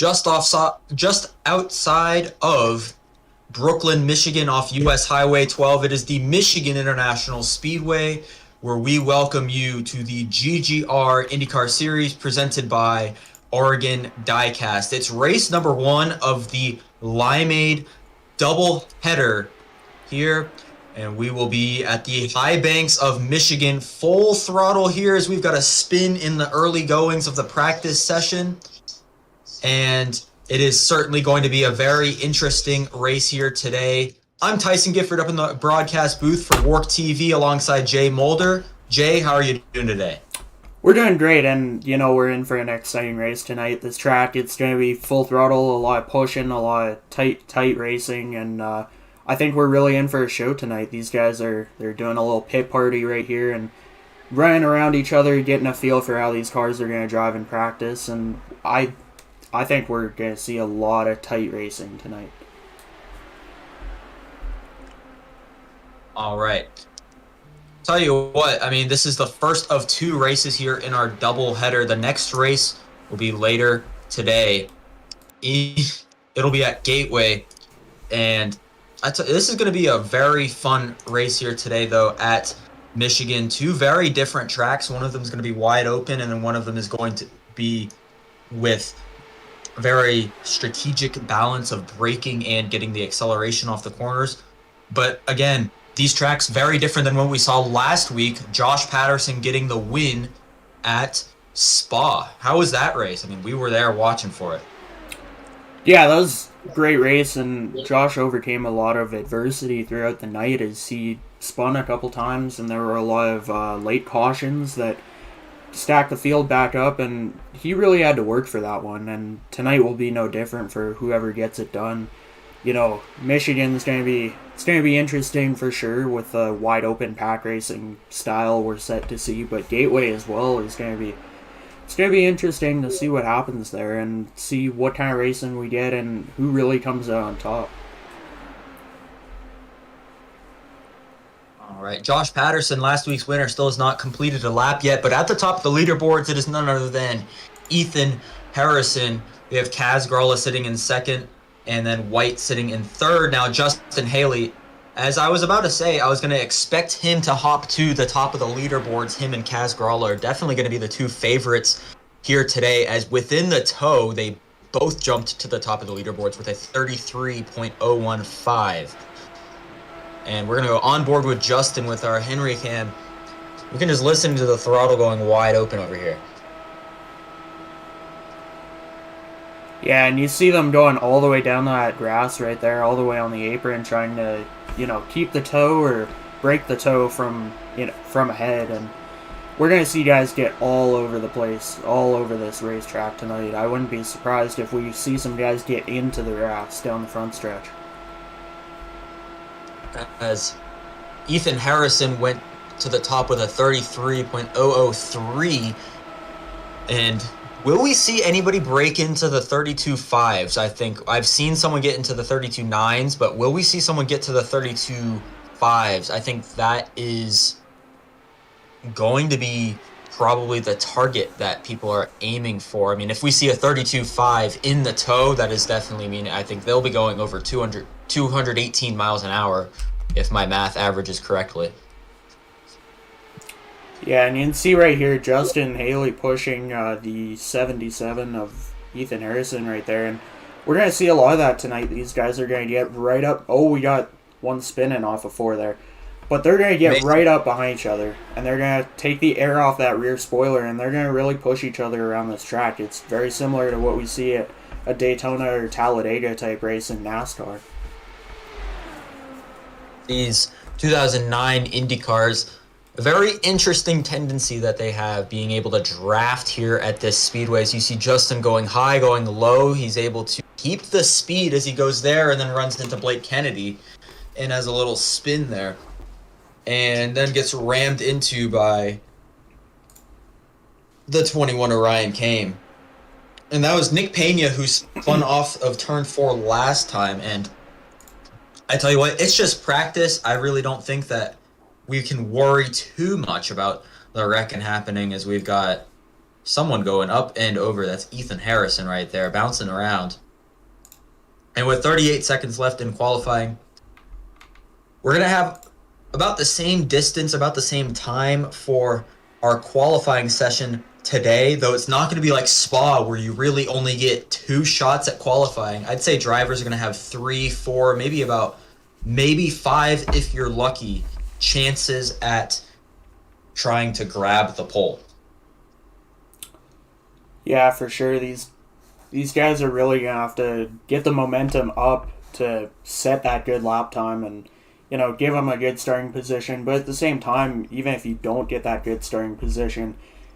just outside of Brooklyn, Michigan, off US Highway 12. It is the Michigan International Speedway, where we welcome you to the GGR Indycar Series presented by Oregon Diecast. It's race number 1 of the Limeade Doubleheader here, and we will be at the high banks of Michigan, full throttle here as we've got a spin in the early goings of the practice session. And it is certainly going to be a very interesting race here today. I'm Tyson Gifford up in the broadcast booth for Work TV alongside Jay Mulder. Jay, how are you doing today? We're doing great, and we're in for an exciting race tonight. This track, it's going to be full throttle, a lot of pushing, a lot of tight racing, and I think we're really in for a show tonight. These guys they're doing a little pit party right here and running around each other, getting a feel for how these cars are going to drive in practice, and I think we're going to see a lot of tight racing tonight. All right. Tell you what, I mean, this is the first of 2 races here in our double header. The next race will be later today. It'll be at Gateway, and this is going to be a very fun race here today, though, at Michigan. 2 very different tracks. One of them is going to be wide open, and then one of them is going to be with very strategic balance of braking and getting the acceleration off the corners. But again, these tracks very different than what we saw last week. Josh Patterson getting the win at Spa. How was that race? I mean, we were there watching for it. Yeah, that was a great race, and Josh overcame a lot of adversity throughout the night as he spun a couple times, and there were a lot of late cautions that stacked the field back up, and he really had to work for that one, and tonight will be no different for whoever gets it done. Michigan's going to be interesting for sure with the wide open pack racing style we're set to see, but Gateway as well is going to be interesting to see what happens there and see what kind of racing we get and who really comes out on top. All right, Josh Patterson, last week's winner, still has not completed a lap yet, but at the top of the leaderboards, it is none other than Ethan Harrison. We have Kaz Gralla sitting in second, and then White sitting in third. Now, Justin Haley, as I was about to say, I was going to expect him to hop to the top of the leaderboards. Him and Kaz Gralla are definitely going to be the 2 favorites here today, as within the tow, they both jumped to the top of the leaderboards with a 33.015. And we're going to go on board with Justin with our Henry cam. We can just listen to the throttle going wide open over here. Yeah, and you see them going all the way down that grass right there, all the way on the apron, trying to, keep the toe or break the toe from ahead. And we're going to see guys get all over the place, all over this racetrack tonight. I wouldn't be surprised if we see some guys get into the grass down the front stretch. As Ethan Harrison went to the top with a 33.003, and will we see anybody break into the 32.5s? I think I've seen someone get into the 32.9s, but will we see someone get to the 32.5s? I think that is going to be probably the target that people are aiming for. I mean, if we see a 32.5 in the tow, that is definitely I think they'll be going over 218 miles an hour, if my math averages correctly. Yeah, and you can see right here Justin Haley pushing the 77 of Ethan Harrison right there, and we're going to see a lot of that tonight. These guys are going to get right up. Oh, we got one spinning off of 4 there. But they're going to get right up behind each other, and they're going to take the air off that rear spoiler, and they're going to really push each other around this track. It's very similar to what we see at a Daytona or Talladega type race in NASCAR. These 2009 IndyCars, a very interesting tendency that they have, being able to draft here at this speedway. As you see Justin going high, going low, he's able to keep the speed as he goes there and then runs into Blake Kennedy and has a little spin there, and then gets rammed into by the 21 Orion Kame. And that was Nick Pena, who spun off of turn 4 last time. And I tell you what, it's just practice. I really don't think that we can worry too much about the wrecking happening, as we've got someone going up and over. That's Ethan Harrison right there, bouncing around. And with 38 seconds left in qualifying, we're going to have about the same distance, about the same time for our qualifying session today, though it's not going to be like Spa where you really only get 2 shots at qualifying. I'd say drivers are going to have 3, 4, maybe 5 if you're lucky chances at trying to grab the pole. Yeah, for sure. These guys are really gonna have to get the momentum up to set that good lap time and give them a good starting position. But at the same time, even if you don't get that good starting position,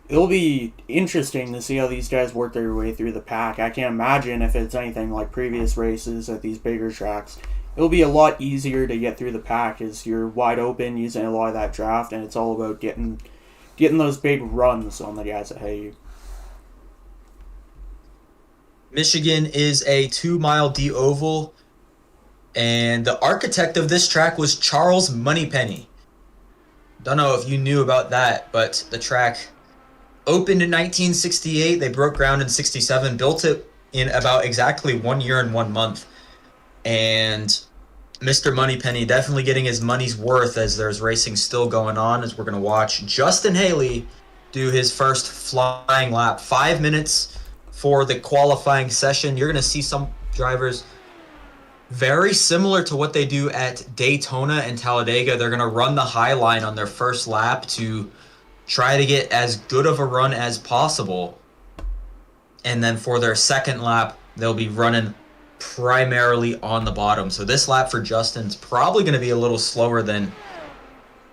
it'll be interesting to see how these guys work their way through the pack. I can't imagine if it's anything like previous races at these bigger tracks. It'll be a lot easier to get through the pack as you're wide open using a lot of that draft, and it's all about getting those big runs on the guys ahead of you. Michigan is a 2-mile D oval, and the architect of this track was Charles Moneypenny. Don't know if you knew about that, but the track opened in 1968. They broke ground in 67, built it in about exactly 1 year and 1 month. And Mr. Moneypenny definitely getting his money's worth as there's racing still going on, as we're going to watch Justin Haley do his first flying lap. 5 minutes for the qualifying session. You're going to see some drivers very similar to what they do at Daytona and Talladega. They're going to run the high line on their first lap to try to get as good of a run as possible. And then for their second lap, they'll be running primarily on the bottom. So this lap for Justin's probably going to be a little slower than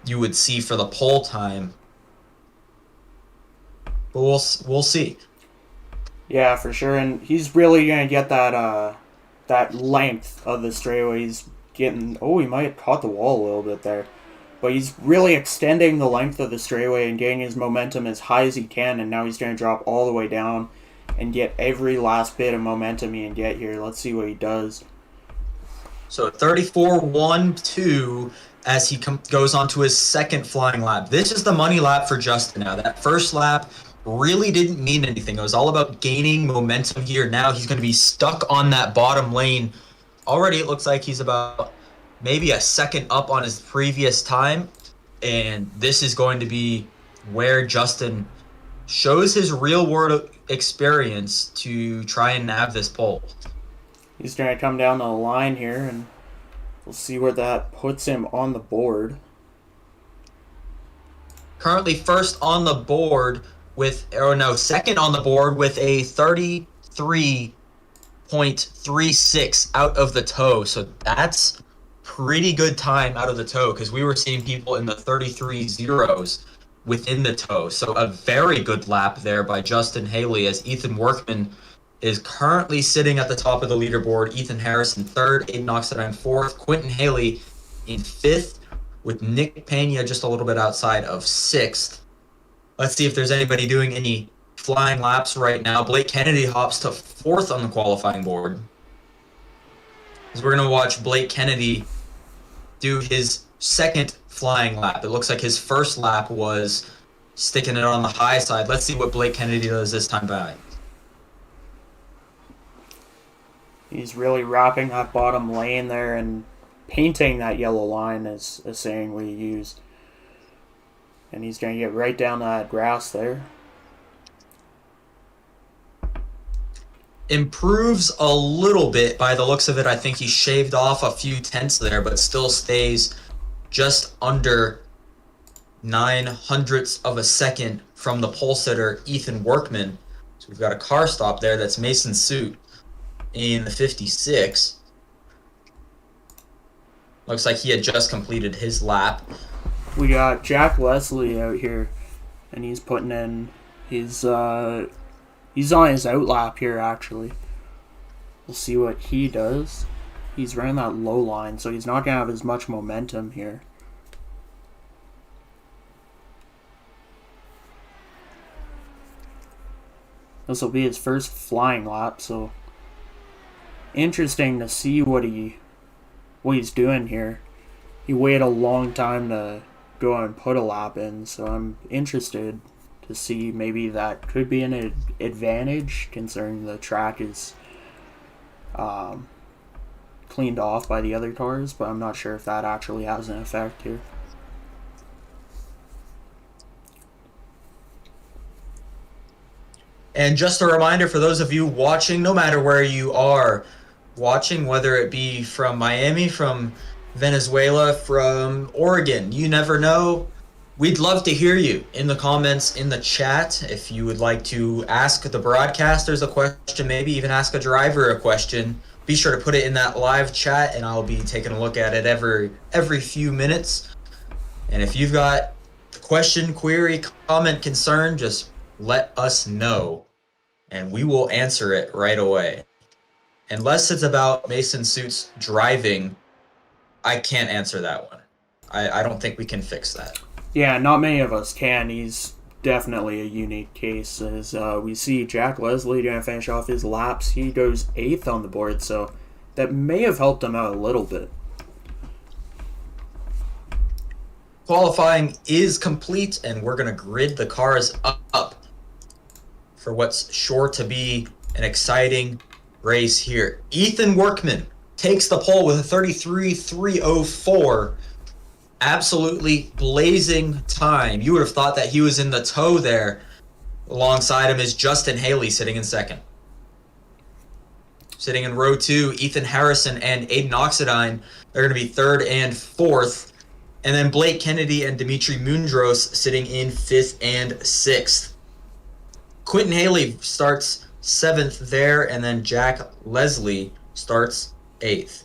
you would see for the pole time. But we'll see. Yeah, for sure. And he's really going to get that length of the straightaway. He's getting... Oh, he might have caught the wall a little bit there. But he's really extending the length of the straightaway and getting his momentum as high as he can. And now he's going to drop all the way down and get every last bit of momentum he can get here. Let's see what he does. So 34.12 as he goes on to his second flying lap. This is the money lap for Justin now. That first lap really didn't mean anything. It was all about gaining momentum here. Now he's going to be stuck on that bottom lane. Already it looks like he's about maybe a second up on his previous time. And this is going to be where Justin shows his real-world experience to try and nab this pole. He's going to come down the line here, and we'll see where that puts him on the board. Currently first on the board second on the board with a 33.36 out of the toe. So that's pretty good time out of the toe, because we were seeing people in the 33 zeros within the toe. So a very good lap there by Justin Haley, as Ethan Workman is currently sitting at the top of the leaderboard. Ethan Harrison third, Aiden Oxidine fourth, Quentin Haley in fifth, with Nick Pena just a little bit outside of sixth. Let's see if there's anybody doing any flying laps right now. Blake Kennedy hops to fourth on the qualifying board, as we're going to watch Blake Kennedy do his second flying lap. It looks like his first lap was sticking it on the high side. Let's see what Blake Kennedy does this time by. He's really wrapping that bottom lane there and painting that yellow line, is a saying we use. And he's going to get right down that grass there. Improves a little bit by the looks of it. I think he shaved off a few tenths there, but still stays just under 0.09 of a second from the pole sitter, Ethan Workman. So we've got a car stop there. That's Mason Suit in the 56. Looks like he had just completed his lap. We got Jack Leslie out here, and he's putting in his, he's on his out lap here, actually. We'll see what he does. He's running that low line, so he's not going to have as much momentum here. This will be his first flying lap, so interesting to see what he's doing here. He waited a long time to go and put a lap in, so I'm interested to see maybe that could be an advantage considering the track is cleaned off by the other cars, but I'm not sure if that actually has an effect here. And just a reminder for those of you watching, no matter where you are watching, whether it be from Miami, from Venezuela, from Oregon, you never know. We'd love to hear you in the comments, in the chat. If you would like to ask the broadcasters a question, maybe even ask a driver a question, be sure to put it in that live chat, and I'll be taking a look at it every few minutes. And if you've got a question, query, comment, concern, just let us know, and we will answer it right away. Unless it's about Mason Suit's driving, I can't answer that one. I don't think we can fix that. Yeah, not many of us can. He's definitely a unique case. As we see Jack Leslie going to finish off his laps. He goes 8th on the board, so that may have helped him out a little bit. Qualifying is complete, and we're going to grid the cars up for what's sure to be an exciting race here. Ethan Workman takes the pole with a 33.304. Absolutely blazing time. You would have thought that he was in the tow there. Alongside him is Justin Haley sitting in second. Sitting in row 2, Ethan Harrison and Aiden Oxidine. They're going to be 3rd and 4th. And then Blake Kennedy and Dimitri Mundros sitting in 5th and 6th. Quentin Haley starts 7th there, and then Jack Leslie starts 8th.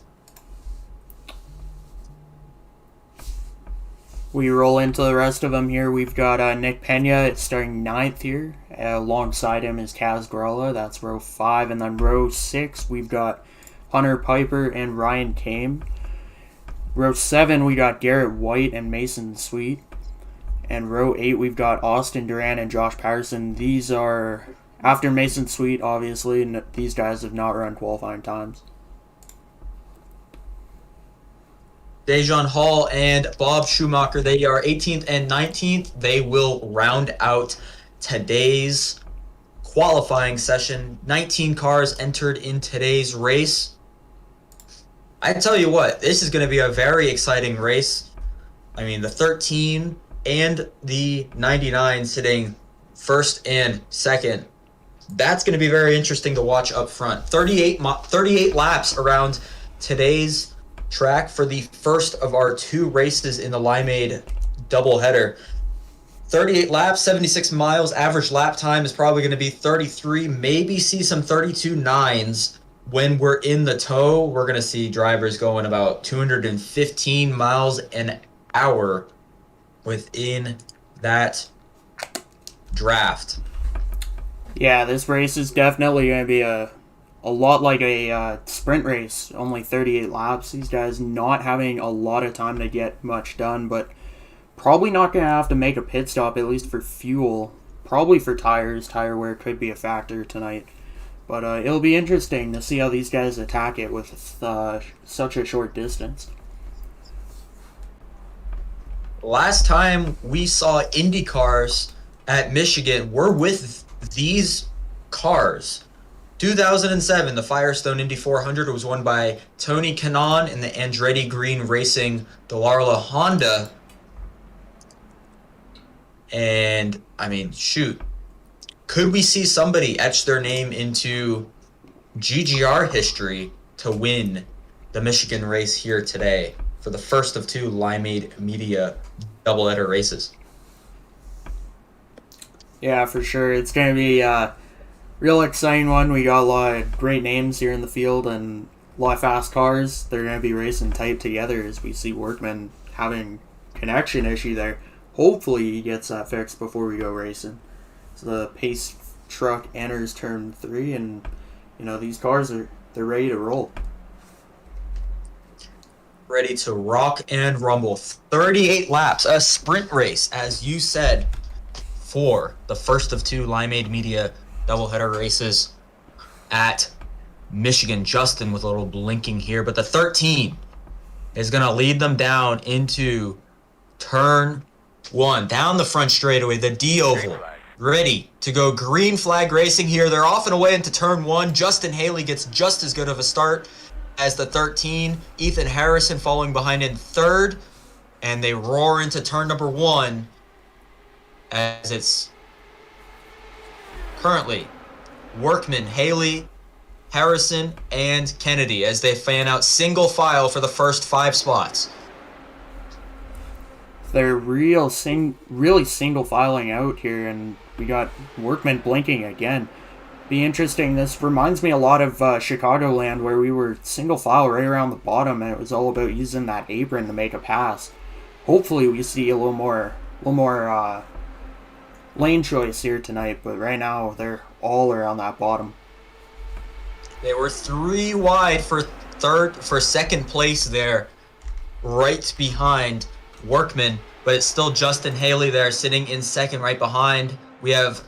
We roll into the rest of them here. We've got Nick Pena starting 9th here. Alongside him is Kaz Gralla. That's row 5. And then row 6, we've got Hunter Piper and Ryan Kame. Row 7, we got Garrett White and Mason Sweet. And row 8, we've got Austin Duran and Josh Patterson. These are after Mason Sweet, obviously, and these guys have not run qualifying times. Dejan Hall and Bob Schumacher, they are 18th and 19th. They will round out today's qualifying session. 19 cars entered in today's race. I tell you what, this is going to be a very exciting race. I mean, the 13 and the 99 sitting 1st and 2nd. That's going to be very interesting to watch up front. 38 laps around today's track for the first of our 2 races in the Limeade doubleheader. 38 laps, 76 miles. Average lap time is probably going to be 33. Maybe see some 32.9s. When we're in the tow, we're going to see drivers going about 215 miles an hour within that draft. Yeah, this race is definitely going to be a lot like a sprint race, only 38 laps. These guys not having a lot of time to get much done, but probably not going to have to make a pit stop, at least for fuel. Probably for tires. Tire wear could be a factor tonight. But it'll be interesting to see how these guys attack it with such a short distance. Last time we saw IndyCars at Michigan were with these cars. 2007, the Firestone Indy 400 was won by Tony Kanaan in the Andretti Green Racing Delarla Honda. And, I mean, shoot. Could we see somebody etch their name into GGR history to win the Michigan race here today for the first of 2 Limeade Media doubleheader races? Yeah, for sure. It's going to be a real exciting one. We got a lot of great names here in the field and a lot of fast cars. They're going to be racing tight together as we see Workman having connection issue there. Hopefully he gets that fixed before we go racing. So the pace truck enters turn 3, and these cars they're ready to roll. Ready to rock and rumble. 38 laps, a sprint race, as you said, for the first of 2 Limeade Media doubleheader races at Michigan. Justin with a little blinking here, but the 13 is going to lead them down into turn 1, down the front straightaway, the D oval. ready to go green flag racing here. They're off and away into turn 1. Justin Haley gets just as good of a start as the 13. Ethan Harrison following behind in 3rd. And they roar into turn number 1 as it's currently Workman, Haley, Harrison, and Kennedy as they fan out single file for the first 5 spots. They're really single filing out here, and we got Workman blinking again. Be interesting. This reminds me a lot of Chicagoland, where we were single file right around the bottom, and it was all about using that apron to make a pass. Hopefully, we see a little more lane choice here tonight, but right now they're all around that bottom. They were 3 wide for second place there, right behind Workman, but it's still Justin Haley there sitting in second right behind. We have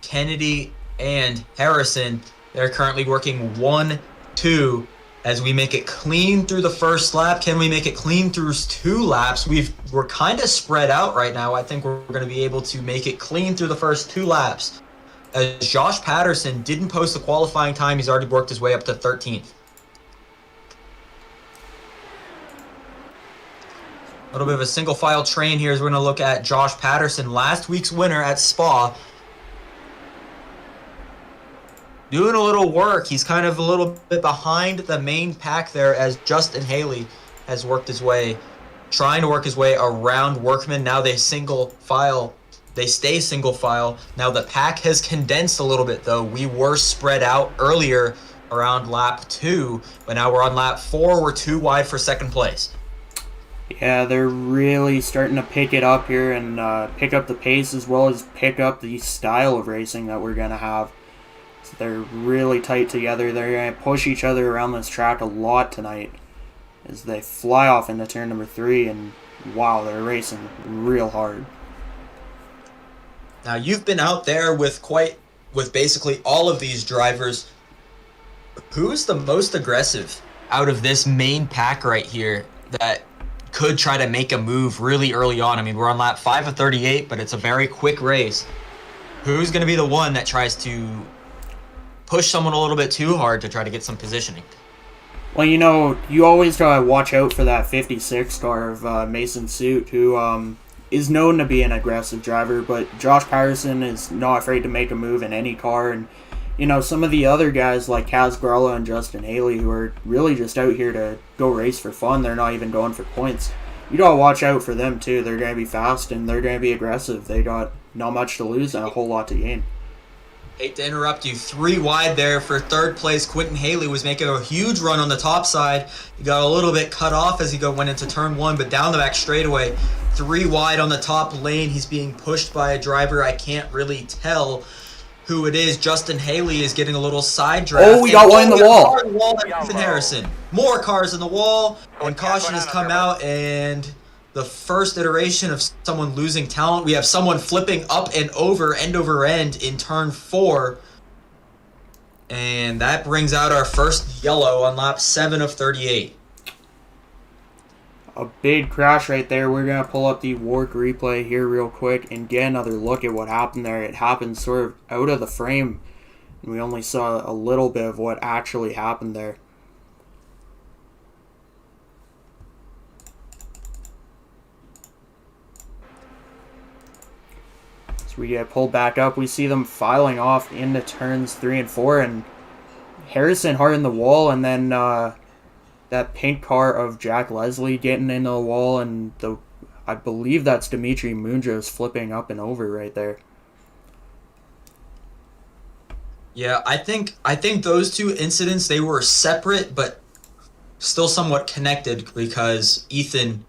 Kennedy and Harrison. They're currently working 1-2 as we make it clean through the first lap. Can we make it clean through 2 laps? We're kind of spread out right now. I think we're going to be able to make it clean through the first 2 laps. As Josh Patterson didn't post the qualifying time, he's already worked his way up to 13th. A little bit of a single file train here as we're going to look at Josh Patterson, last week's winner at Spa. Doing a little work. He's kind of a little bit behind the main pack there as Justin Haley has worked his way, trying to work his way around Workman. Now they single file. They stay single file. Now the pack has condensed a little bit though. We were spread out earlier around lap 2, but now we're on lap 4. We're 2 wide for second place. Yeah, they're really starting to pick it up here and pick up the pace as well as pick up the style of racing that we're going to have. So they're really tight together. They're going to push each other around this track a lot tonight as they fly off into turn number 3, and wow, they're racing real hard. Now you've been out there with basically all of these drivers. Who's the most aggressive out of this main pack right here that could try to make a move really early on? I mean, we're on lap 5 of 38, but it's a very quick race. Who's going to be the one that tries to push someone a little bit too hard to try to get some positioning? Well, you always gotta watch out for that 56 car of Mason Suit, who is known to be an aggressive driver, but Josh Patterson is not afraid to make a move in any car, and some of the other guys like Kaz Grella and Justin Haley, who are really just out here to go race for fun, they're not even going for points. You gotta watch out for them too. They're gonna be fast and they're gonna be aggressive. They got not much to lose and a whole lot to gain. Hate to interrupt you. 3 wide there for 3rd place. Quentin Haley was making a huge run on the top side. He got a little bit cut off as he went into turn 1, but down the back straightaway. 3 wide on the top lane. He's being pushed by a driver. I can't really tell who it is. Justin Haley is getting a little side draft. Oh, we got one in the wall. Car in the wall by Ethan Harrison. More cars in the wall, and caution has come out, and the first iteration of someone losing talent. We have someone flipping up and over, end over end in turn 4. And that brings out our first yellow on lap 7 of 38. A big crash right there. We're going to pull up the WARC replay here real quick and get another look at what happened there. It happened sort of out of the frame. And we only saw a little bit of what actually happened there. We get pulled back up. We see them filing off into turns 3 and 4, and Harrison hard in the wall, and then that pink car of Jack Leslie getting into the wall, and I believe that's Dimitri Munjos flipping up and over right there. Yeah, I think those 2 incidents, they were separate but still somewhat connected, because Ethan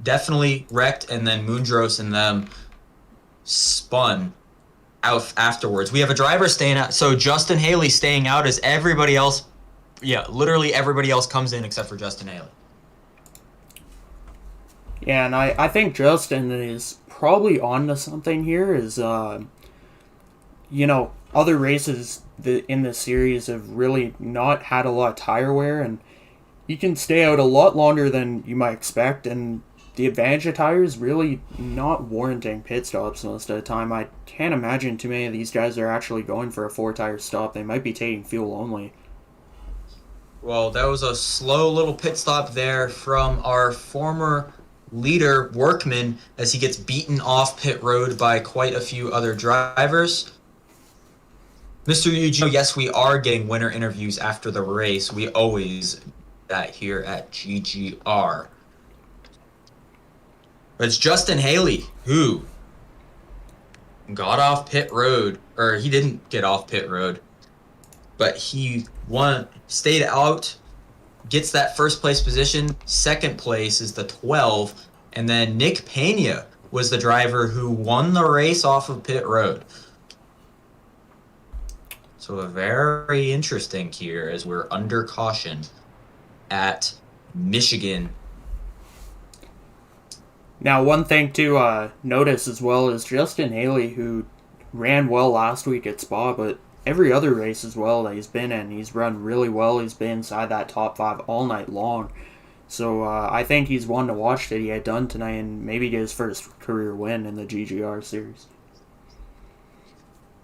definitely wrecked, and then Munjos and them spun out afterwards. We have a driver staying out, so Justin Haley staying out as everybody else, literally everybody else comes in except for Justin Haley. Yeah, and I think Justin is probably on to something here, is other races in this series have really not had a lot of tire wear, and he can stay out a lot longer than you might expect, and the advantage of tires really not warranting pit stops most of the time. I can't imagine too many of these guys are actually going for a 4-tire stop. They might be taking fuel only. Well, that was a slow little pit stop there from our former leader, Workman, as he gets beaten off pit road by quite a few other drivers. Mr. Eugene, yes, we are getting winner interviews after the race. We always do that here at GGR. But it's Justin Haley who got off pit road, or he didn't get off pit road, but he stayed out, gets that first place position. Second place is the 12, and then Nick Pena was the driver who won the race off of pit road. So very interesting here as we're under caution at Michigan. Now, one thing to notice as well is Justin Haley, who ran well last week at Spa, but every other race as well that he's been in, he's run really well. He's been inside that top 5 all night long. So I think he's one to watch that he had done tonight and maybe get his first career win in the GGR series.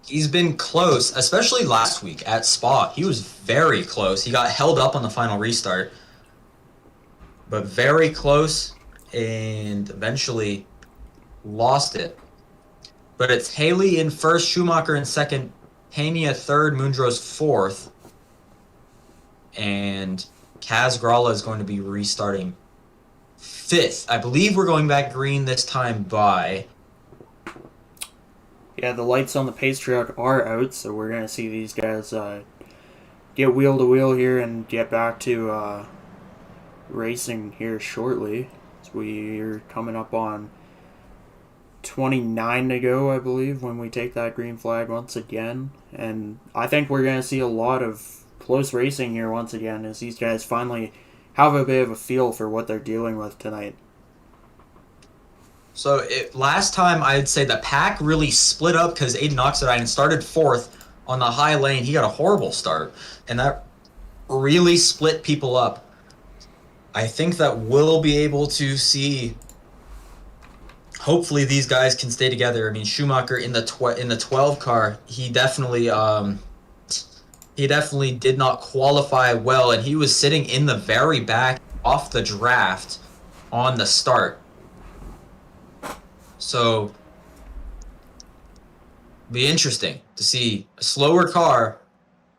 He's been close, especially last week at Spa. He was very close. He got held up on the final restart, but very close and eventually lost it. But it's Haley in first, Schumacher in second, Pena third, Munoz fourth, and Kaz Gralla is going to be restarting fifth. I believe we're going back green this time by... Yeah, the lights on the pace truck are out, so we're going to see these guys get wheel to wheel here and get back to racing here shortly. So we're coming up on 29 to go, I believe, when we take that green flag once again. And I think we're going to see a lot of close racing here once again as these guys finally have a bit of a feel for what they're dealing with tonight. So last time I'd say the pack really split up because Aiden Oxidine started fourth on the high lane. He got a horrible start, and that really split people up. I think that we'll be able to see. Hopefully, these guys can stay together. I mean, Schumacher in the 12 car, he definitely did not qualify well, and he was sitting in the very back off the draft on the start. So, be interesting to see a slower car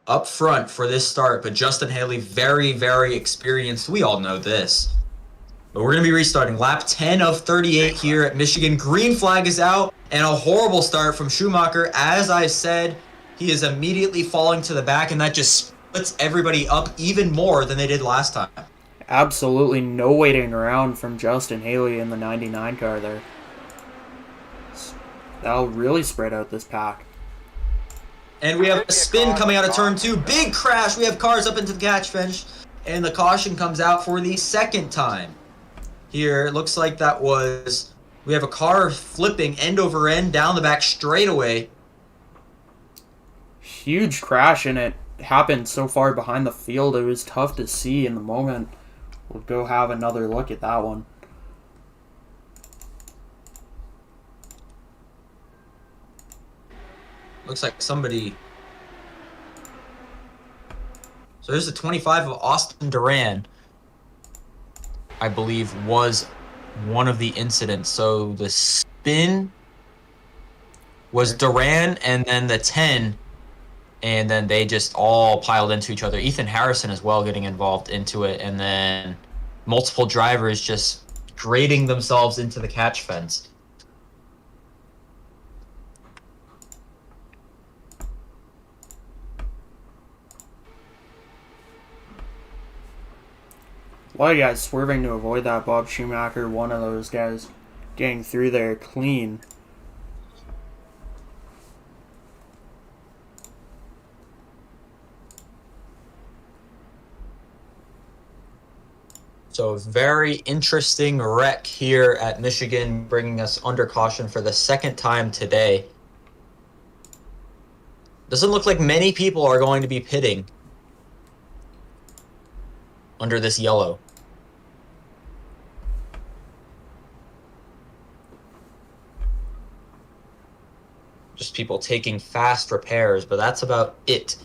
up front for this start, but Justin Haley, very, very experienced. We all know this. But we're going to be restarting. Lap 10 of 38 here at Michigan. Green flag is out, and a horrible start from Schumacher. As I said, he is immediately falling to the back, and that just splits everybody up even more than they did last time. Absolutely no waiting around from Justin Haley in the 99 car there. That'll really spread out this pack. And we have a spin coming out of turn 2. Big crash. We have cars up into the catch fence. And the caution comes out for the second time. Here, it looks like that was... We have a car flipping end over end down the back straightaway. Huge crash, and it happened so far behind the field, it was tough to see in the moment. We'll go have another look at that one. Looks like somebody... So there's the 25 of Austin Duran, I believe, was one of the incidents. So the spin was Duran, and then the 10, and then they just all piled into each other. Ethan Harrison as well getting involved into it, and then multiple drivers just grading themselves into the catch fence. A lot of guys swerving to avoid that. Bob Schumacher, one of those guys, getting through there clean. So very interesting wreck here at Michigan, bringing us under caution for the second time today. Doesn't look like many people are going to be pitting under this yellow. just people taking fast repairs, but that's about it.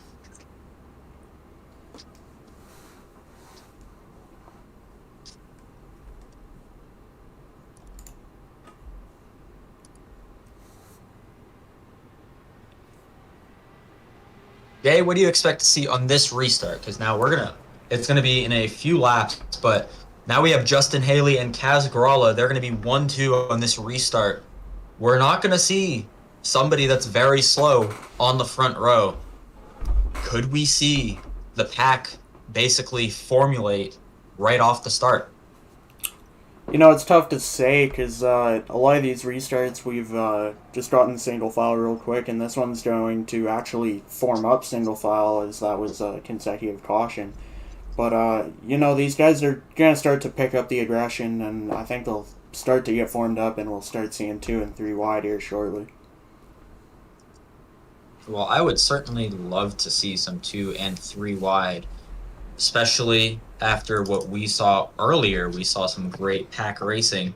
Jay, what do you expect to see on this restart? Because now it's gonna be in a few laps, but now we have Justin Haley and Kaz Gralla. They're gonna be 1-2 on this restart. We're not gonna see somebody that's very slow on the front row. Could we see the pack basically formulate right off the start? It's tough to say because a lot of these restarts we've just gotten single file real quick, and this one's going to actually form up single file as that was a consecutive caution. But, these guys are going to start to pick up the aggression, and I think they'll start to get formed up, and we'll start seeing 2 and 3 wide here shortly. Well, I would certainly love to see some 2 and 3 wide, especially after what we saw earlier. We saw some great pack racing.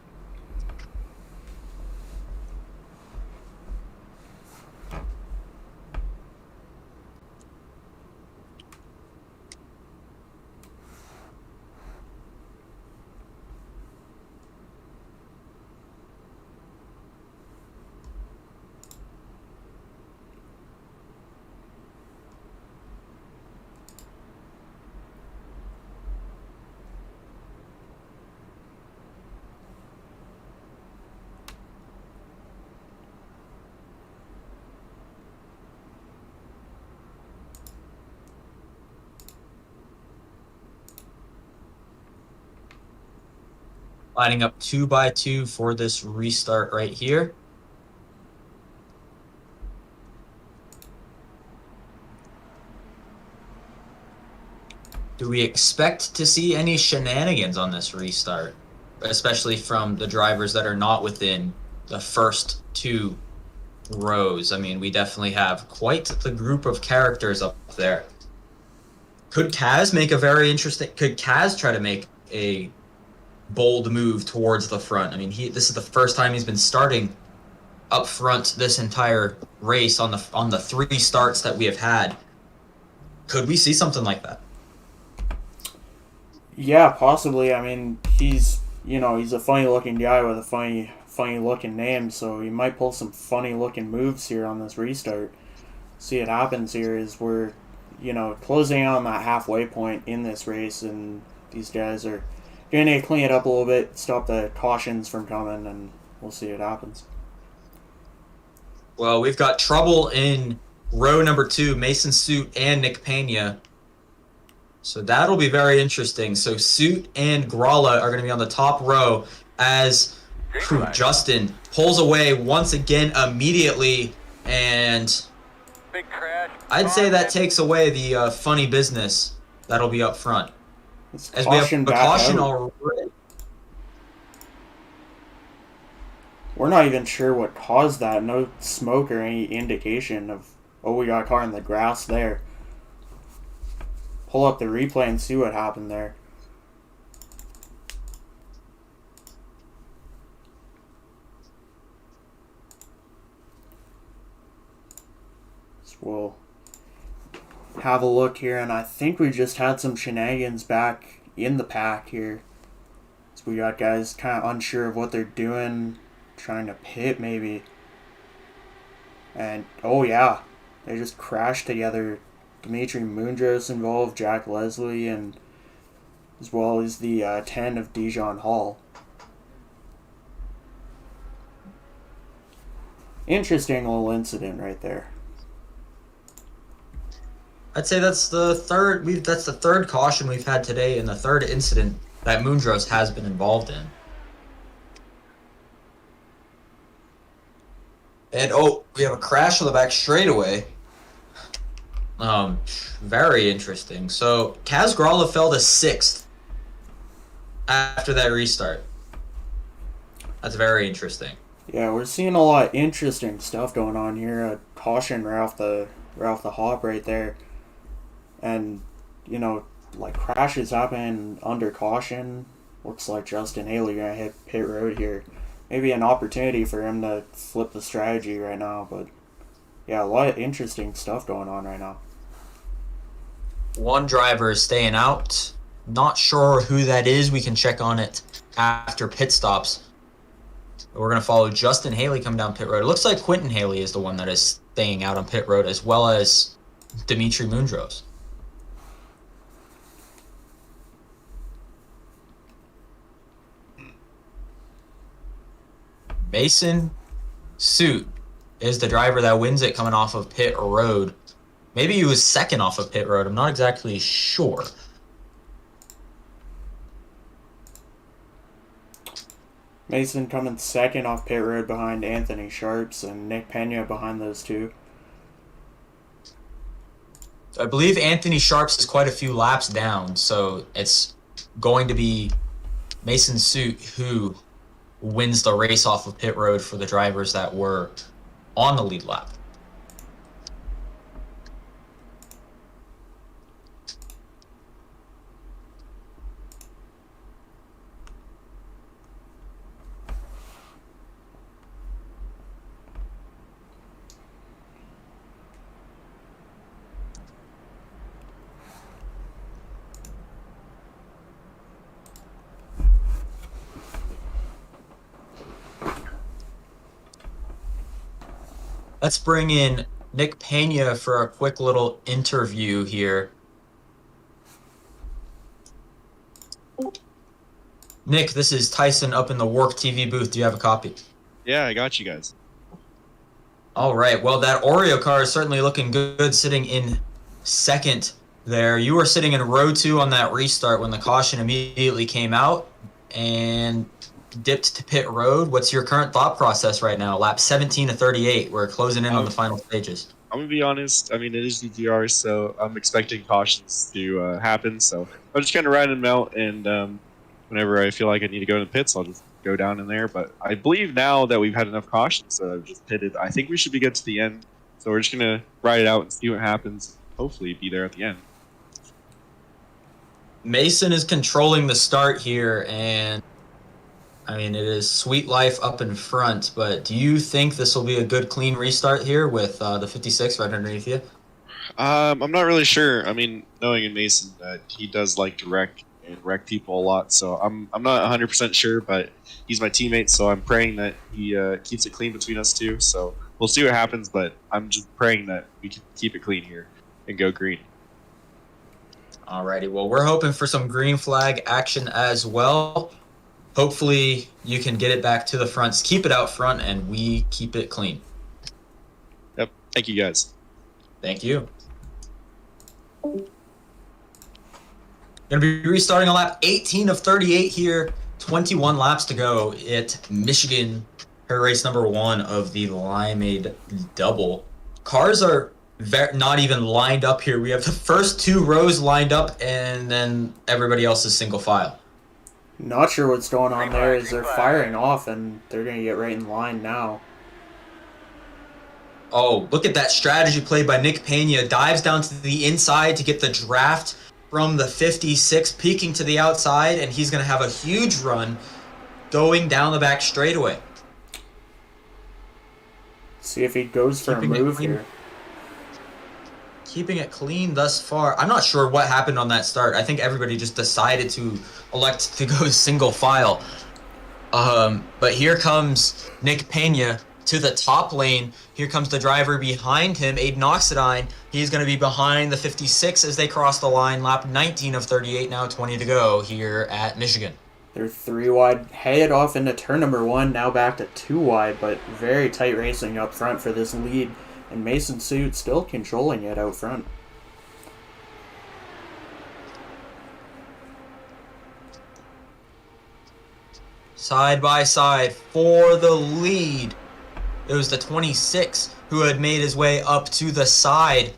Lining up 2x2 for this restart right here. Do we expect to see any shenanigans on this restart, especially from the drivers that are not within the first 2 rows? I mean, we definitely have quite the group of characters up there. Could Kaz try to make a bold move towards the front? I mean, this is the first time he's been starting up front this entire race on the 3 starts that we have had. Could we see something like that? Yeah, possibly. I mean, he's a funny looking guy with a funny looking name, so he might pull some funny looking moves here on this restart. See what happens here is we're closing on that halfway point in this race, and these guys are going to clean it up a little bit, stop the cautions from coming, and we'll see what happens. Well, we've got trouble in row number 2, Mason Suit and Nick Pena. So that'll be very interesting. So Suit and Gralla are going to be on the top row as Justin pulls away once again immediately, and Big crash. I'd say that takes away the funny business that'll be up front. As we have a caution already. We're not even sure what caused that. No smoke or any indication of, we got a car in the grass there. Pull up the replay and see what happened there. So we'll have a look here, and I think we just had some shenanigans back in the pack here. So we got guys kind of unsure of what they're doing, trying to pit maybe. And, yeah, they just crashed together. Dimitri Mundros involved, Jack Leslie, and as well as the 10 of Dijon Hall. Interesting little incident right there. I'd say that's the third caution we've had today and the third incident that Mundros has been involved in. And we have a crash on the back straightaway. Very interesting. So Kaz Gralla fell to 6th after that restart. That's very interesting. Yeah, we're seeing a lot of interesting stuff going on here. A caution right off the hop right there. And, crashes happen under caution. Looks like Justin Haley gonna hit pit road here. Maybe an opportunity for him to flip the strategy right now, but Yeah, a lot of interesting stuff going on right now. One driver is staying out. Not sure who that is. We can check on it after pit stops. We're going to follow Justin Haley come down pit road. It looks like Quentin Haley is the one that is staying out on pit road, as well as Dimitri Mundros. Mason Suit is the driver that wins it coming off of pit road. Maybe he was second off of pit road. I'm not exactly sure. Mason coming second off pit road behind Anthony Sharps and Nick Pena behind those two. I believe Anthony Sharps is quite a few laps down, so it's going to be Mason Suit who wins the race off of pit road for the drivers that were on the lead lap. Let's bring in Nick Pena for a quick little interview here. Nick, this is Tyson up in the Work TV booth. Do you have a copy? Yeah, I got you guys. All right. Well, that Oreo car is certainly looking good, sitting in second there. You were sitting in row 2 on that restart when the caution immediately came out and dipped to pit road. What's your current thought process right now? Lap 17 to 38. We're closing in on the final stages. I'm going to be honest. I mean, it is GGR, so I'm expecting cautions to happen. So I'm just kind of riding them out, and whenever I feel like I need to go in the pits, I'll just go down in there. But I believe now that we've had enough cautions, so I've just pitted. I think we should be good to the end. So we're just going to ride it out and see what happens. Hopefully be there at the end. Mason is controlling the start here, and I mean, it is sweet life up in front, but do you think this will be a good, clean restart here with the 56 right underneath you? I'm not really sure. I mean, knowing in Mason that he does like to wreck people a lot, so I'm not 100% sure, but he's my teammate, so I'm praying that he keeps it clean between us two. So we'll see what happens, but I'm just praying that we can keep it clean here and go green. Alrighty, well, we're hoping for some green flag action as well. Hopefully you can get it back to the fronts, keep it out front, and we keep it clean. Yep. Thank you, guys. Thank you. Going to be restarting on lap 18 of 38 here. 21 laps to go at Michigan, her race number 1 of the Limeade double. Cars are not even lined up here. We have the first 2 rows lined up, and then everybody else is single file. Not sure what's going on there as they're firing off and they're going to get right in line now. Oh, look at that strategy play by Nick Pena. Dives down to the inside to get the draft from the 56, peeking to the outside, and he's going to have a huge run going down the back straightaway. See if he goes for a move here. Keeping it clean thus far. I'm not sure what happened on that start. I think everybody just decided to elect to go single file. But here comes Nick Pena to the top lane. Here comes the driver behind him, Aiden Oxidine. He's going to be behind the 56 as they cross the line. Lap 19 of 38, now 20 to go here at Michigan. They're 3 wide, headed off into turn number 1, now back to 2 wide, but very tight racing up front for this lead. And Mason Suit still controlling it out front. Side by side for the lead. It was the 26 who had made his way up to the side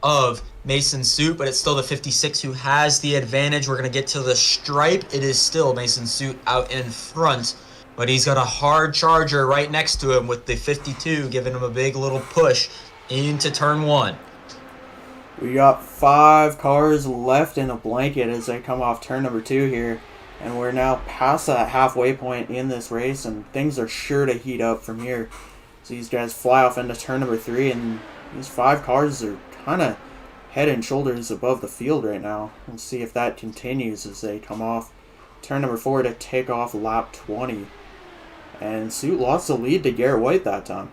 of Mason Suit, but it's still the 56 who has the advantage. We're going to get to the stripe. It is still Mason Suit out in front, but he's got a hard charger right next to him with the 52 giving him a big little push into turn 1. We got 5 cars left in a blanket as they come off turn number 2 here. And we're now past that halfway point in this race, and things are sure to heat up from here. So these guys fly off into turn number 3, and These 5 cars are kind of head and shoulders above the field right now. We'll see if that continues as they come off turn number 4 to take off lap 20. And Suit lost the lead to Garrett White that time.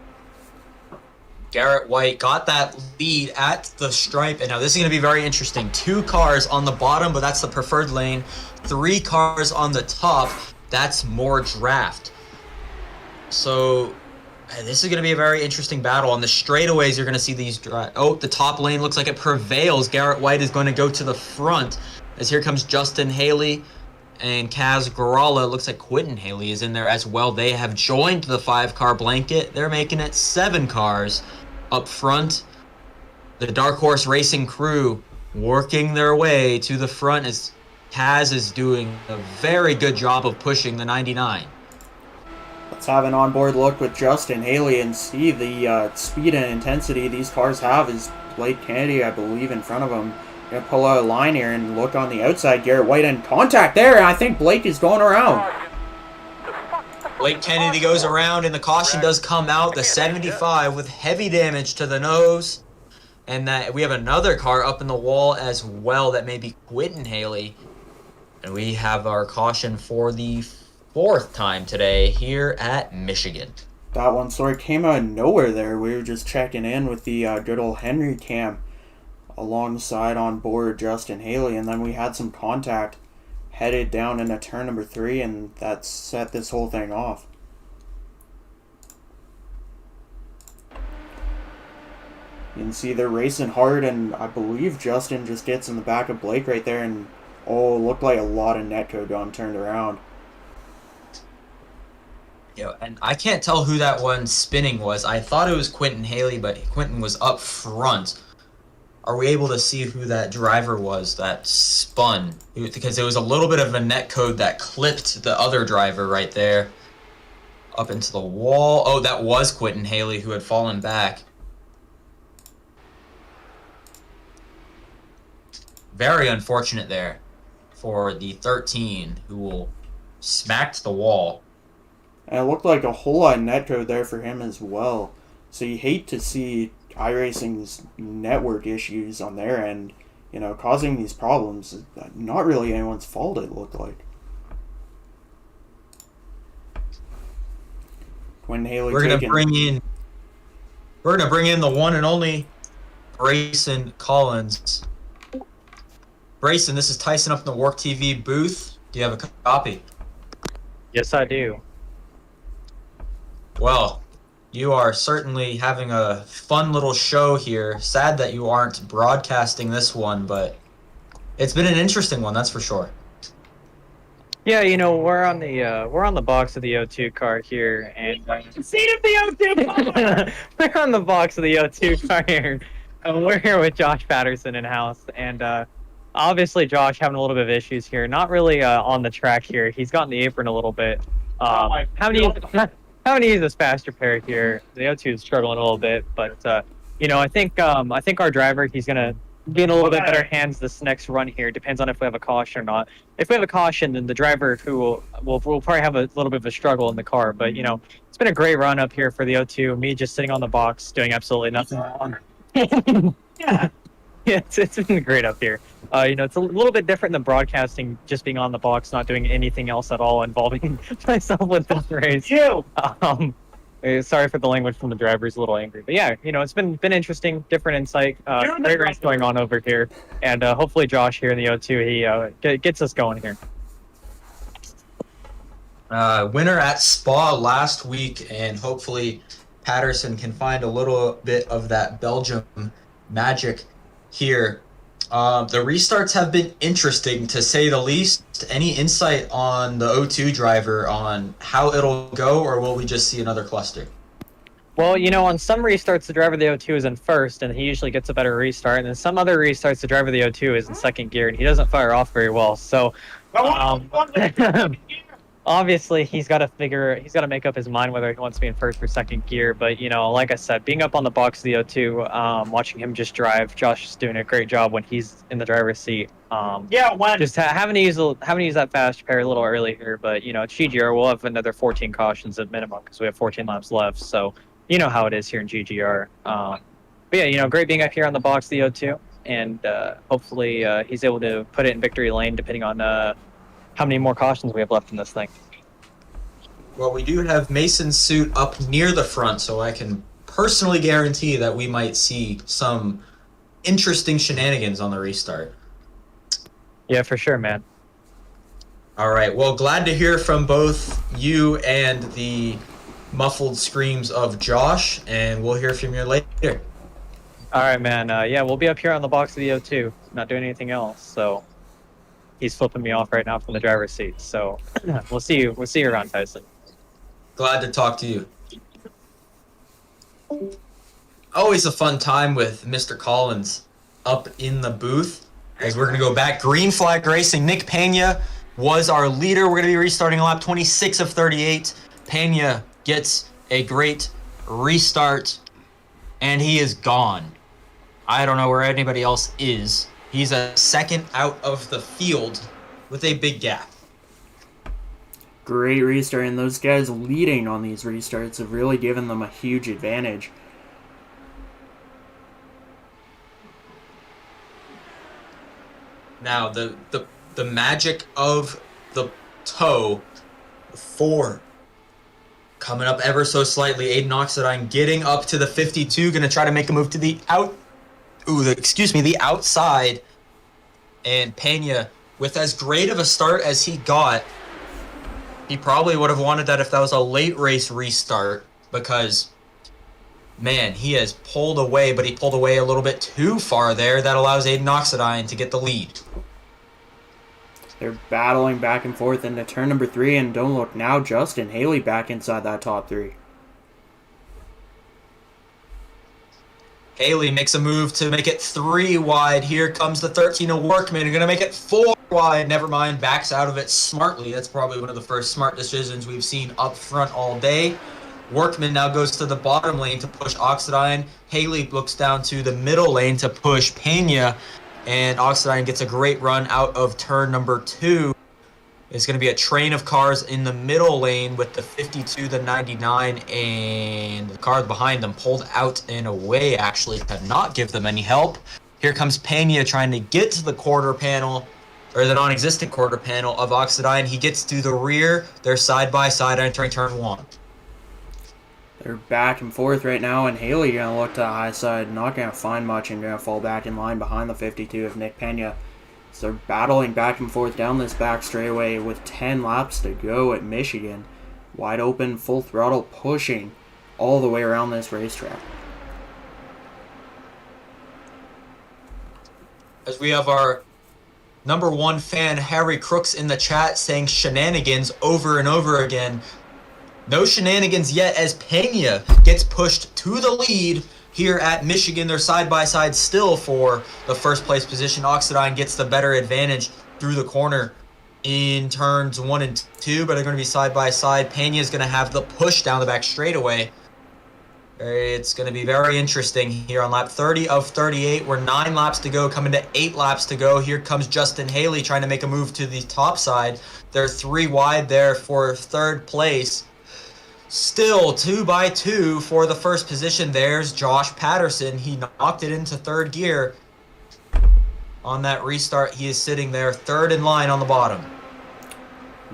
Garrett White got that lead at the stripe, and now this is going to be very interesting. 2 cars on the bottom, but that's the preferred lane. 3 cars on the top, that's more draft. So this is going to be a very interesting battle. On the straightaways, you're going to see these the top lane looks like it prevails. Garrett White is going to go to the front, as here comes Justin Haley and Kaz Garala. Looks like Quentin Haley is in there as well. They have joined the 5-car blanket. They're making it 7 cars up front. The Dark Horse Racing crew working their way to the front as Kaz is doing a very good job of pushing the 99. Let's have an onboard look with Justin Haley and see the speed and intensity these cars have. Is Blake Kennedy, I believe, in front of him. Gonna pull out a line here and look on the outside. Garrett White in contact there, and I think Blake is going around. Blake Kennedy goes around, and the caution does come out. The 75 with heavy damage to the nose. And that we have another car up in the wall as well. That may be Quentin Haley. And we have our caution for the 4th time today here at Michigan. That one sort of came out of nowhere there. We were just checking in with the good old Henry cam alongside on board Justin Haley, and then we had some contact headed down into turn number 3, and that set this whole thing off. You can see they're racing hard, and I believe Justin just gets in the back of Blake right there, and looked like a lot of netcode got turned around. Yeah, and I can't tell who that one spinning was. I thought it was Quentin Haley, but Quentin was up front. Are we able to see who that driver was that spun? Because there was a little bit of a netcode that clipped the other driver right there up into the wall. Oh, that was Quentin Haley who had fallen back. Very unfortunate there for the 13 who will smacked the wall. And it looked like a whole lot of netcode there for him as well. So you hate to see iRacing's network issues on their end, causing these problems. Not really anyone's fault, it looked like. Quinn Haley We're gonna bring in the one and only Brayson Collins. Brayson, this is Tyson up in the Work TV booth. Do you have a copy? Yes, I do. Well, you are certainly having a fun little show here. Sad that you aren't broadcasting this one, but it's been an interesting one, that's for sure. Yeah, we're on the box of the O2 car here, and Seat of the O2 car! we're on the box of the O2 car here, and we're here with Josh Patterson in house, and obviously Josh having a little bit of issues here. Not really on the track here. He's gotten the apron a little bit. Having to use this fast repair here. The O2 is struggling a little bit, but I think our driver, he's gonna be in a little bit better hands this next run here. Depends on if we have a caution or not. If we have a caution, then the driver who will probably have a little bit of a struggle in the car. But it's been a great run up here for the O2. Me just sitting on the box doing absolutely nothing. Yeah. Yeah, it's been great up here. It's a little bit different than broadcasting, just being on the box, not doing anything else at all involving myself with this race. Sorry for the language from the driver. He's a little angry. But yeah, it's been interesting, different insight. Great race going on over here. And hopefully Josh here in the O2, he gets us going here. Winner at Spa last week, and hopefully Patterson can find a little bit of that Belgium magic here. The restarts have been interesting, to say the least. Any insight on the O2 driver on how it'll go, or will we just see another cluster? Well, on some restarts, the driver of the O2 is in first, and he usually gets a better restart. And then some other restarts, the driver of the O2 is in second gear, and he doesn't fire off very well. So, obviously, he's got to make up his mind whether he wants to be in first or second gear. But, like I said, being up on the box of the O2, watching him just drive, Josh is doing a great job when he's in the driver's seat. Just having to use that fast repair a little early here. But, it's GGR. We'll have another 14 cautions at minimum because we have 14 laps left. So, you know how it is here in GGR. But yeah, great being up here on the box, the O2, and hopefully he's able to put it in victory lane, depending on how many more cautions we have left in this thing. Well, we do have Mason's suit up near the front, so I can personally guarantee that we might see some interesting shenanigans on the restart. Yeah, for sure, man. All right. Well, glad to hear from both you and the muffled screams of Josh, and we'll hear from you later. All right, man. Yeah, we'll be up here on the box of the O2, not doing anything else. So he's flipping me off right now from the driver's seat. So we'll see you. We'll see you around, Tyson. Glad to talk to you. Always a fun time with Mr. Collins up in the booth. As we're going to go back, green flag racing. Nick Pena was our leader. We're going to be restarting lap 26 of 38. Pena gets a great restart, and he is gone. I don't know where anybody else is. He's a second out of the field with a big gap. Great restart, and those guys leading on these restarts have really given them a huge advantage. Now, the magic of the toe, 4 coming up ever so slightly. Aiden Oxidine getting up to the 52, going to try to make a move to the the outside. And Pena, with as great of a start as he got, he probably would have wanted that if that was a late race restart, because, man, he has pulled away, but he pulled away a little bit too far there. That allows Aiden Oxidine to get the lead. They're battling back and forth into turn number 3, and don't look now, Justin Haley back inside that top 3. Haley makes a move to make it 3 wide. Here comes the 13 of Workman. Going to make it 4 wide. Never mind. Backs out of it smartly. That's probably one of the first smart decisions we've seen up front all day. Workman now goes to the bottom lane to push Oxidine. Haley looks down to the middle lane to push Pena. And Oxidine gets a great run out of turn number 2. It's going to be a train of cars in the middle lane with the 52, the 99, and the car behind them pulled out and away, actually, to not give them any help. Here comes Pena trying to get to the quarter panel, or the non-existent quarter panel of Oxidine. He gets to the rear. They're side by side entering turn 1. They're back and forth right now, and Haley going to look to the high side, not going to find much, and going to fall back in line behind the 52 of Nick Pena. So they're battling back and forth down this back straightaway with 10 laps to go at Michigan. Wide open, full throttle, pushing all the way around this racetrack. As we have our number 1 fan, Harry Crooks, in the chat saying shenanigans over and over again. No shenanigans yet, as Pena gets pushed to the lead here at Michigan. They're side by side still for the first place position. Oxidine gets the better advantage through the corner in turns 1 and 2, but they're going to be side by side. Pena is going to have the push down the back straightaway. It's going to be very interesting here on lap 30 of 38. We're 9 laps to go, coming to 8 laps to go. Here comes Justin Haley trying to make a move to the top side. They're 3 wide there for third place. Still 2 by 2 for the first position. There's Josh Patterson. He knocked it into third gear on that restart. He is sitting there third in line on the bottom.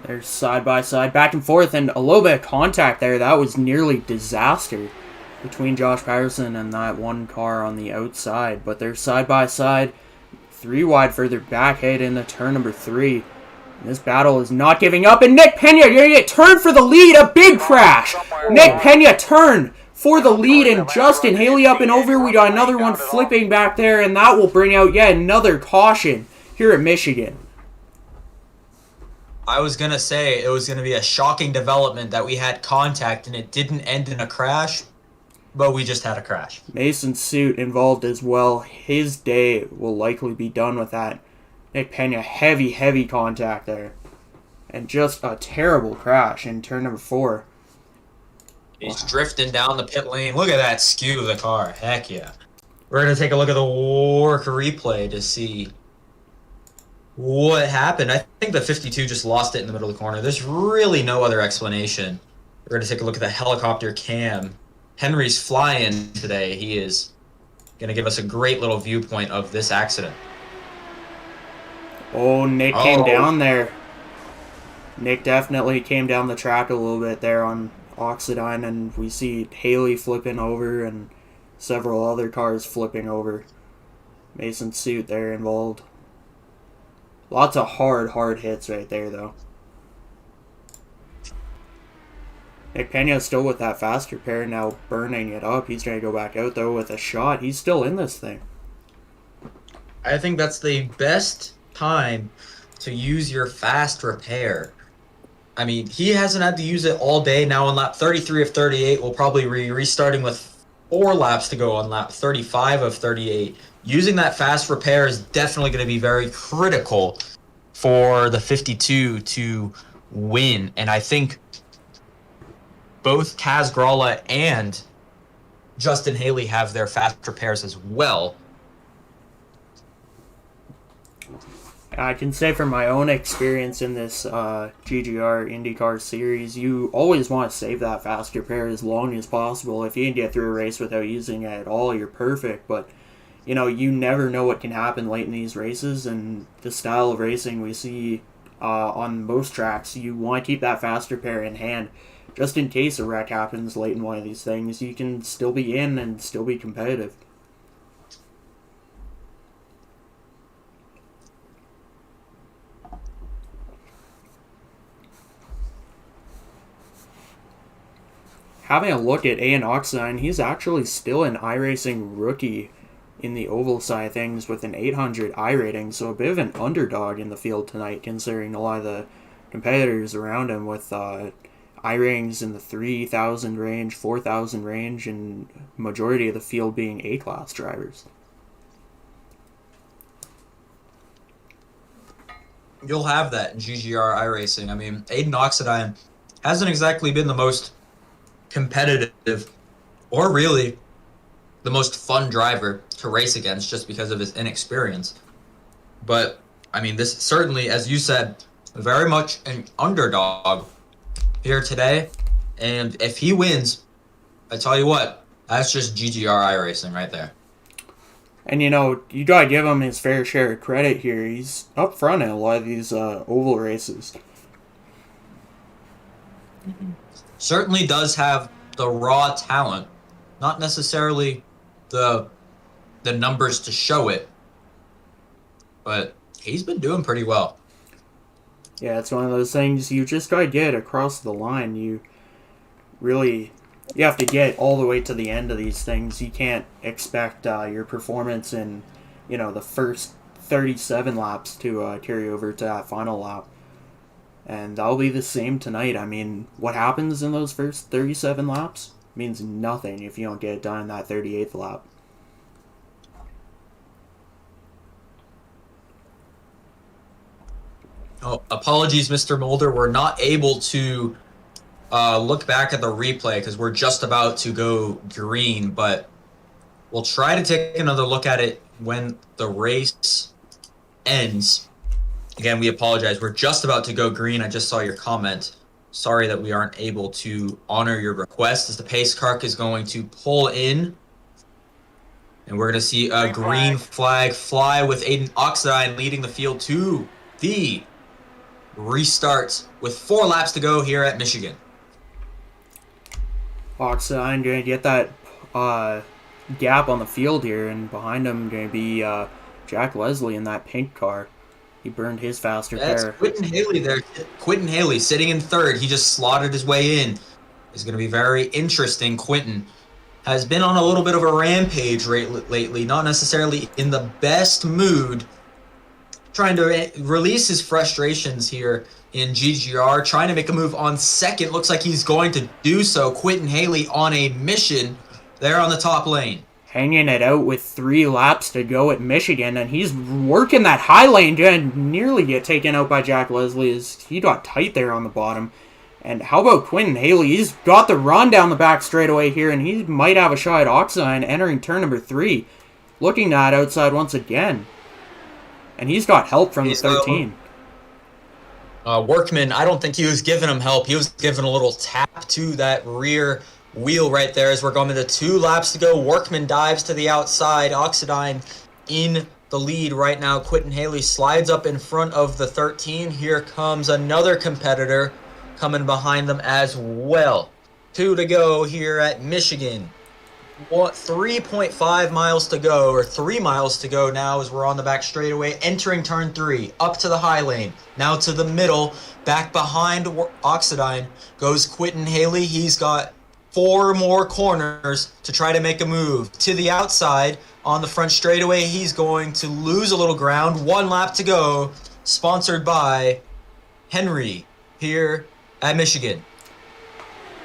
They're side by side, back and forth, and a little bit of contact there. That was nearly disaster between Josh Patterson and that one car on the outside. But they're side by side, 3 wide further back, head into turn number 3. This battle is not giving up, and Nick Pena, you're going to get turned for the lead. A big crash. Nick Pena turned for the lead, and Justin Haley up and over. We got another one flipping back there, and that will bring out yet another caution here at Michigan. I was going to say it was going to be a shocking development that we had contact, and it didn't end in a crash, but we just had a crash. Mason's suit involved as well. His day will likely be done with that. Nick Pena, heavy contact there. And just a terrible crash in turn number 4. He's drifting down the pit lane. Look at that skew of the car. Heck yeah. We're going to take a look at the work replay to see what happened. I think the 52 just lost it in the middle of the corner. There's really no other explanation. We're going to take a look at the helicopter cam. Henry's flying today. He is going to give us a great little viewpoint of this accident. Oh, Nick Oh. came down there. Nick definitely came down the track a little bit there on Oxidine, and we see Haley flipping over and several other cars flipping over. Mason Suit there involved. Lots of hard hits right there, though. Nick Pena still with that fast repair, now burning it up. He's going to go back out, though, with a shot. He's still in this thing. I think that's the best time to use your fast repair. I mean, he hasn't had to use it all day. Now on lap 33 of 38, we'll probably be restarting with 4 laps to go on lap 35 of 38. Using that fast repair is definitely going to be very critical for the 52 to win. And I think both Kaz Gralla and Justin Haley have their fast repairs as well. I can say from my own experience in this GGR Indycar series, you always want to save that fast repair as long as possible. If you can get through a race without using it at all, you're perfect. But, you know, you never know what can happen late in these races, and the style of racing we see on most tracks, you want to keep that fast repair in hand. Just in case a wreck happens late in one of these things, you can still be in and still be competitive. Having a look at Ian Oxine, he's actually still an iRacing rookie in the oval side of things with an 800 iRating, so a bit of an underdog in the field tonight considering a lot of the competitors around him with iRatings in the 3,000 range, 4,000 range, and majority of the field being A-class drivers. You'll have that in GGR iRacing. I mean, Aiden Oxidine hasn't exactly been the most competitive or really the most fun driver to race against just because of his inexperience. But, I mean, this certainly, as you said, very much an underdog here today. And if he wins, I tell you what, that's just GGR iRacing right there. And, you know, you got to give him his fair share of credit here. He's up front in a lot of these oval races. Certainly does have the raw talent, not necessarily the numbers to show it, but he's been doing pretty well. Yeah, it's one of those things you just gotta get across the line. You have to get all the way to the end of these things. You can't expect your performance in, you know, the first 37 laps to carry over to that final lap. And that'll be the same tonight. I mean, what happens in those first 37 laps means nothing if you don't get it done in that 38th lap. Oh, apologies, Mr. Mulder. We're not able to look back at the replay because we're just about to go green, but we'll try to take another look at it when the race ends. Again, we apologize. We're just about to go green. I just saw your comment. Sorry that we aren't able to honor your request as the pace car is going to pull in. And we're going to see a green flag fly with Aiden Oxidine leading the field to the restart with 4 laps to go here at Michigan. Oxidine going to get that gap on the field here, and behind him going to be Jack Leslie in that pink car. He burned his fast repair. That's Quentin Haley there. Quentin Haley sitting in third. He just slotted his way in. It's going to be very interesting. Quentin has been on a little bit of a rampage lately, not necessarily in the best mood, trying to release his frustrations here in GGR, trying to make a move on second. Looks like he's going to do so. Quentin Haley on a mission there on the top lane. Hanging it out with 3 laps to go at Michigan, and he's working that high lane, going to nearly get taken out by Jack Leslie as he got tight there on the bottom. And how about Quentin Haley? He's got the run down the back straightaway here, and he might have a shot at Oxidine entering turn number 3. Looking at outside once again. And he's got help from the 13. Workman, I don't think he was giving him help. He was giving a little tap to that rear wheel right there as we're going to 2 laps to go. Workman dives to the outside. Oxidine in the lead right now. Quentin Haley slides up in front of the 13. Here comes another competitor coming behind them as well. 2 to go here at Michigan. 3.5 miles to go, or 3 miles to go now as we're on the back straightaway, entering turn 3, up to the high lane, now to the middle, back behind Oxidine goes Quentin Haley. He's got 4 more corners to try to make a move. To the outside, on the front straightaway, he's going to lose a little ground. 1 lap to go, sponsored by Henry here at Michigan.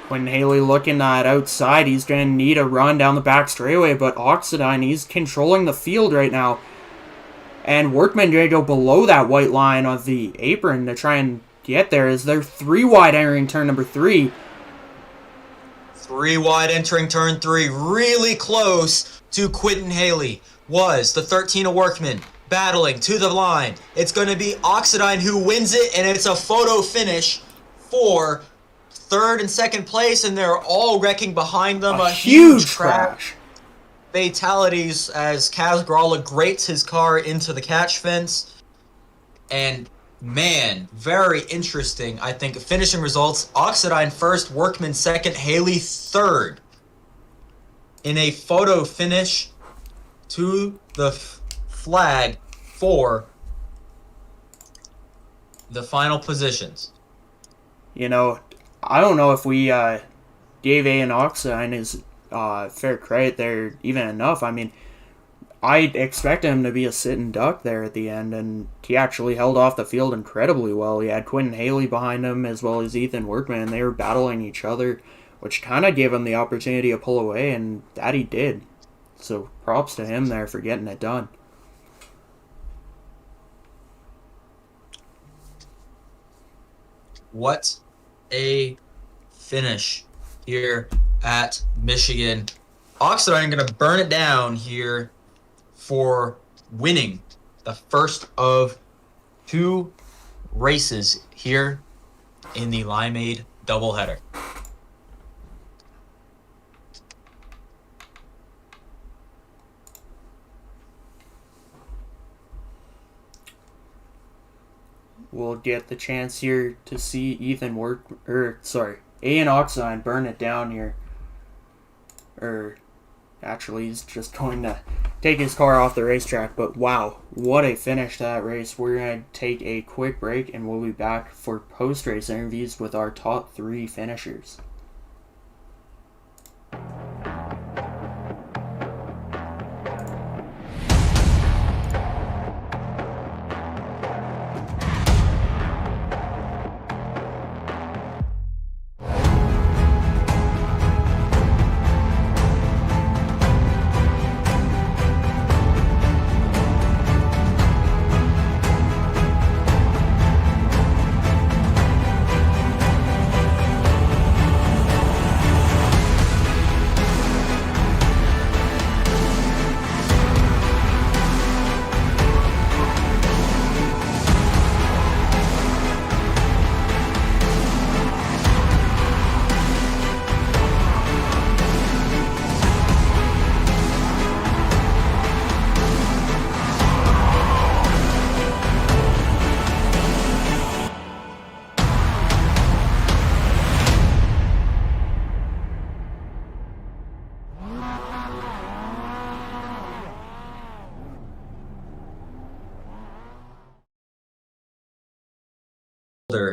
Quentin Haley looking at outside. He's going to need a run down the back straightaway, but Oxidine, he's controlling the field right now. And Workman going to go below that white line of the apron to try and get there as they're 3 wide entering turn number 3. 3 wide entering turn 3. Really close to Quentin Haley was the 13 of Workman battling to the line. It's going to be Oxidine who wins it, and it's a photo finish for 3rd and 2nd place, and they're all wrecking behind them. A huge crash. Fatalities as Kaz Gralla grates his car into the catch fence. And man, very interesting. I think finishing results: Oxidine 1st, Workman 2nd, Haley 3rd. In a photo finish to the flag for the final positions. You know, I don't know if we gave A and Oxidine his fair credit there even enough. I mean, I expected him to be a sitting duck there at the end, and he actually held off the field incredibly well. He had Quentin Haley behind him as well as Ethan Workman, and they were battling each other, which kind of gave him the opportunity to pull away, and that he did. So props to him there for getting it done. What a finish here at Michigan. Oxidine going to burn it down here for winning the first of 2 races here in the Limeade doubleheader. We'll get the chance here to see Ethan A and Oxidine burn it down here. Actually, he's just going to take his car off the racetrack. But wow, what a finish to that race. We're going to take a quick break, and we'll be back for post-race interviews with our top 3 finishers.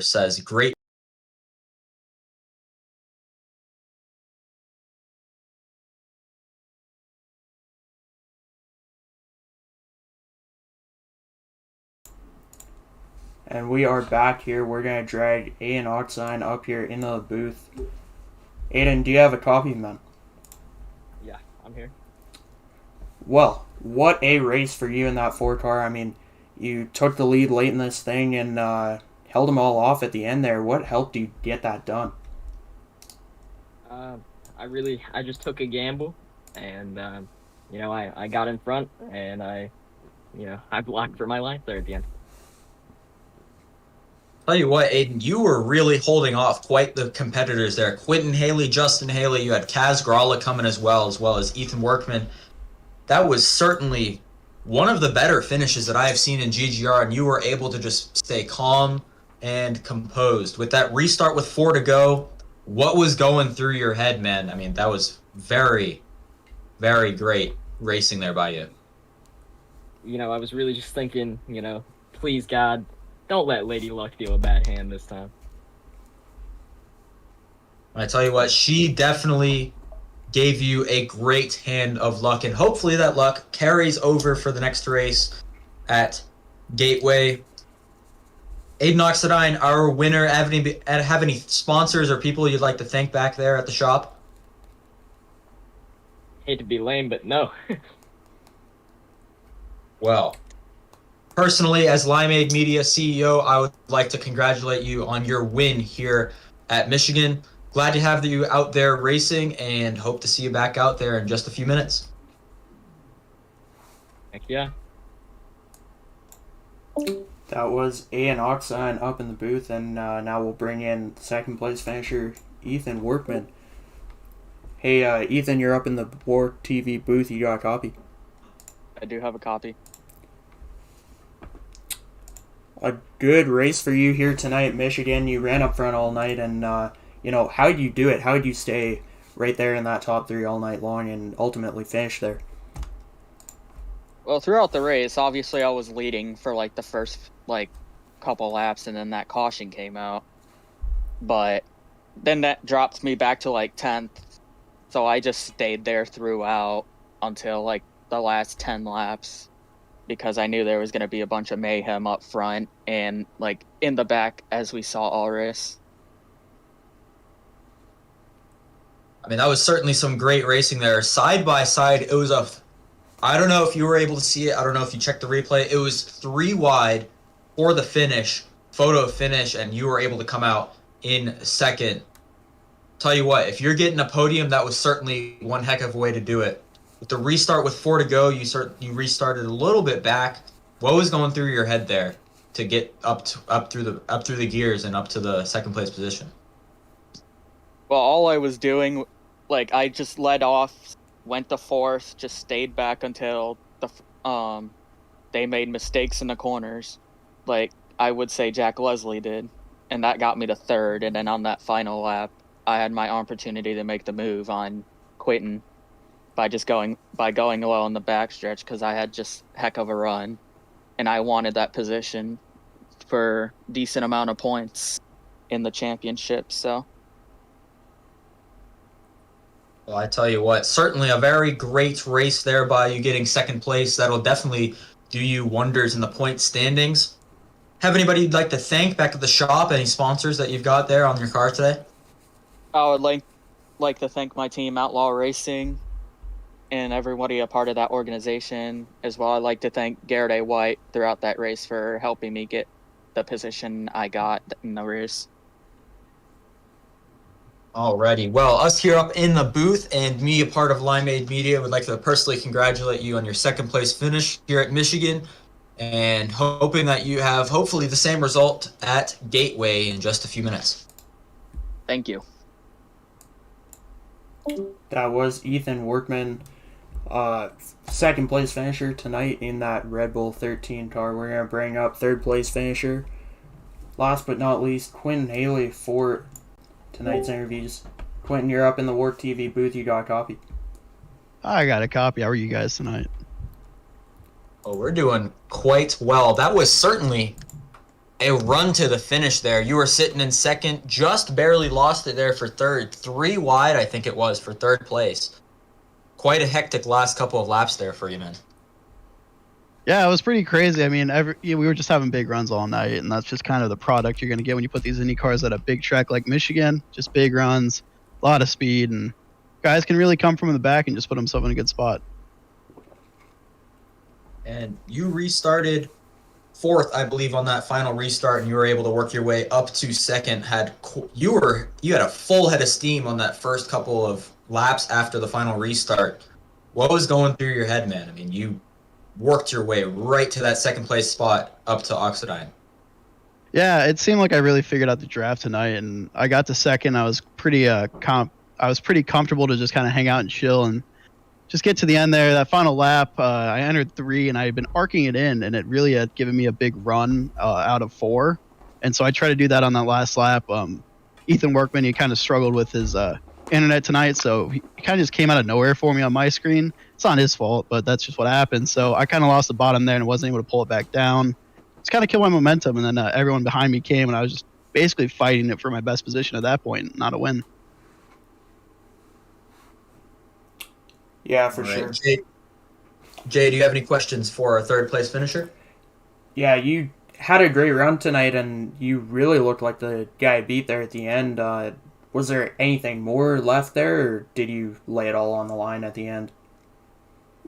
Says great. And we are back here. We're going to drag A and Oxidine up here into the booth. Aiden, do you have a copy, man? Yeah, I'm here. Well, what a race for you in that 4 car. I mean, you took the lead late in this thing and held them all off at the end there. What helped you get that done? I just took a gamble, and I got in front, and I blocked for my life there at the end. Tell you what, Aiden, you were really holding off quite the competitors there. Quentin Haley, Justin Haley, you had Kaz Gralla coming as well as Ethan Workman. That was certainly one of the better finishes that I have seen in GGR, and you were able to just stay calm and composed. With that restart with 4 to go, what was going through your head, man? I mean, that was very, very great racing there by you. You know, I was really just thinking, please God, don't let Lady Luck deal a bad hand this time. I tell you what, she definitely gave you a great hand of luck, and hopefully that luck carries over for the next race at Gateway. Aiden Oxidine, our winner, have any sponsors or people you'd like to thank back there at the shop? Hate to be lame, but no. Well, personally, as Limeade Media CEO, I would like to congratulate you on your win here at Michigan. Glad to have you out there racing and hope to see you back out there in just a few minutes. Heck yeah. That was Ian Oxine up in the booth, and now we'll bring in second place finisher Ethan Workman. Hey, Ethan, you're up in the War TV booth. You got a copy? I do have a copy. A good race for you here tonight at Michigan. You ran up front all night, and how'd you do it? How'd you stay right there in that top 3 all night long and ultimately finish there? Well, throughout the race, obviously I was leading for the first couple laps, and then that caution came out. But then that dropped me back to 10th. So I just stayed there throughout until the last 10 laps, because I knew there was going to be a bunch of mayhem up front and in the back as we saw all race. I mean, that was certainly some great racing there. Side by side, it was I don't know if you were able to see it. I don't know if you checked the replay. It was 3 wide for the finish, photo finish, and you were able to come out in second. Tell you what, if you're getting a podium, that was certainly one heck of a way to do it. With the restart with 4 to go, you restarted a little bit back. What was going through your head there to get up through the gears and up to the second place position? Well, all I was doing, I just led off, went to 4th, just stayed back until they made mistakes in the corners, I would say Jack Leslie did, and that got me to 3rd. And then on that final lap, I had my opportunity to make the move on Quentin by going low on the backstretch, because I had just heck of a run, and I wanted that position for decent amount of points in the championship. So. Well, I tell you what, certainly a very great race there by you getting second place. That'll definitely do you wonders in the point standings. Have anybody you'd like to thank back at the shop? Any sponsors that you've got there on your car today? I would like to thank my team, Outlaw Racing, and everybody a part of that organization as well. I'd like to thank Garrett A. White throughout that race for helping me get the position I got in the race. Alrighty. Well, us here up in the booth and me, a part of Limeade Media, would like to personally congratulate you on your second place finish here at Michigan, and hoping that you have hopefully the same result at Gateway in just a few minutes. Thank you. That was Ethan Workman, second place finisher tonight in that Red Bull 13 car. We're going to bring up third place finisher, last but not least, Quentin Haley for tonight's interviews. Quentin, you're up in the Warp TV booth. You got a copy? I got a copy. How are you guys tonight? Oh, we're doing quite well. That was certainly a run to the finish there. You were sitting in second, just barely lost it there for third. 3 wide, I think it was, for third place. Quite a hectic last couple of laps there for you, man. Yeah, it was pretty crazy. I mean, we were just having big runs all night, and that's just kind of the product you're going to get when you put these Indy cars at a big track like Michigan. Just big runs, a lot of speed, and guys can really come from the back and just put themselves in a good spot. And you restarted 4th, I believe, on that final restart, and you were able to work your way up to second. You had a full head of steam on that first couple of laps after the final restart. What was going through your head, man? I mean, you worked your way right to that second place spot up to Oxidine. Yeah, it seemed like I really figured out the draft tonight, and I got to second. I was pretty I was pretty comfortable to just kind of hang out and chill and just get to the end there. That final lap, I entered three, and I had been arcing it in, and it really had given me a big run out of four. And so I tried to do that on that last lap. Ethan Workman, he kind of struggled with his internet tonight, so he kind of just came out of nowhere for me on my screen. It's not his fault, but that's just what happened. So I kind of lost the bottom there and wasn't able to pull it back down. It's kind of killed my momentum, and then everyone behind me came, and I was just basically fighting it for my best position at that point, not a win. Yeah, for All right, sure. Jay, do you have any questions for our third place finisher? Yeah, you had a great run tonight, and you really looked like the guy beat there at the end. Was there anything more left there, or did you lay it all on the line at the end?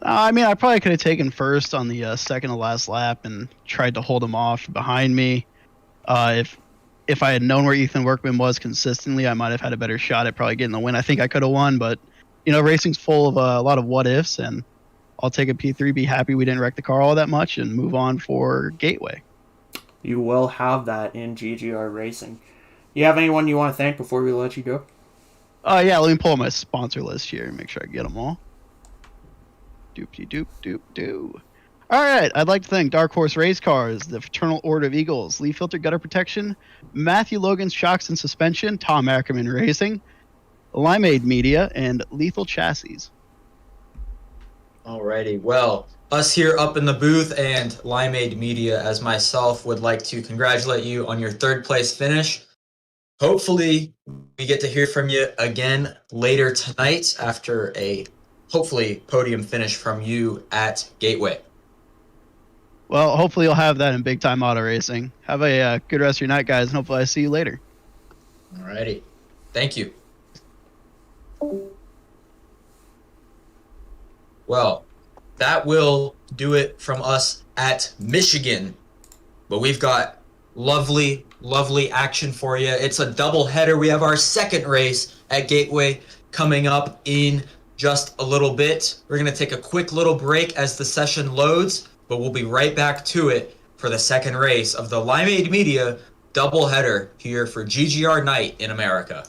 I mean, I probably could have taken first on the second to last lap and tried to hold him off behind me. If I had known where Ethan Workman was consistently, I might have had a better shot at probably getting the win. I think I could have won, but racing's full of a lot of what ifs, and I'll take a P3, be happy we didn't wreck the car all that much, and move on for Gateway. You will have that in GGR Racing. You have anyone you want to thank before we let you go? Yeah, let me pull up my sponsor list here and make sure I get them all. Doopty doop doop doo. All right, I'd like to thank Dark Horse Race Cars, the Fraternal Order of Eagles, Lee Filter Gutter Protection, Matthew Logan's Shocks and Suspension, Tom Ackerman Racing, Limeade Media, and Lethal Chassis. Alrighty, well, us here up in the booth and Limeade Media as myself would like to congratulate you on your third place finish. Hopefully, we get to hear from you again later tonight after a hopefully podium finish from you at Gateway. Well, hopefully you'll have that in big time auto racing. Have a good rest of your night, guys, and hopefully I see you later. Alrighty, thank you. Well, that will do it from us at Michigan. But we've got lovely, lovely action for you. It's a double header. We have our second race at Gateway coming up in just a little bit. We're going to take a quick little break as the session loads, but we'll be right back to it for the second race of the Limeade Media double header here for GGR Night in America.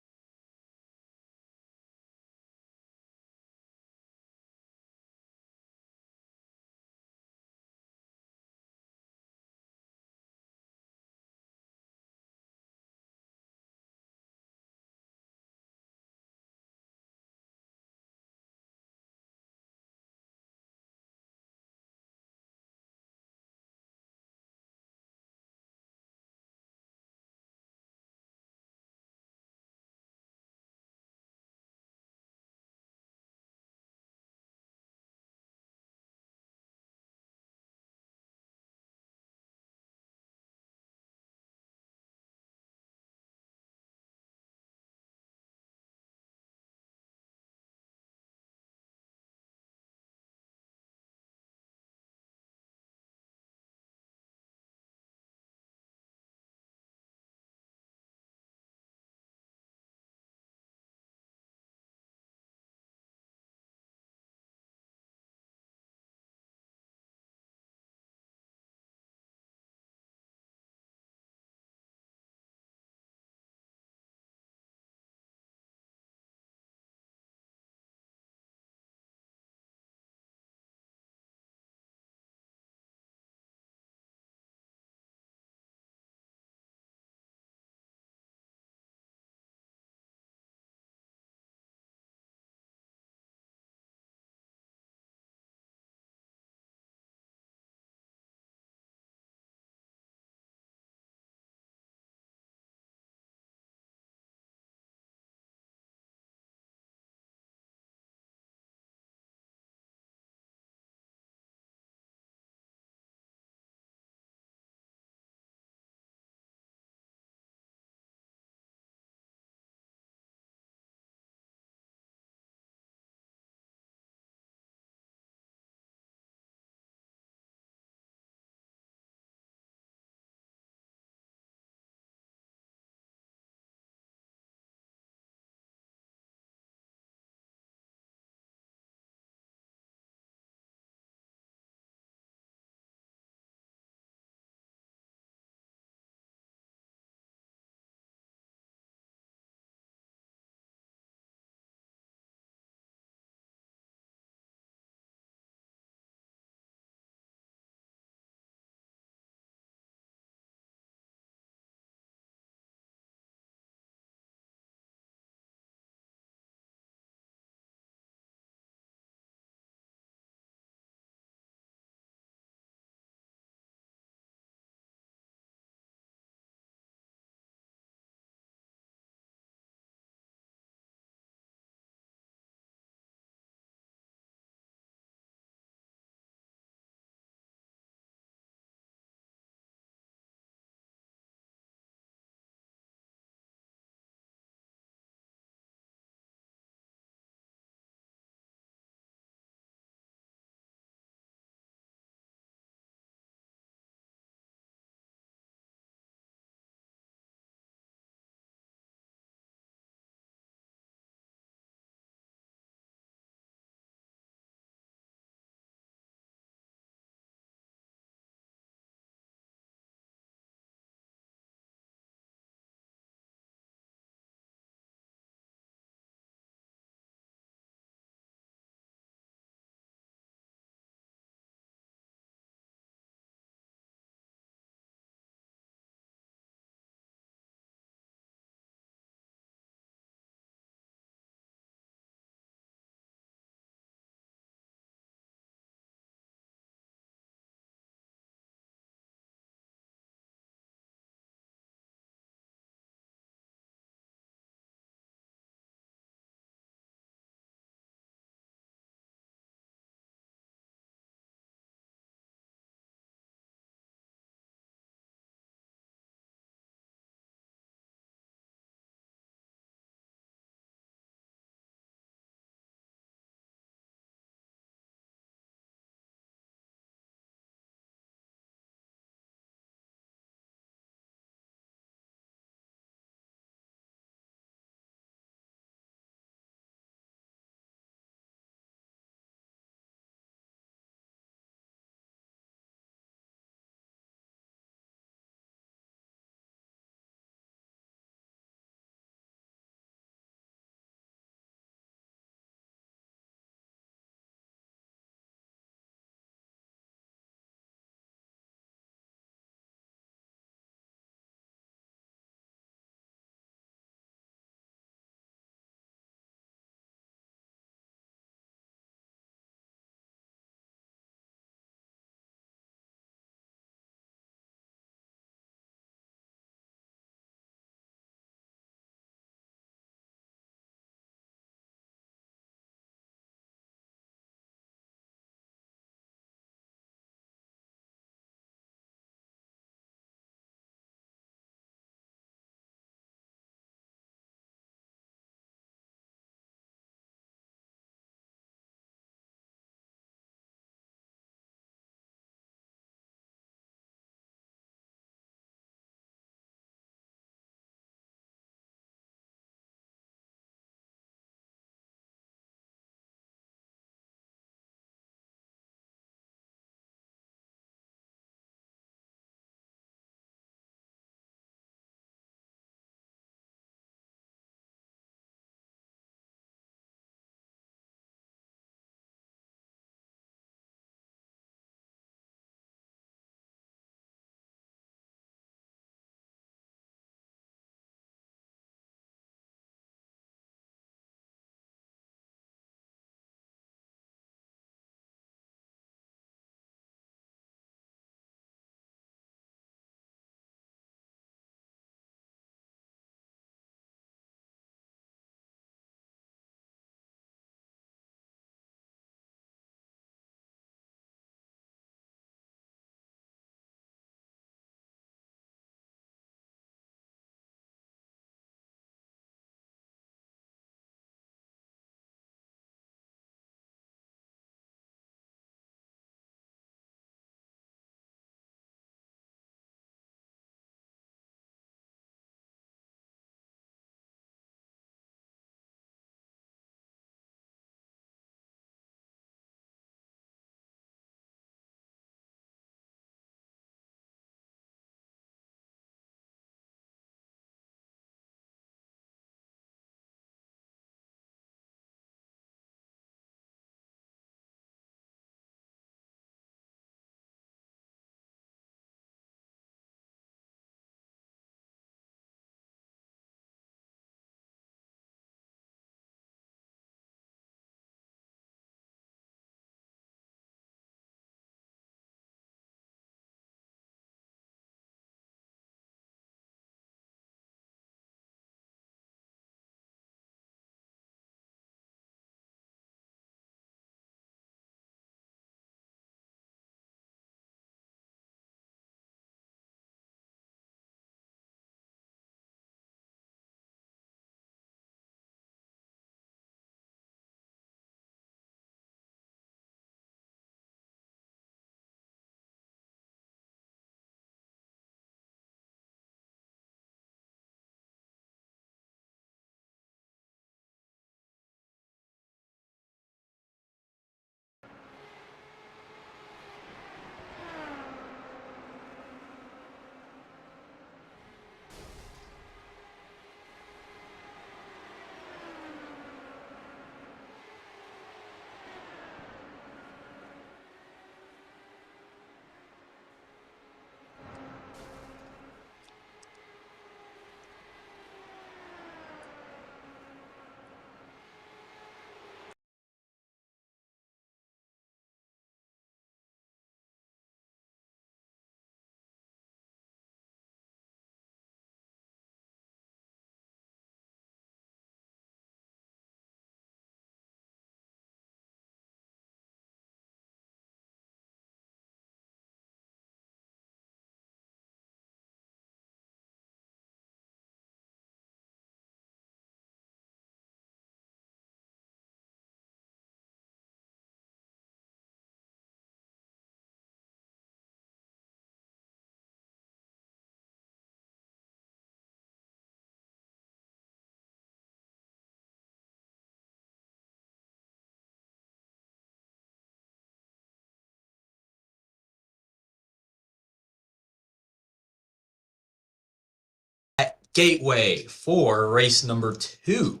Gateway for race number 2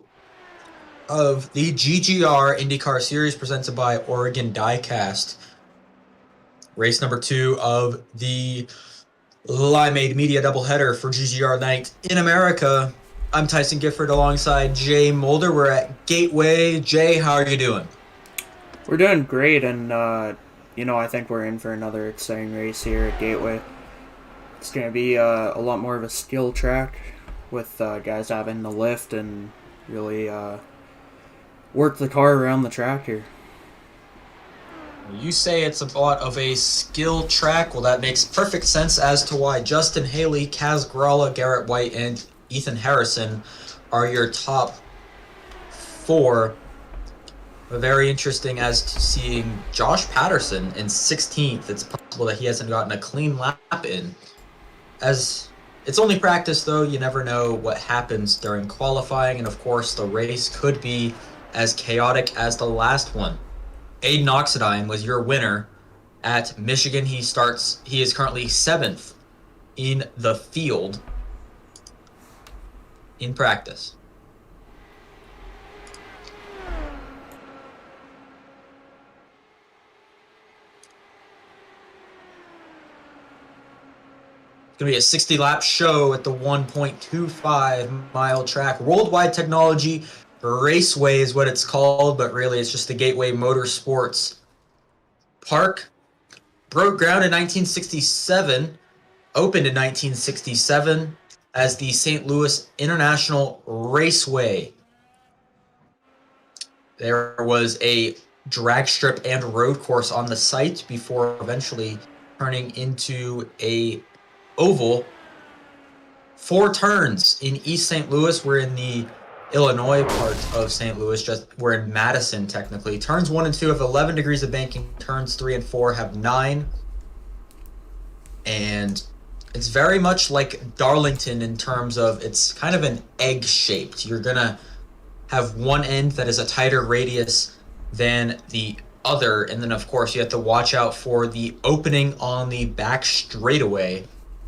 of the GGR IndyCar Series presented by Oregon Diecast. Race number 2 of the Limeade Media Doubleheader for GGR Night in America. I'm Tyson Gifford alongside Jay Mulder. We're at Gateway. Jay, how are you doing? We're doing great, and I think we're in for another exciting race here at Gateway. It's going to be a lot more of a skill track with guys having the lift and really work the car around the track here. You say it's a lot of a skill track. Well, that makes perfect sense as to why Justin Haley, Kaz Gralla, Garrett White, and Ethan Harrison are your top 4. Very interesting as to seeing Josh Patterson in 16th. It's possible that he hasn't gotten a clean lap in. As it's only practice, though, you never know what happens during qualifying, and of course, the race could be as chaotic as the last one. Aiden Oxidine was your winner at Michigan. He is currently 7th in the field in practice. It's going to be a 60-lap show at the 1.25-mile track. Worldwide Technology Raceway is what it's called, but really it's just the Gateway Motorsports Park. Broke ground in 1967, opened in 1967 as the St. Louis International Raceway. There was a drag strip and road course on the site before eventually turning into a oval. 4 turns in East St. Louis. We're in the Illinois part of St. Louis. We're in Madison, technically. Turns 1 and 2 have 11 degrees of banking. Turns 3 and 4 have 9. And it's very much like Darlington in terms of it's kind of an egg-shaped. You're going to have one end that is a tighter radius than the other. And then, of course, you have to watch out for the opening on the back straightaway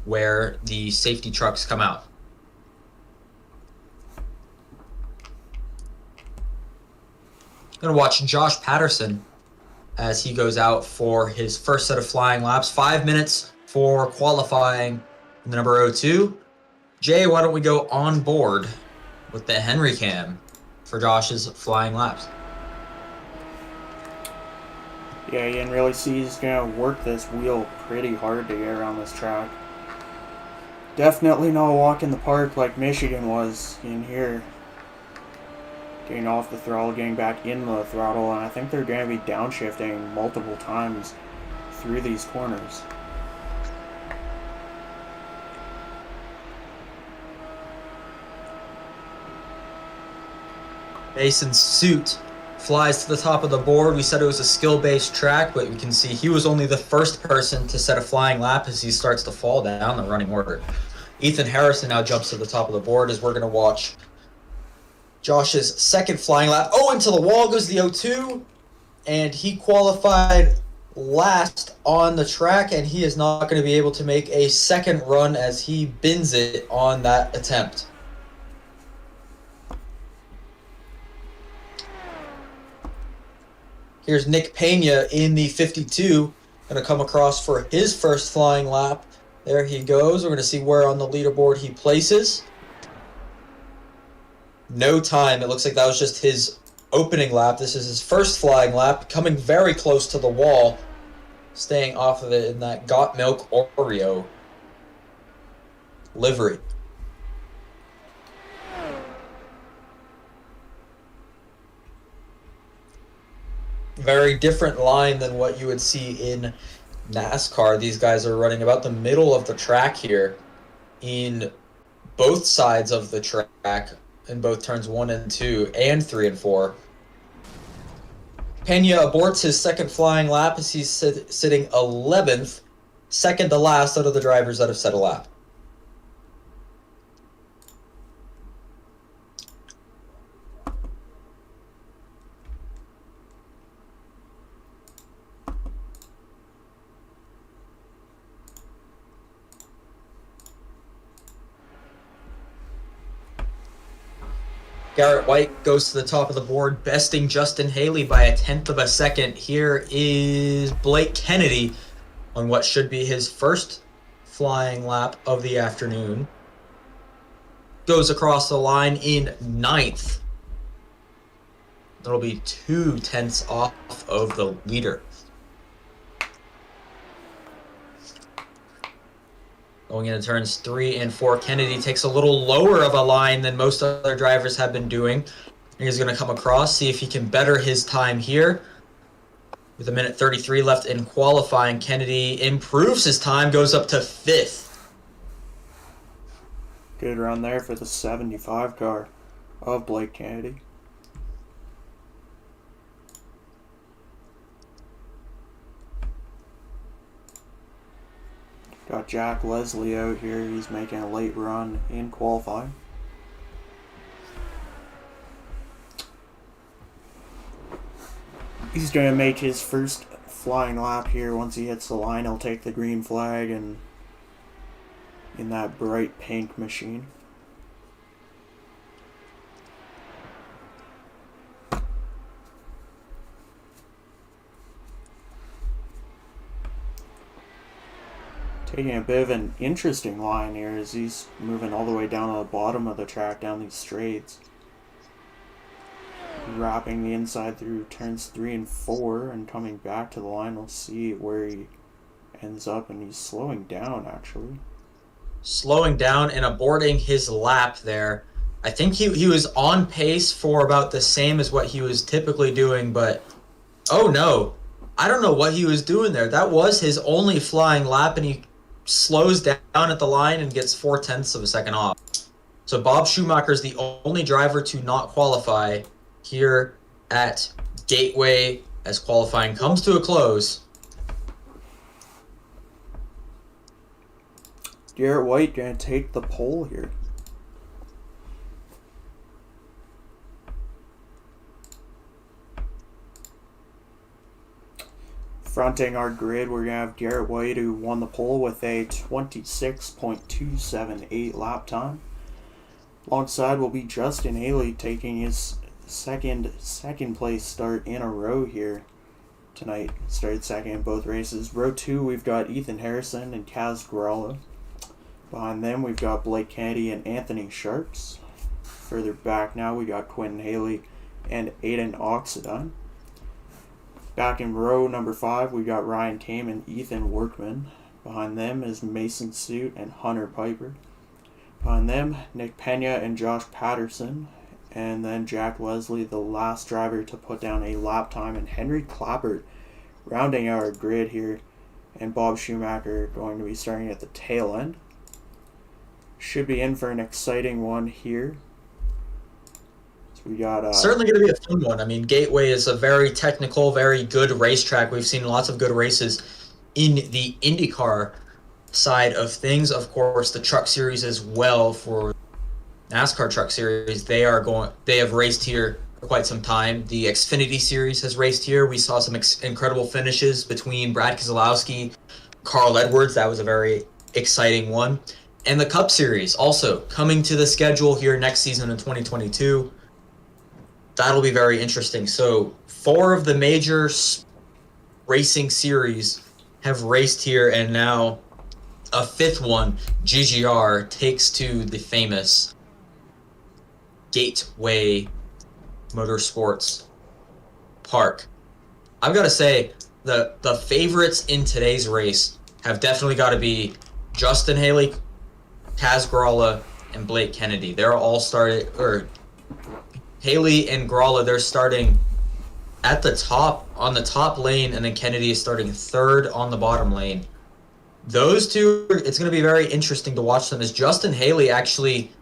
where the safety trucks come out. Going to watch Josh Patterson as he goes out for his first set of flying laps. 5 minutes for qualifying in the number 02. Jay, why don't we go on board with the Henry Cam for Josh's flying laps? Yeah, you can really see he's going to work this wheel pretty hard to get around this track. Definitely not a walk in the park like Michigan was in here. Getting off the throttle, getting back in the throttle, and I think they're going to be downshifting multiple times through these corners. Mason's suit flies to the top of the board. We said it was a skill-based track, but we can see he was only the first person to set a flying lap as he starts to fall down the running order. Ethan Harrison now jumps to the top of the board as we're going to watch Josh's second flying lap. Oh, into the wall goes the 02, and he qualified last on the track, and he is not going to be able to make a second run as he bins it on that attempt. Here's Nick Pena in the 52, going to come across for his first flying lap. There he goes. We're going to see where on the leaderboard he places. No time. It looks like that was just his opening lap. This is his first flying lap, coming very close to the wall, staying off of it in that Got Milk Oreo livery. Very different line than what you would see in NASCAR. These guys are running about the middle of the track here in both sides of the track in both turns 1 and 2 and 3 and 4. Pena aborts his second flying lap as he's sitting 11th, second to last out of the drivers that have set a lap. Garrett White goes to the top of the board, besting Justin Haley by a tenth of a second. Here is Blake Kennedy on what should be his first flying lap of the afternoon. Goes across the line in ninth. That'll be 2 tenths off of the leader. Going into turns 3 and 4, Kennedy takes a little lower of a line than most other drivers have been doing. He's going to come across, see if he can better his time here. With a minute 33 left in qualifying, Kennedy improves his time, goes up to 5th. Good run there for the 75 car of Blake Kennedy. Got Jack Leslie out here. He's making a late run in qualifying. He's going to make his first flying lap here. Once he hits the line, he'll take the green flag and in that bright pink machine. Taking a bit of an interesting line here as he's moving all the way down to the bottom of the track, down these straights. Wrapping the inside through turns 3 and 4 and coming back to the line. We'll see where he ends up, and he's slowing down actually. Slowing down and aborting his lap there. I think he was on pace for about the same as what he was typically doing, but oh no. I don't know what he was doing there. That was his only flying lap, and he slows down at the line and gets 4 tenths of a second off. So Bob Schumacher is the only driver to not qualify here at Gateway as qualifying comes to a close. Garrett White gonna take the pole here. Fronting our grid, we're going to have Garrett White, who won the pole with a 26.278 lap time. Alongside will be Justin Haley taking his second place start in a row here tonight. Started second in both races. Row 2, we've got Ethan Harrison and Kaz Gralla. Behind them, we've got Blake Kennedy and Anthony Sharps. Further back now, we got Quentin Haley and Aiden Oxidine. Back in row number 5, we got Ryan Kame and Ethan Workman. Behind them is Mason Suit and Hunter Piper. Behind them, Nick Pena and Josh Patterson. And then Jack Leslie, the last driver to put down a lap time, and Henry Clappert rounding our grid here. And Bob Schumacher going to be starting at the tail end. Should be in for an exciting one here. We got certainly going to be a fun one. I mean, Gateway is a very technical, very good racetrack. We've seen lots of good races in the Indycar side of things. Of course, the Truck Series as well for NASCAR Truck Series. They have raced here for quite some time. The Xfinity Series has raced here. We saw some incredible finishes between Brad Keselowski, Carl Edwards. That was a very exciting one. And the Cup Series also coming to the schedule here next season in 2022. That'll be very interesting. So 4 of the major racing series have raced here, and now a 5th one, GGR, takes to the famous Gateway Motorsports Park. I've got to say, the favorites in today's race have definitely got to be Justin Haley, Kaz Gralla, and Blake Kennedy. They're all Haley and Gralla, they're starting at the top, on the top lane, and then Kennedy is starting 3rd on the bottom lane. Those two, it's going to be very interesting to watch them, as Justin Haley actually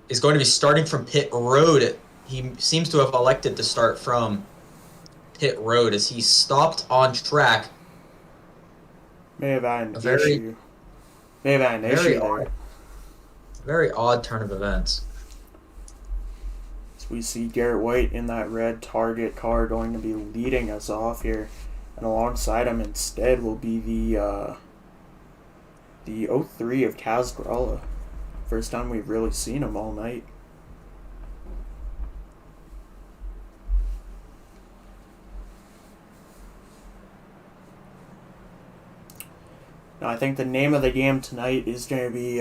is going to be starting from pit road. He seems to have elected to start from pit road as he stopped on track. May have had an issue there. Very odd turn of events. We see Garrett White in that red Target car going to be leading us off here, and alongside him instead will be the 03 of Kaz Gralla. First time we've really seen him all night. I think the name of the game tonight is going to be,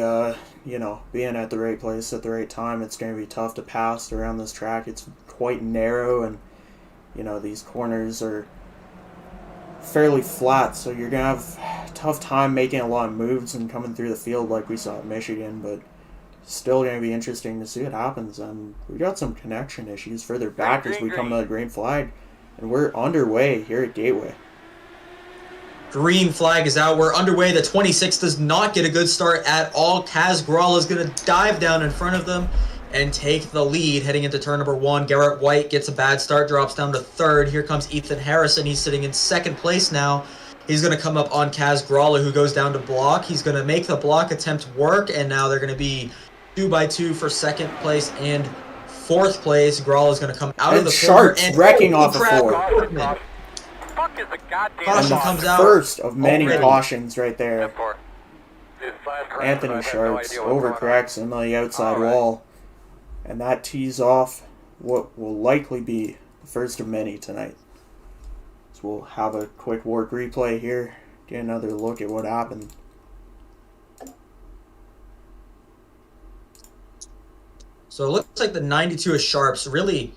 being at the right place at the right time. It's going to be tough to pass around this track. It's quite narrow, and, these corners are fairly flat, so you're going to have a tough time making a lot of moves and coming through the field like we saw at Michigan, but still going to be interesting to see what happens. And we got some connection issues further back as we come to the green flag, and we're underway here at Gateway. Green flag is out. We're underway. The 26 does not get a good start at all. Kaz Gralla is going to dive down in front of them and take the lead heading into turn number 1. Garrett White gets a bad start, drops down to 3rd. Here comes Ethan Harrison. He's sitting in 2nd place now. He's going to come up on Kaz Gralla, who goes down to block. He's going to make the block attempt work, and now they're going to be 2x2 for 2nd place and 4th place. Gralla is going to come out of the corner. And Sharks wrecking off the 4. Caution the comes out. First of many already. cautions right there. Anthony Sharks overcorrects in the outside wall, and that tees off what will likely be the first of many tonight. So we'll have a quick work replay here, get another look at what happened. So it looks like the 92 of Sharps really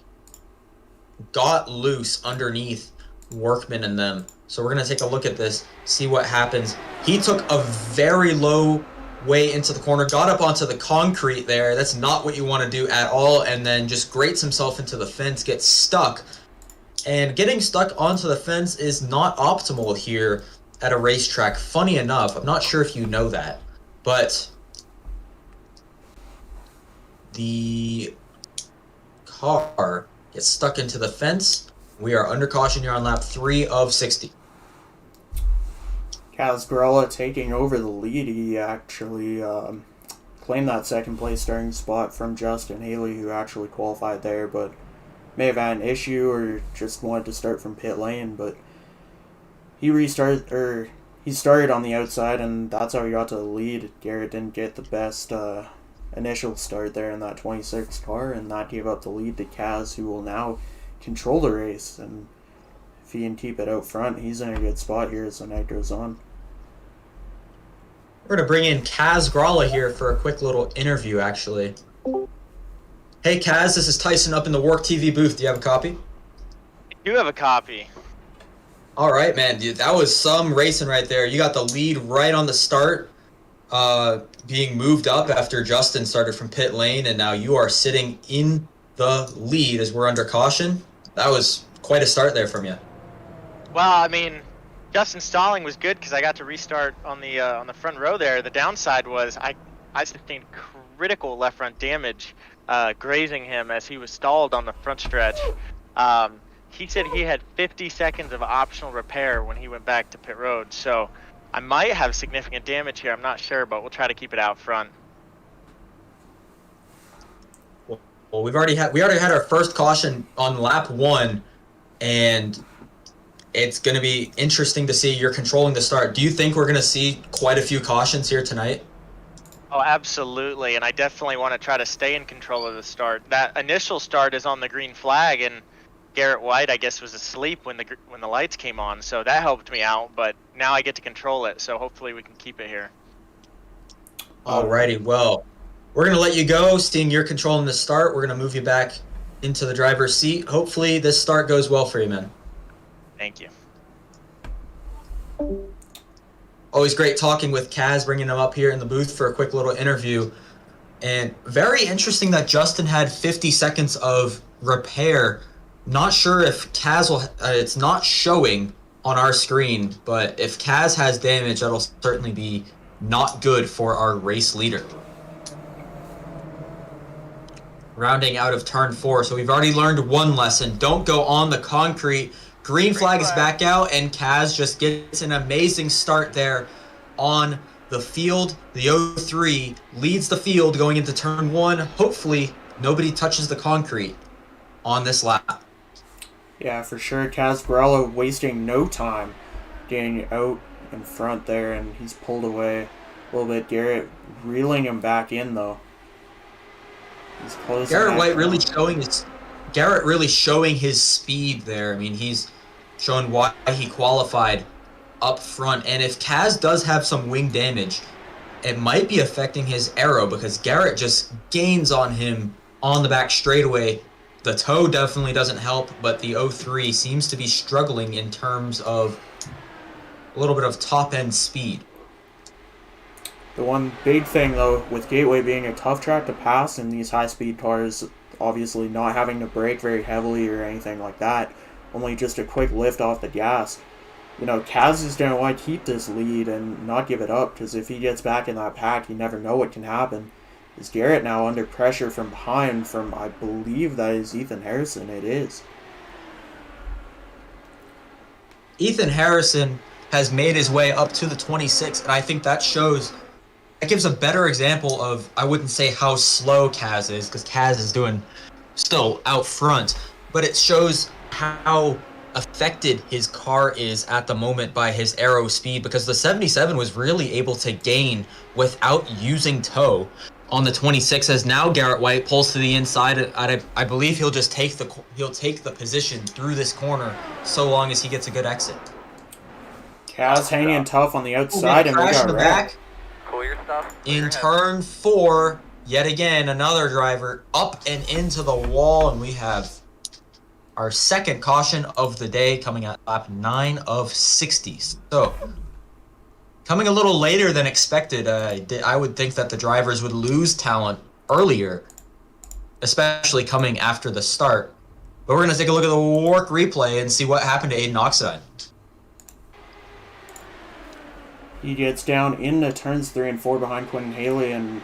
got loose underneath Workman and them. So we're going to take a look at this, see what happens. He took a very low way into the corner, got up onto the concrete there. That's not what you want to do at all. And then just grates himself into the fence, gets stuck. And getting stuck onto the fence is not optimal here at a racetrack. Funny enough, I'm not sure if you know that, but the car gets stuck into the fence. We are under caution here on lap 3 of 60. Kaz Gralla taking over the lead. He actually claimed that 2nd place starting spot from Justin Haley, who actually qualified there, but may have had an issue or just wanted to start from pit lane. But he started on the outside, and that's how he got to the lead. Garrett didn't get the best initial start there in that 26 car, and that gave up the lead to Kaz, who will now control the race. And if he can keep it out front, he's in a good spot here as the night goes on. We're going to bring in Kaz Gralla here for a quick little interview, actually. Hey, Kaz, this is Tyson up in the Work TV booth. Do you have a copy? I do have a copy. All right, man. Dude, that was some racing right there. You got the lead right on the start, being moved up after Justin started from pit lane, and now you are sitting in the lead as we're under caution. That was quite a start there from you. Well, I mean, Justin stalling was good because I got to restart on the front row there. The downside was I sustained critical left front damage, grazing him as he was stalled on the front stretch. He said he had 50 seconds of optional repair when he went back to pit road, so I might have significant damage here. I'm not sure, but we'll try to keep it out front. Well, we already had our first caution on lap 1, and it's going to be interesting to see you're controlling the start. Do you think we're going to see quite a few cautions here tonight? Oh, absolutely, and I definitely want to try to stay in control of the start. That initial start is on the green flag, and Garrett White, I guess, was asleep when the lights came on, so that helped me out, but now I get to control it, so hopefully we can keep it here. Alrighty, well, we're going to let you go. Seeing you're controlling the start, we're going to move you back into the driver's seat. Hopefully this start goes well for you, man. Thank you. Always great talking with Kaz, bringing him up here in the booth for a quick little interview. And very interesting that Justin had 50 seconds of repair. Not sure if Kaz will... it's not showing on our screen, but if Kaz has damage, that'll certainly be not good for our race leader. Rounding out of turn 4, so we've already learned one lesson. Don't go on the concrete. Green flag is back out, and Kaz just gets an amazing start there on the field. The 03 leads the field going into turn 1. Hopefully, nobody touches the concrete on this lap. Yeah, for sure. Kaz Gralla wasting no time getting out in front there, and he's pulled away a little bit. Garrett reeling him back in, though. He's closing. Garrett White really showing his speed there. I mean, he's showing why he qualified up front. And if Kaz does have some wing damage, it might be affecting his aero because Garrett just gains on him on the back straightaway. The toe definitely doesn't help, but the 03 seems to be struggling in terms of a little bit of top-end speed. The one big thing, though, with Gateway being a tough track to pass and these high-speed cars obviously not having to brake very heavily or anything like that, only just a quick lift off the gas, you know, Kaz is going to want to keep this lead and not give it up, because if he gets back in that pack, you never know what can happen. Is Garrett now under pressure from behind from, I believe that is Ethan Harrison? It is. Ethan Harrison has made his way up to the 26, and I think that shows, that gives a better example of, I wouldn't say how slow Kaz is, because Kaz is doing still out front, but it shows how affected his car is at the moment by his aero speed, because the 77 was really able to gain without using toe on the 26, as now Garrett White pulls to the inside. I believe he'll just take the position through this corner so long as he gets a good exit. Kaz hanging tough on the outside, and we crash in got the wrecked. back. In turn 4, yet again another driver up and into the wall, and we have our second caution of the day coming at lap 9 of 60. So, coming a little later than expected. I would think that the drivers would lose talent earlier, especially coming after the start. But we're going to take a look at the WARC replay and see what happened to Aiden Oxide. He gets down into turns 3 and 4 behind Quentin Haley, and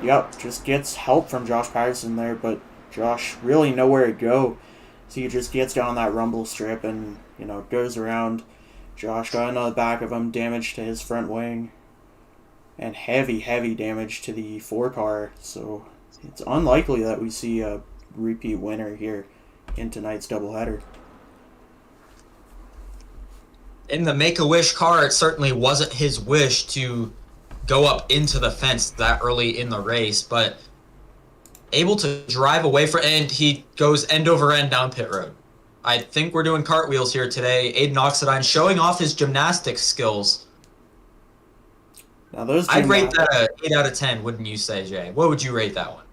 yep, just gets help from Josh Patterson there, but Josh really nowhere to go. So he just gets down that rumble strip and, you know, goes around. Josh got into the back of him, damage to his front wing, and heavy damage to the 4 car. So it's unlikely that we see a repeat winner here in tonight's doubleheader. In the Make-A-Wish car, it certainly wasn't his wish to go up into the fence that early in the race, but able to drive away from, and he goes end over end down pit road. I think we're doing cartwheels here today. Aiden Oxidine showing off his gymnastics skills. Now those I'd rate that a 8 out of 10, wouldn't you say, Jay? What would you rate that one?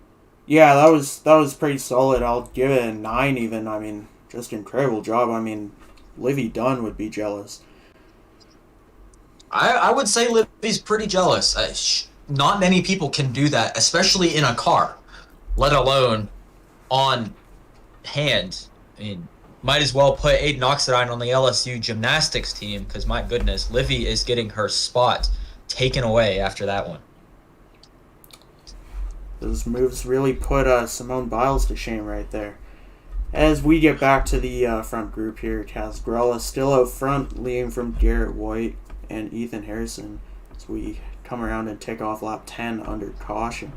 Yeah, that was pretty solid. I'll give it a 9 even. I mean, just incredible job. I mean, Livy Dunn would be jealous. I would say Livy's pretty jealous. Not many people can do that, especially in a car, let alone on hand. I mean, might as well put Aiden Oxidine on the LSU gymnastics team, because my goodness, Livy is getting her spot taken away after that one. Those moves really put Simone Biles to shame right there. As we get back to the front group here, Kaz Grella still out front, leading from Garrett White and Ethan Harrison as we come around and take off lap 10 under caution.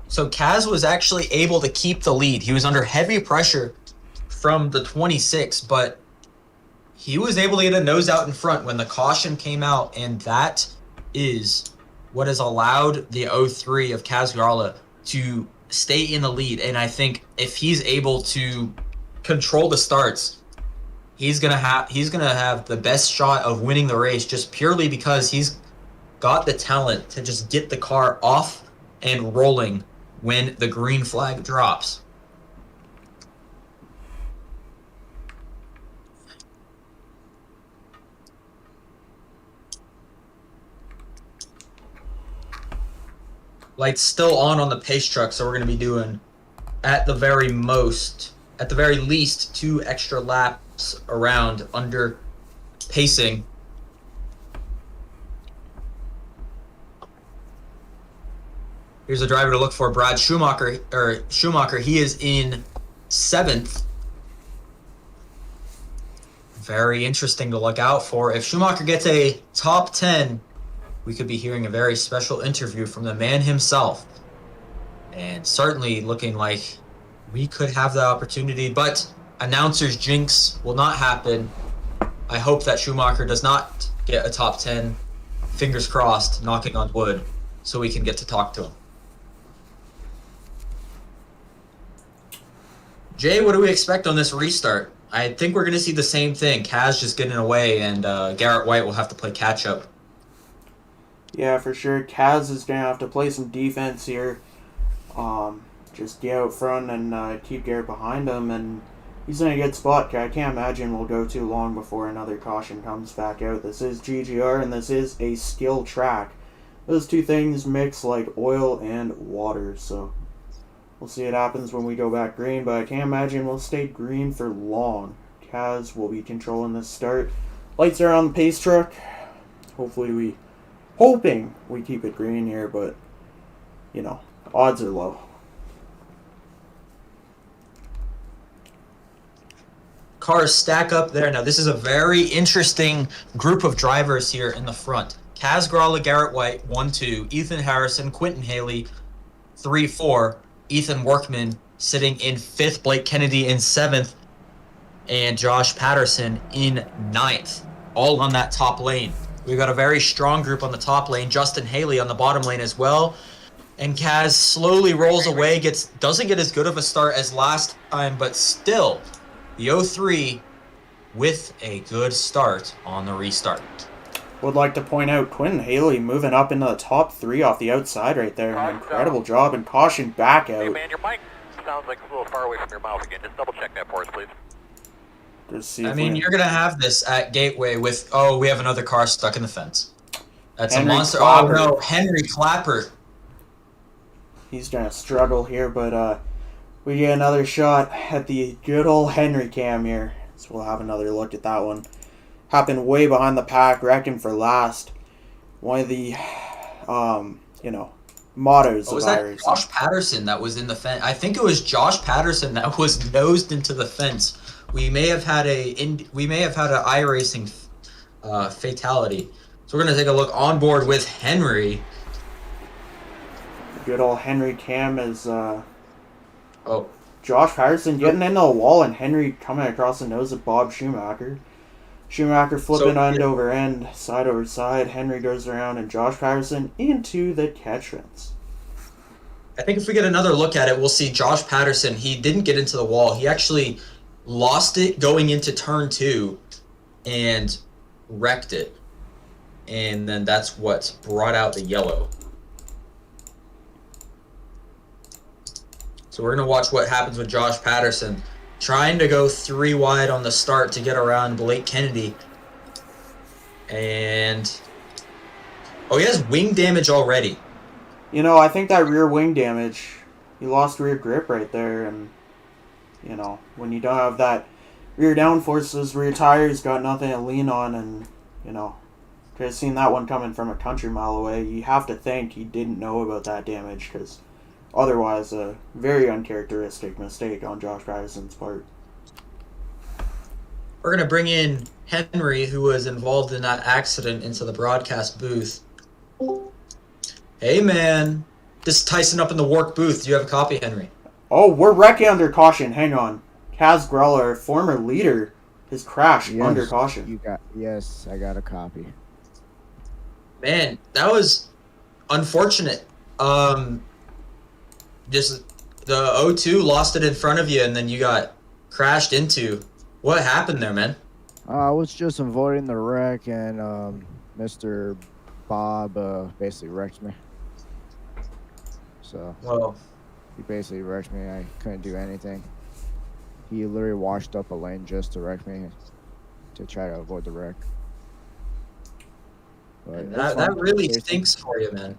So Kaz was actually able to keep the lead. He was under heavy pressure from the 26, but he was able to get a nose out in front when the caution came out, and that is what has allowed the 03 of Kaz Grella to stay in the lead. And I think if he's able to control the starts, he's gonna have the best shot of winning the race, just purely because he's got the talent to just get the car off and rolling when the green flag drops. Lights still on the pace truck, so we're going to be doing, at the very least, 2 extra laps around under pacing. Here's a driver to look for, Brad Schumacher. He is in 7th. Very interesting to look out for. If Schumacher gets a top 10, we could be hearing a very special interview from the man himself. And certainly looking like we could have the opportunity, but announcer's jinx will not happen. I hope that Schumacher does not get a top 10. Fingers crossed, knocking on wood, so we can get to talk to him. Jay, what do we expect on this restart? I think we're going to see the same thing. Kaz just getting away, and Garrett White will have to play catch up. Yeah, for sure. Kaz is going to have to play some defense here. Just get out front and keep Garrett behind him, and he's in a good spot. I can't imagine we'll go too long before another caution comes back out. This is GGR, and this is a skill track. Those two things mix like oil and water, so we'll see what happens when we go back green, but I can't imagine we'll stay green for long. Kaz will be controlling this start. Lights are on the pace truck. Hoping we keep it green here, but, you know, odds are low. Cars stack up there. Now, this is a very interesting group of drivers here in the front. Kaz Gralla, Garrett White, 1-2. Ethan Harrison, Quentin Haley, 3-4. Ethan Workman sitting in 5th. Blake Kennedy in 7th. And Josh Patterson in 9th. All on that top lane. We've got a very strong group on the top lane. Justin Haley on the bottom lane as well. And Kaz slowly rolls away, doesn't get as good of a start as last time, but still, the 0-3 with a good start on the restart. Would like to point out Quentin Haley moving up into the top 3 off the outside right there. An incredible job, and caution back out. Hey man, your mic sounds like a little far away from your mouth again. Just double check that for us, please. You're going to have this at Gateway with, we have another car stuck in the fence. That's Henry a monster. Clapper. Oh no, Henry Clapper. He's going to struggle here, but we get another shot at the good old Henry cam here. So we'll have another look at that one. Happened way behind the pack, wrecking for last. One of the, mottos Was of that ours. Josh Patterson that was in the fence? I think it was Josh Patterson that was nosed into the fence. We may have had an iRacing fatality. So we're gonna take a look on board with Henry. Good old Henry cam is Josh Patterson getting into the wall and Henry coming across the nose of Bob Schumacher. Schumacher flipping end over end, side over side. Henry goes around and Josh Patterson into the catch fence. I think if we get another look at it, we'll see Josh Patterson. He didn't get into the wall. He actually lost it going into turn 2 and wrecked it. And then that's what brought out the yellow. So we're going to watch what happens with Josh Patterson. Trying to go 3 wide on the start to get around Blake Kennedy. And he has wing damage already. You know, I think that rear wing damage, he lost rear grip right there, and when you don't have that rear downforce, those rear tires got nothing to lean on, and could have seen that one coming from a country mile away. You have to think he didn't know about that damage, because otherwise a very uncharacteristic mistake on Josh Patterson's part. We're going to bring in Henry, who was involved in that accident, into the broadcast booth. Hey, man. This is Tyson up in the work booth. Do you have a copy, Henry? Oh, we're wrecking under caution. Hang on. Kaz Greller, former leader, has crashed under caution. Yes, I got a copy. Man, that was unfortunate. Just the 0-2 lost it in front of you, and then you got crashed into. What happened there, man? I was just avoiding the wreck, and Mr. Bob basically wrecked me. So he basically wrecked me. I couldn't do anything. He literally washed up a lane just to wreck me, to try to avoid the wreck. But That really stinks for you, man.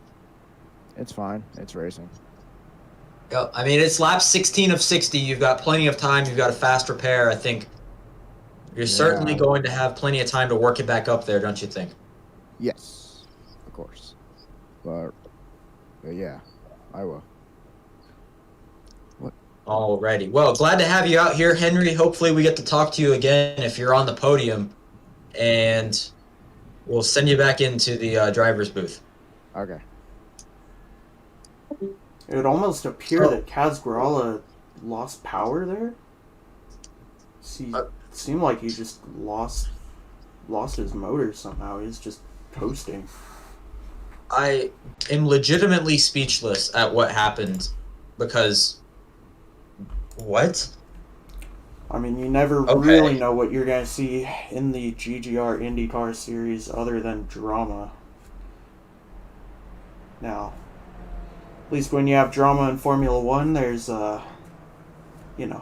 It's fine. It's racing. Yeah, I mean, it's lap 16 of 60. You've got plenty of time. You've got a fast repair. I think you're certainly going to have plenty of time to work it back up there, don't you think? Yes, of course. But yeah, I will. What? Alrighty. Well, glad to have you out here, Henry. Hopefully we get to talk to you again if you're on the podium. And we'll send you back into the driver's booth. Okay. It would almost appear that Kaz Gralla lost power there. It seemed like he just lost his motor somehow. He's just coasting. I am legitimately speechless at what happened because what? I mean, you never Okay. really know what you're going to see in the GGR IndyCar series other than drama. Now, at least when you have drama in Formula One, there's, you know,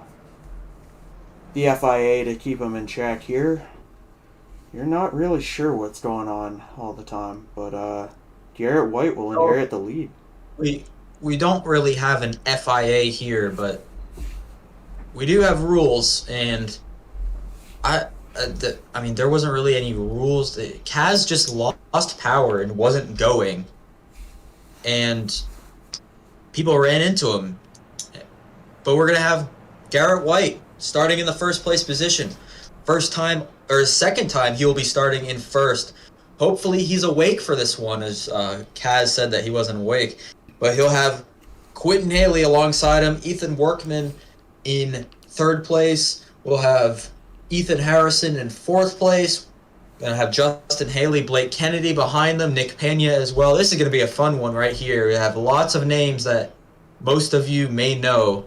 the FIA to keep them in check. Here, you're not really sure what's going on all the time, but Garrett White will inherit the lead. We don't really have an FIA here, but we do have rules, and I mean, there wasn't really any rules. Kaz just lost power and wasn't going, and people ran into him. But we're gonna have Garrett White starting in the first place position. Second time he will be starting in first. Hopefully he's awake for this one, as Kaz said that he wasn't awake. But he'll have Quentin Haley alongside him, Ethan Workman in third place. We'll have Ethan Harrison in fourth place. Gonna have Justin Haley, Blake Kennedy behind them, Nick Pena as well. This is gonna be a fun one right here. We have lots of names that most of you may know.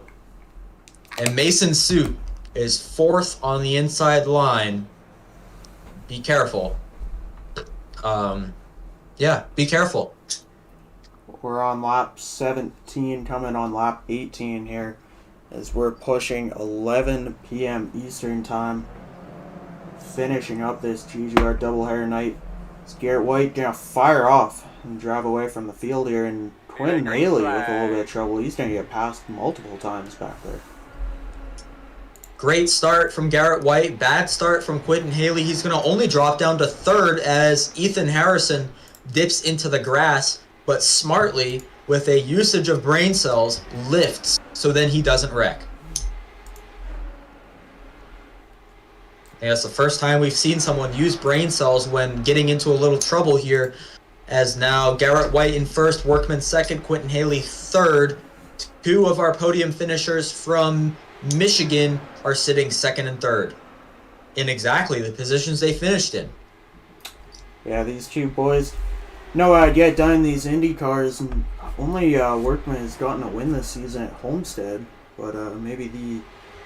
And Mason Suit is fourth on the inside line. Be careful. Yeah, be careful. We're on lap 17, coming on lap 18 here, as we're pushing 11 p.m. Eastern Time, finishing up this GGR doubleheader night. It's Garrett White gonna fire off and drive away from the field here, and Quinn Haley with a little bit of trouble. He's gonna get passed multiple times back there. Great start from Garrett White, bad start from Quentin Haley. He's going to only drop down to third as Ethan Harrison dips into the grass, but smartly, with a usage of brain cells, lifts so then he doesn't wreck. And that's the first time we've seen someone use brain cells when getting into a little trouble here, as now Garrett White in first, Workman second, Quentin Haley third. Two of our podium finishers from Michigan are sitting second and third in exactly the positions they finished in. Yeah, these two boys know how to get done in these Indy cars, and only Workman has gotten a win this season at Homestead, but maybe the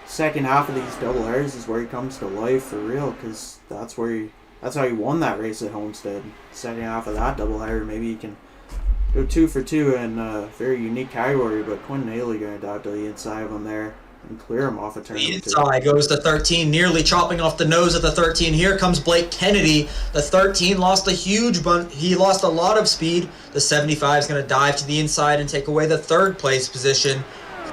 second half of these doubleheaders is where he comes to life for real, because that's how he won that race at Homestead. Second half of that doubleheader, maybe he can go 2 for 2 in a very unique category, but Quentin Haley going to dive to the inside of him there and clear him off a turn. The inside goes to 13, nearly chopping off the nose at the 13. Here comes Blake Kennedy. The 13 lost a huge bunt. He lost a lot of speed. The 75 is going to dive to the inside and take away the third place position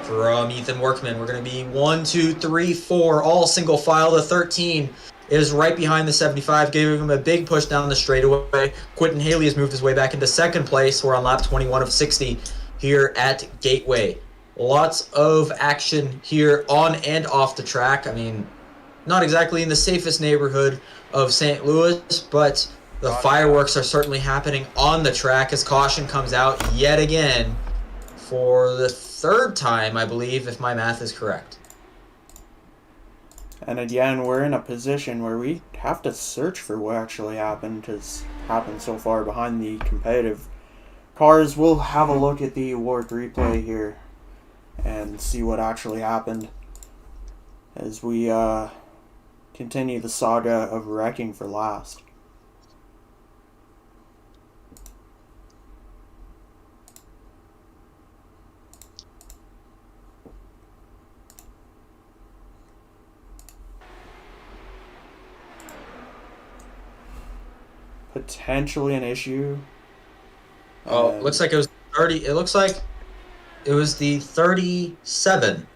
from Ethan Workman. We're going to be 1, 2, 3, 4, all single file. The 13 is right behind the 75, giving him a big push down the straightaway. Quentin Haley has moved his way back into second place. We're on lap 21 of 60 here at Gateway. Lots of action here on and off the track. I mean, not exactly in the safest neighborhood of St. Louis, but the fireworks are certainly happening on the track as caution comes out yet again for the third time, I believe, if my math is correct. And again, we're in a position where we have to search for what actually happened, because happened so far behind the competitive cars. We'll have a look at the award replay here and see what actually happened as we continue the saga of wrecking for last. Potentially an issue. Oh, it looks like it was 30. It looks like it was the 37.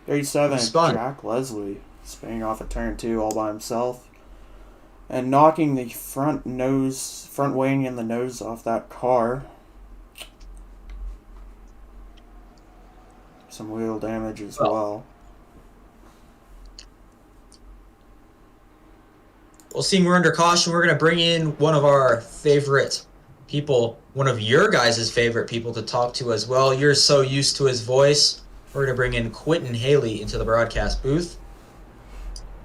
37, Jack Leslie spinning off a turn 2 all by himself and knocking the front wing and the nose off that car. Some wheel damage as well. Well, seeing we're under caution, we're going to bring in one of our favorite people, one of your guys' favorite people to talk to as well. You're so used to his voice. We're going to bring in Quentin Haley into the broadcast booth.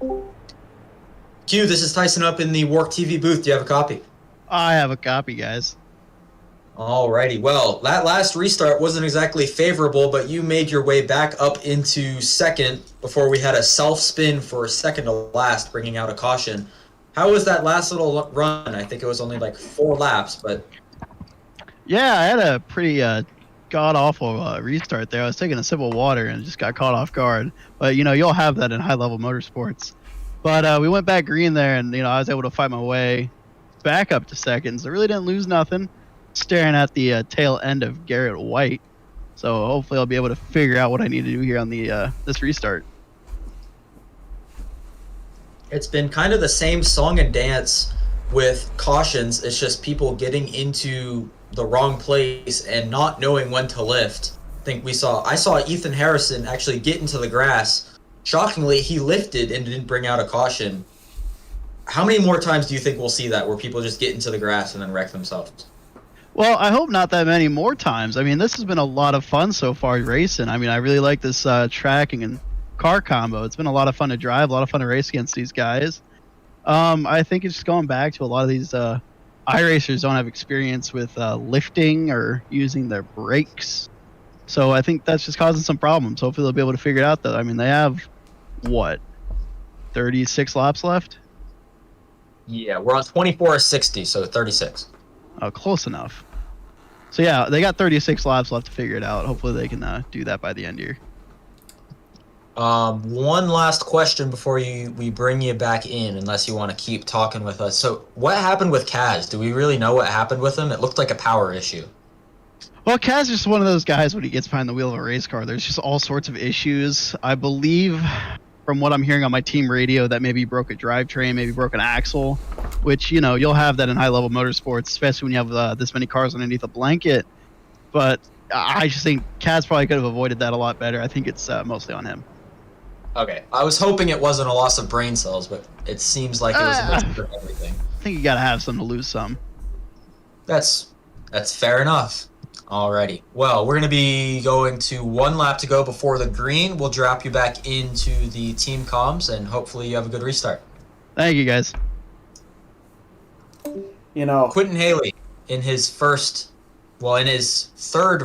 Q, this is Tyson up in the Work TV booth. Do you have a copy? I have a copy, guys. Alrighty, well, that last restart wasn't exactly favorable, but you made your way back up into second before we had a self-spin for second to last, bringing out a caution. How was that last little run? I think it was only like 4 laps, but... Yeah, I had a pretty god-awful restart there. I was taking a sip of water and just got caught off guard. But, you'll have that in high-level motorsports. But we went back green there, and, I was able to fight my way back up to seconds. I really didn't lose nothing. Staring at the tail end of Garrett White. So hopefully I'll be able to figure out what I need to do here on the this restart. It's been kind of the same song and dance with cautions. It's just people getting into the wrong place and not knowing when to lift. I saw Ethan Harrison actually get into the grass. Shockingly, he lifted and didn't bring out a caution. How many more times do you think we'll see that, where people just get into the grass and then wreck themselves? Well, I hope not that many more times. I mean, this has been a lot of fun so far racing. I mean, I really like this tracking and car combo. It's been a lot of fun to drive, a lot of fun to race against these guys. I think it's just going back to a lot of these iRacers don't have experience with lifting or using their brakes. So I think that's just causing some problems. Hopefully they'll be able to figure it out, though. I mean, they have, 36 laps left? Yeah, we're on 24 or 60, so 36. Oh, close enough. So yeah, they got 36 laps left to figure it out. Hopefully they can do that by the end here. One last question before we bring you back in, unless you want to keep talking with us. So what happened with Kaz? Do we really know what happened with him? It looked like a power issue. Well, Kaz is just one of those guys when he gets behind the wheel of a race car. There's just all sorts of issues. I believe, from what I'm hearing on my team radio, that maybe he broke a drivetrain, maybe broke an axle, which, you'll have that in high-level motorsports, especially when you have this many cars underneath a blanket. But I just think Kaz probably could have avoided that a lot better. I think it's mostly on him. Okay. I was hoping it wasn't a loss of brain cells, but it seems like it was a mixture of everything. I think you got to have some to lose some. That's fair enough. Alrighty. Well, we're going to be going to 1 lap to go before the green. We'll drop you back into the team comms, and hopefully you have a good restart. Thank you, guys. Quentin Haley, in his third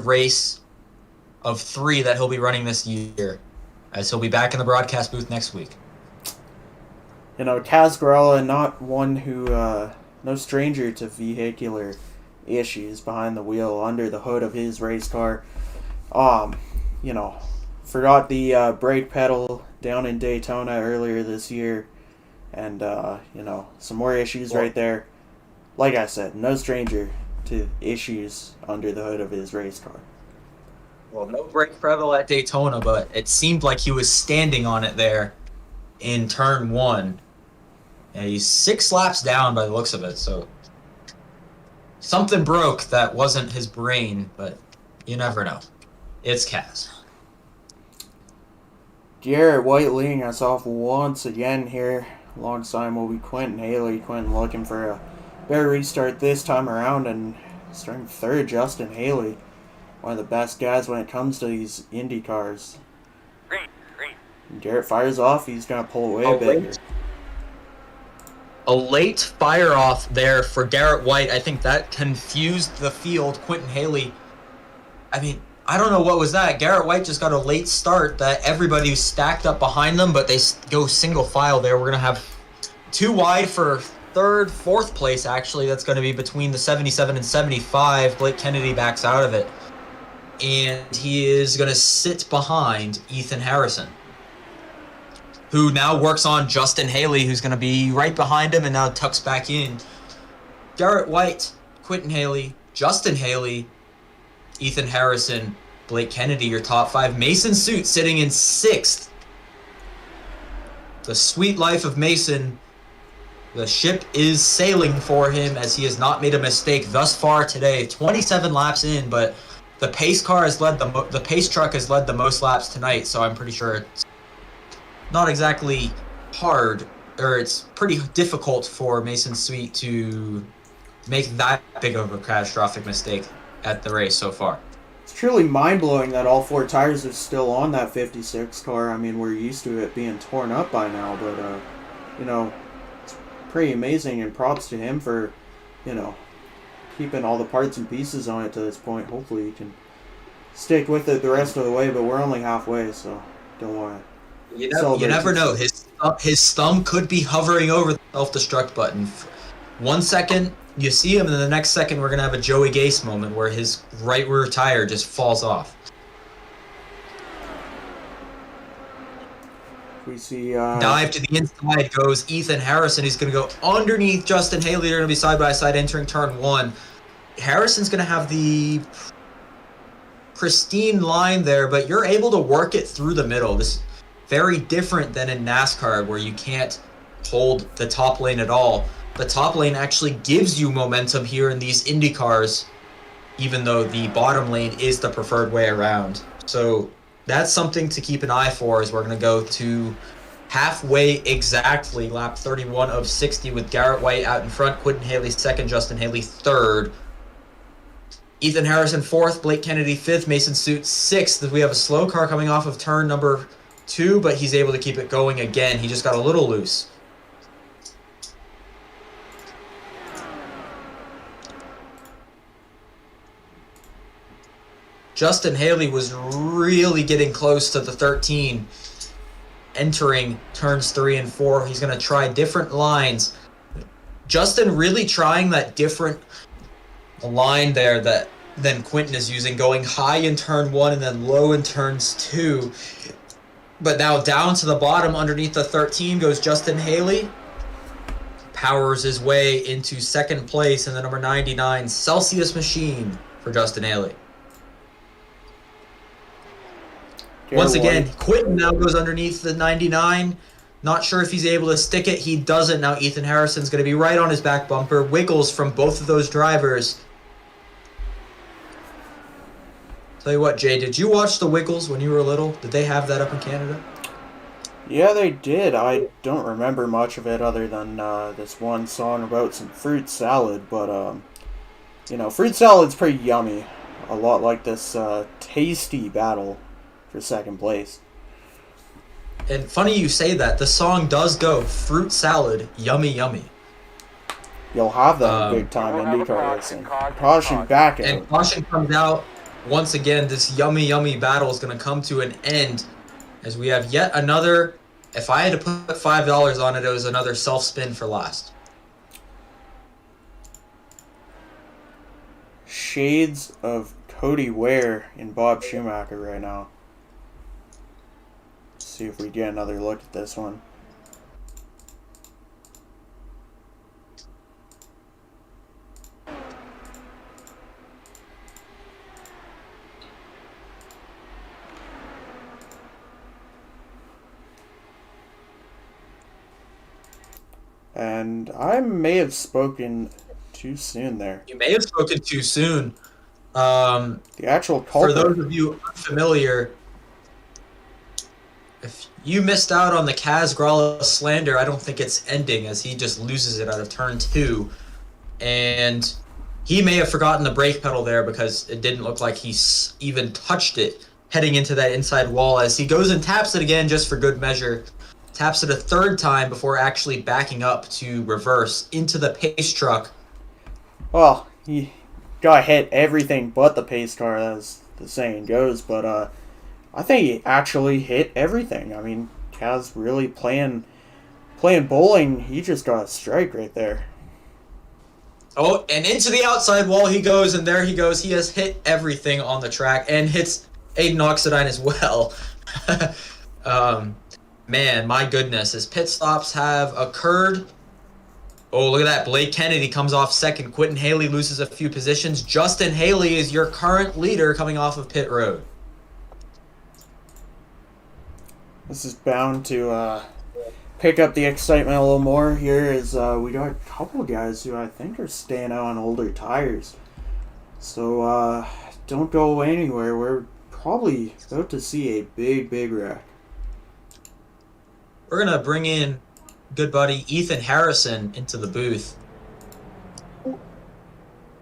race of 3 that he'll be running this year, as he'll be back in the broadcast booth next week. Kaz Grella, not one who, no stranger to vehicular issues behind the wheel, under the hood of his race car. Forgot the brake pedal down in Daytona earlier this year, and, some more issues right there. Like I said, no stranger to issues under the hood of his race car. Well, no brake pedal at Daytona, but it seemed like he was standing on it there in turn 1. And he's 6 laps down by the looks of it, so something broke that wasn't his brain, but you never know. It's Kaz. Garrett White leading us off once again here. Alongside will be Quentin Haley. Quentin looking for a better restart this time around, and starting third, Justin Haley. One of the best guys when it comes to these Indy cars. Green. Garrett fires off. He's going to pull away a bit here. A late fire off there for Garrett White. I think that confused the field. Quentin Haley, I mean, I don't know what was that. Garrett White just got a late start that everybody stacked up behind them, but they go single file there. We're going to have 2 wide for third, 4th place, actually. That's going to be between the 77 and 75. Blake Kennedy backs out of it. And he is going to sit behind Ethan Harrison, who now works on Justin Haley, who's going to be right behind him and now tucks back in. Garrett White, Quentin Haley, Justin Haley, Ethan Harrison, Blake Kennedy, your top 5. Mason Suit sitting in 6th. The sweet life of Mason. The ship is sailing for him, as he has not made a mistake thus far today. 27 laps in, but the pace car has led the pace truck has led the most laps tonight, so I'm pretty sure it's not exactly hard, or it's pretty difficult for Mason Sweet to make that big of a catastrophic mistake at the race so far. It's truly mind-blowing that all 4 tires are still on that 56 car. I mean, we're used to it being torn up by now, but, it's pretty amazing, and props to him for, keeping all the parts and pieces on it to this point. Hopefully he can stick with it the rest of the way, but we're only halfway, so don't want to. You never know. His thumb could be hovering over the self-destruct button. 1 second, you see him, and then the next second, we're going to have a Joey Gase moment where his right rear tire just falls off. We see dive to the inside goes Ethan Harrison. He's going to go underneath Justin Haley. They're going to be side by side entering turn 1. Harrison's going to have the pristine line there, but you're able to work it through the middle. This is very different than in NASCAR where you can't hold the top lane at all. The top lane actually gives you momentum here in these Indy cars, even though the bottom lane is the preferred way around. So that's something to keep an eye for as we're going to go to halfway exactly, lap 31 of 60 with Garrett White out in front, Quentin Haley second, Justin Haley third. Ethan Harrison fourth, Blake Kennedy fifth, Mason Suit sixth. We have a slow car coming off of turn number 2, but he's able to keep it going again. He just got a little loose. Justin Haley was really getting close to the 13, entering turns 3 and 4. He's going to try different lines. Justin really trying that different line there than Quentin is using, going high in turn 1 and then low in turns 2. But now down to the bottom underneath the 13 goes Justin Haley. Powers his way into second place in the number 99 Celsius machine for Justin Haley. Once again, Quentin now goes underneath the 99. Not sure if he's able to stick it. He doesn't. Now Ethan Harrison's going to be right on his back bumper. Wiggles from both of those drivers. Tell you what, Jay, did you watch the Wiggles when you were little? Did they have that up in Canada? Yeah, they did. I don't remember much of it other than this one song about some fruit salad. But, fruit salad's pretty yummy. A lot like this tasty battle for second place. And funny you say that. The song does go, fruit salad, yummy, yummy. You'll have that big time IndyCar racing. Caution back out. And caution comes out. Once again, this yummy, yummy battle is going to come to an end as we have yet another, if I had to put $5 on it, it was another self-spin for last. Shades of Cody Ware in Bob Schumacher right now. Let's see if we get another look at this one. And I may have spoken too soon there. You may have spoken too soon. The actual culprit. For those of you unfamiliar, if you missed out on the Kaz Grala slander, I don't think it's ending as he just loses it out of turn 2. And he may have forgotten the brake pedal there because it didn't look like he even touched it heading into that inside wall as he goes and taps it again just for good measure. Taps it a third time before actually backing up to reverse into the pace truck. Well, he got hit everything but the pace car, as the saying goes, but I think he actually hit everything. I mean, Kaz really playing bowling. He just got a strike right there. Oh, and into the outside wall he goes, and there he goes. He has hit everything on the track and hits Aiden Oxidine as well. Man, my goodness, as pit stops have occurred. Oh, look at that. Blake Kennedy comes off second. Quentin Haley loses a few positions. Justin Haley is your current leader coming off of pit road. This is bound to pick up the excitement a little more here as we got a couple of guys who I think are staying out on older tires. So don't go anywhere. We're probably about to see a big wreck. We're going to bring in good buddy Ethan Harrison into the booth.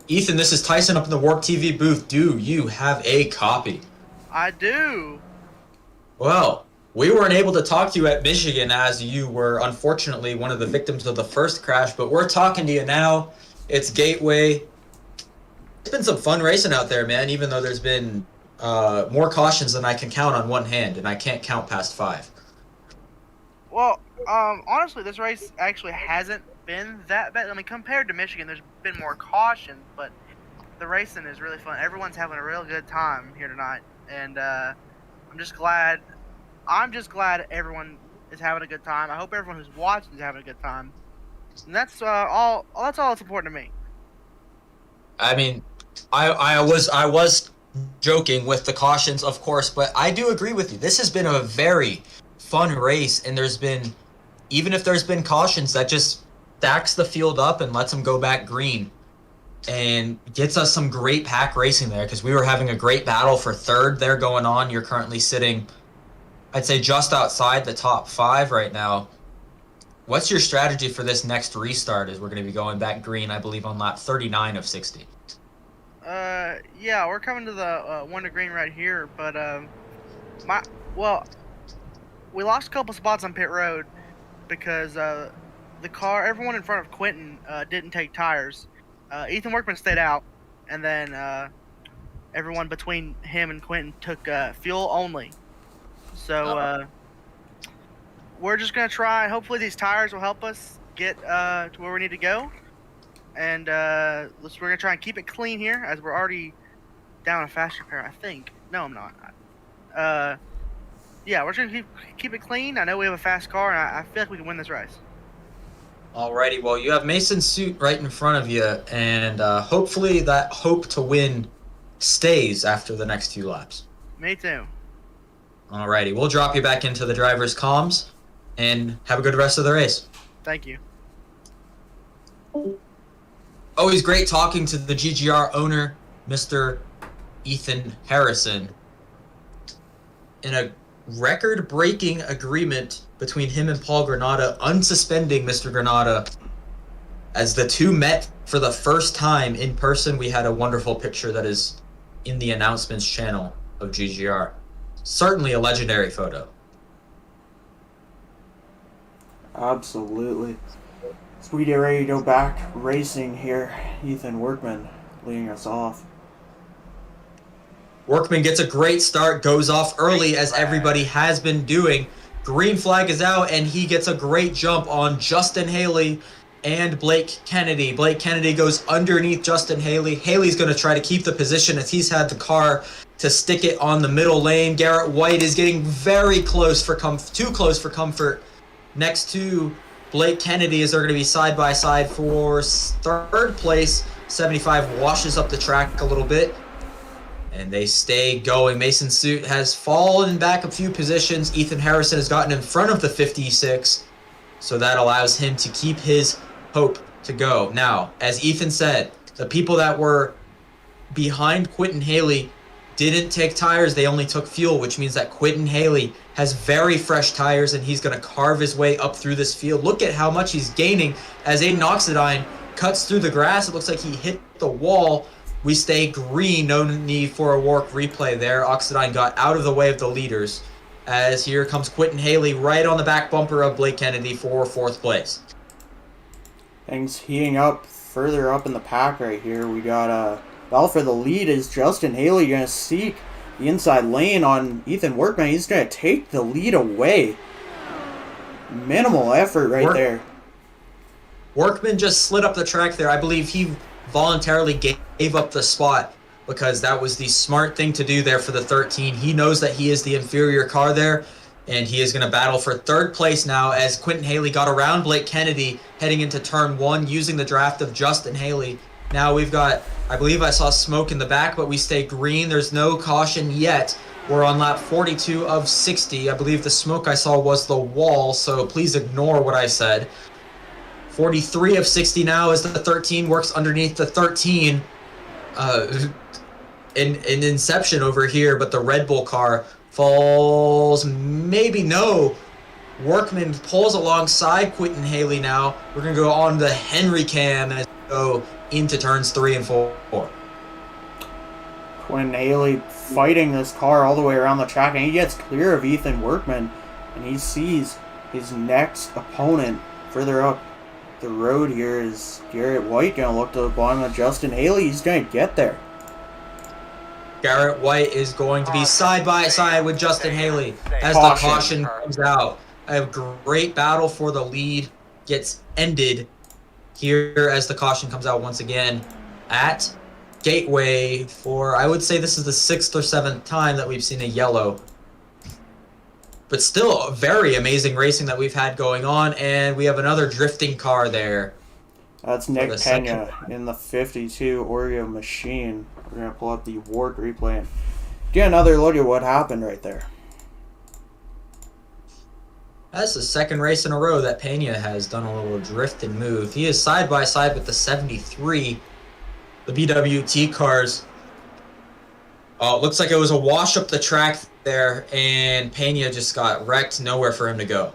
Ethan, this is Tyson up in the Warp TV booth. Do you have a copy? I do. Well, we weren't able to talk to you at Michigan as you were unfortunately one of the victims of the first crash, but we're talking to you now. It's Gateway. been some fun racing out there, man, even though there's been more cautions than I can count on one hand, and I can't count past 5. Well, honestly, this race actually hasn't been that bad. I mean, compared to Michigan, there's been more caution, but the racing is really fun. Everyone's having a real good time here tonight, and I'm just glad everyone is having a good time. I hope everyone who's watching is having a good time, and that's all. That's all that's important to me. I mean, I was joking with the cautions, of course, but I do agree with you. This has been a very fun race, and there's been, even if there's been cautions, that just stacks the field up and lets them go back green and gets us some great pack racing there, because we were having a great battle for third there going on. You're currently sitting, I'd say, just outside the top 5 right now. What's your strategy for this next restart, as we're going to be going back green, I believe, on lap 39 of 60? Yeah, we're coming to the one to green right here, but we lost a couple spots on pit road because everyone in front of Quentin didn't take tires. Ethan Workman stayed out, and then everyone between him and Quentin took fuel only. So we're just gonna try. Hopefully, these tires will help us get to where we need to go. And we're gonna try and keep it clean here, as we're already down a faster pair, I think. No, I'm not. Yeah, we're just gonna keep it clean. I know we have a fast car, and I feel like we can win this race. Alrighty, well, you have Mason's suit right in front of you, and hopefully that hope to win stays after the next few laps. Me too. Alrighty, we'll drop you back into the driver's comms, and have a good rest of the race. Thank you. Always great talking to the GGR owner, Mr. Ethan Harrison. In a record-breaking agreement between him and Paul Granada, unsuspending Mr. Granada, as the two met for the first time in person. We had a wonderful picture that is in the announcements channel of GGR. Certainly a legendary photo. Absolutely. So we get ready to go back racing here. Ethan Workman leading us off. Workman gets a great start, goes off early as everybody has been doing. Green flag is out, and he gets a great jump on Justin Haley and Blake Kennedy. Blake Kennedy goes underneath Justin Haley. Haley's going to try to keep the position, as he's had the car to stick it on the middle lane. Garrett White is getting very close for too close for comfort next to Blake Kennedy, as they're going to be side by side for third place. 75 washes up the track a little bit, and they stay going. Mason Suit has fallen back a few positions. Ethan Harrison has gotten in front of the 56, so that allows him to keep his hope to go. Now, as Ethan said, the people that were behind Quentin Haley didn't take tires, they only took fuel, which means that Quentin Haley has very fresh tires, and he's going to carve his way up through this field. Look at how much he's gaining as Aiden Oxidine cuts through the grass. It looks like he hit the wall. We stay green, no need for a work replay there. Oxidine got out of the way of the leaders, as here comes Quentin Haley right on the back bumper of Blake Kennedy for fourth place. Things heating up further up in the pack right here. We got battle for the lead. Is Justin Haley going to seek the inside lane on Ethan Workman? He's going to take the lead away. Minimal effort right there. Workman just slid up the track there. I believe he voluntarily gave up the spot, because that was the smart thing to do there for the 13. He knows that he is the inferior car there, and he is going to battle for third place now, as Quentin Haley got around Blake Kennedy heading into turn 1 using the draft of Justin Haley. Now we've got, I believe I saw smoke in the back, but we stay green. There's no caution yet. We're on lap 42 of 60. I believe the smoke I saw was the wall, so please ignore what I said. 43 of 60 now as the 13 works underneath the 13. In Inception over here, but the Red Bull car falls, maybe no. Workman pulls alongside Quentin Haley now. We're going to go on the Henry cam as we go into turns 3 and 4. Quentin Haley fighting this car all the way around the track, and he gets clear of Ethan Workman, and he sees his next opponent further up the road here. Is Garrett White going to look to the bottom of Justin Haley? He's going to get there. Garrett White is going to be side by side with Justin Haley as the caution comes out. A great battle for the lead gets ended here as the caution comes out once again at Gateway for, I would say this is the 6th or 7th time that we've seen a yellow. But still very amazing racing that we've had going on, and we have another drifting car there. That's Nick Pena in the 52 Oreo machine. We're going to pull up the Ward replay and get another look at what happened right there. That's the second race in a row that Pena has done a little drift and move. He is side by side with the 73, the BWT cars. Oh, it looks like it was a wash up the track there, and Pena just got wrecked, nowhere for him to go.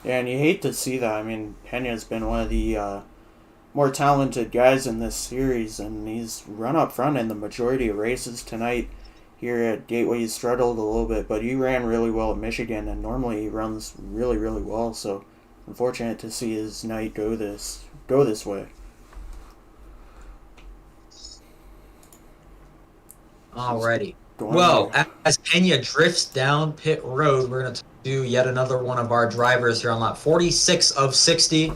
Yeah, and you hate to see that. I mean, Pena's been one of the more talented guys in this series, and he's run up front in the majority of races tonight. Here at Gateway, he struggled a little bit, but he ran really well at Michigan, and normally he runs really, really well. So, unfortunate to see his night go this way. Alrighty. Well, as Pena drifts down pit road, we're going to do yet another one of our drivers here on lap 46 of 60. We're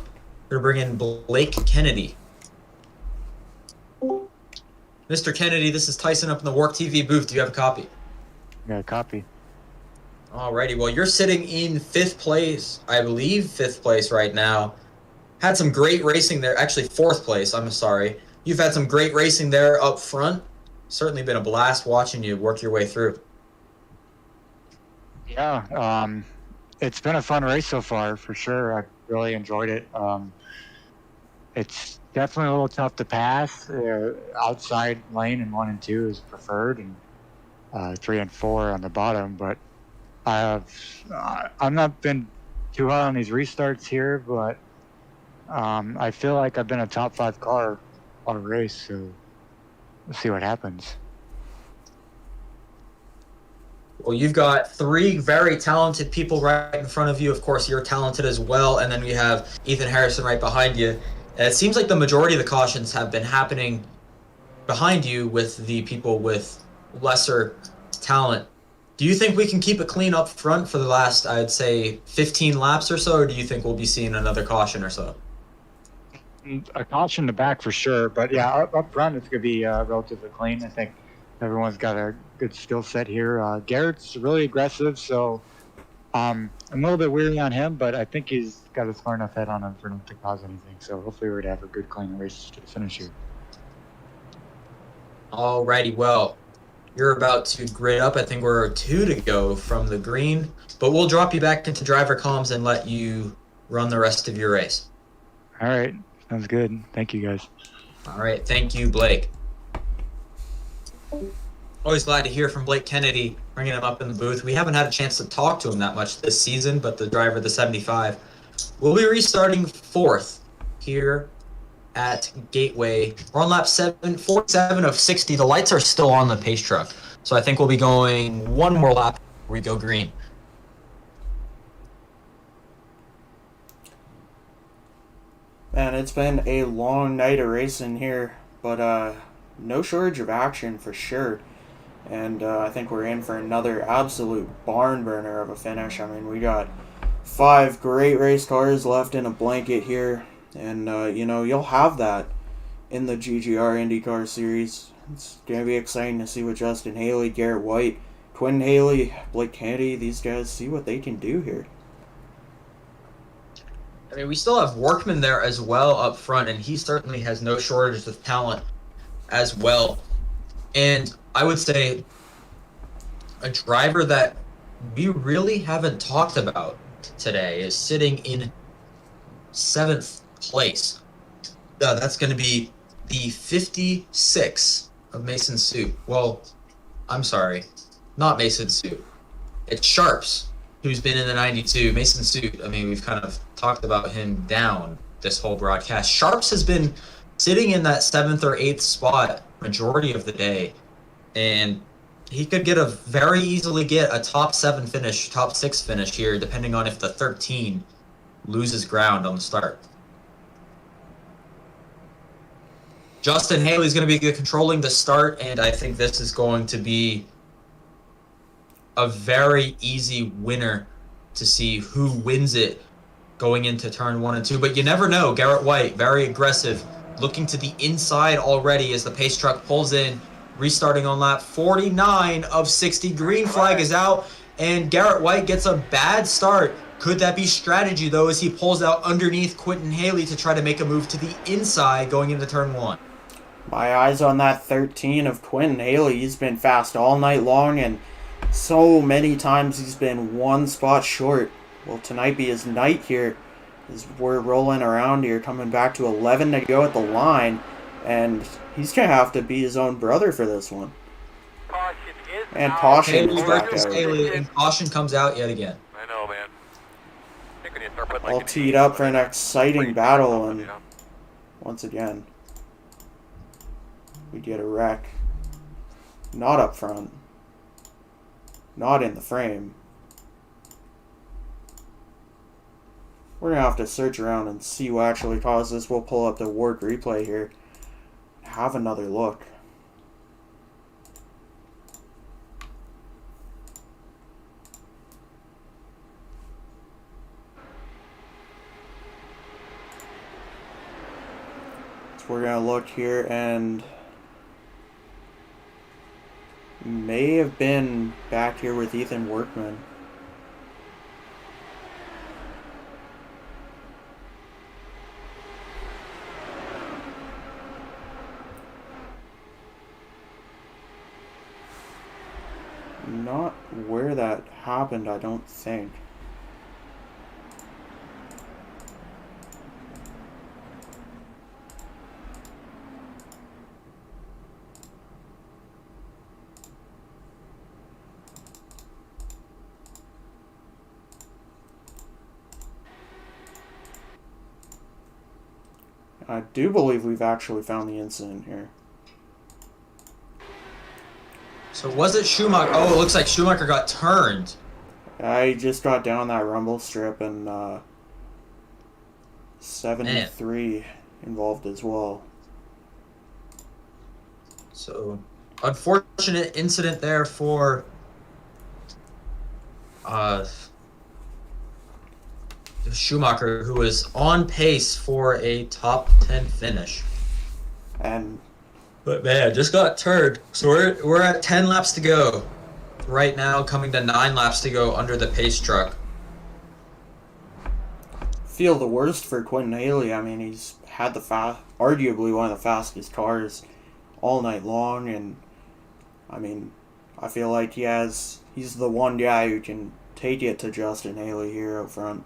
going to bring in Blake Kennedy. Mr. Kennedy, this is Tyson up in the Work TV booth. Do you have a copy? Yeah, a copy. Alrighty, well, you're sitting in 5th place, I believe 5th place right now. Had some great racing there. Actually, 4th place, I'm sorry. You've had some great racing there up front. Certainly been a blast watching you work your way through. Yeah, it's been a fun race so far, for sure. I really enjoyed it. It's definitely a little tough to pass. Outside lane in 1 and 2 is preferred, and 3 and 4 on the bottom. But I've not been too high on these restarts here, but I feel like I've been a top 5 car on a race, so we'll see what happens. Well, you've got 3 very talented people right in front of you. Of course, you're talented as well. And then we have Ethan Harrison right behind you. And it seems like the majority of the cautions have been happening behind you with the people with lesser talent. Do you think we can keep it clean up front for the last, I'd say, 15 laps or so? Or do you think we'll be seeing another caution or so? A caution in the back for sure. But yeah, up front, it's going to be relatively clean. I think everyone's got a good skill set here. Garrett's really aggressive, so I'm a little bit weary on him, but I think he's got a smart enough head on him for not to cause anything. So hopefully we're to have a good, clean race to the finish here. Alrighty, well, you're about to grid up. I think we're 2 to go from the green, but we'll drop you back into driver comms and let you run the rest of your race. All right, sounds good. Thank you, guys. All right, thank you, Blake. Always glad to hear from Blake Kennedy, bringing him up in the booth. We haven't had a chance to talk to him that much this season, but the driver of the 75 will be restarting 4th here at Gateway. We're on lap 47 of 60. The lights are still on the pace truck, so I think we'll be going one more lap before we go green. Man, it's been a long night of racing here, but no shortage of action for sure. And I think we're in for another absolute barn burner of a finish. I mean, we got 5 great race cars left in a blanket here. And, you'll have that in the GGR Indycar series. It's going to be exciting to see what Justin Haley, Garrett White, Quinn Haley, Blake Kennedy, these guys, see what they can do here. I mean, we still have Workman there as well up front, and he certainly has no shortage of talent as well. And I would say a driver that we really haven't talked about today is sitting in 7th place. That's going to be the 56 of Mason Suit. Well, I'm sorry, not Mason Suit. It's Sharps, who's been in the 92. Mason Suit, I mean, we've kind of talked about him down this whole broadcast. Sharps has been sitting in that 7th or 8th spot majority of the day, and he could very easily get a top 7 finish, top 6 finish here, depending on if the 13 loses ground on the start. Justin Haley's going to be controlling the start, and I think this is going to be a very easy winner to see who wins it going into turn 1 and 2. But you never know. Garrett White, very aggressive, looking to the inside already as the pace truck pulls in, restarting on lap 49 of 60. Green flag is out, and Garrett White gets a bad start. Could that be strategy, though, as he pulls out underneath Quentin Haley to try to make a move to the inside going into turn 1? My eyes on that 13 of Quentin Haley. He's been fast all night long, and so many times he's been one spot short. Will tonight be his night here as we're rolling around here, coming back to 11 to go at the line, and he's going to have to beat his own brother for this one. And Caution is back out. Haley, and Caution comes out yet again. I know, man. I think we need to start putting, All teed up for an exciting battle, and once again, we get a wreck. Not up front. Not in the frame. We're going to have to search around and see what actually caused this. We'll pull up the work replay here. Have another look. So we're going to look here, and may have been back here with Ethan Workman. Not where that happened, I don't think. I do believe we've actually found the incident here. So was it Schumacher? Oh, it looks like Schumacher got turned. I just got down that rumble strip, and 73 involved as well. So unfortunate incident there for Schumacher, who was on pace for a top 10 finish. But man, just got turned. So we're at 10 laps to go. Right now, coming to 9 laps to go under the pace truck. Feel the worst for Quentin Haley. I mean, he's had arguably one of the fastest cars all night long, and I mean, I feel like he's the one guy who can take it to Justin Haley here up front.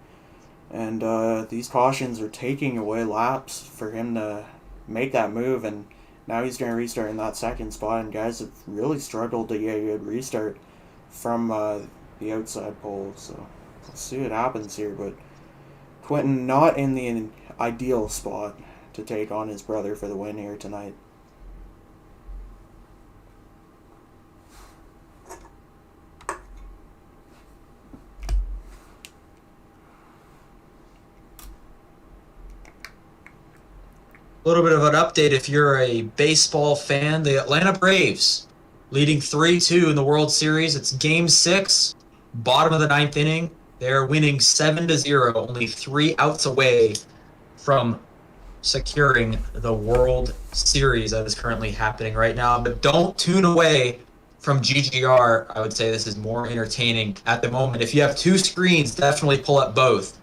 And these cautions are taking away laps for him to make that move, and now he's going to restart in that second spot, and guys have really struggled to get a good restart from the outside pole. So we'll see what happens here, but Quentin not in the ideal spot to take on his brother for the win here tonight. A little bit of an update if you're a baseball fan. The Atlanta Braves leading 3-2 in the World Series. It's Game 6, bottom of the 9th inning. They're winning 7-0, only 3 outs away from securing the World Series that is currently happening right now. But don't tune away from GGR. I would say this is more entertaining at the moment. If you have 2 screens, definitely pull up both.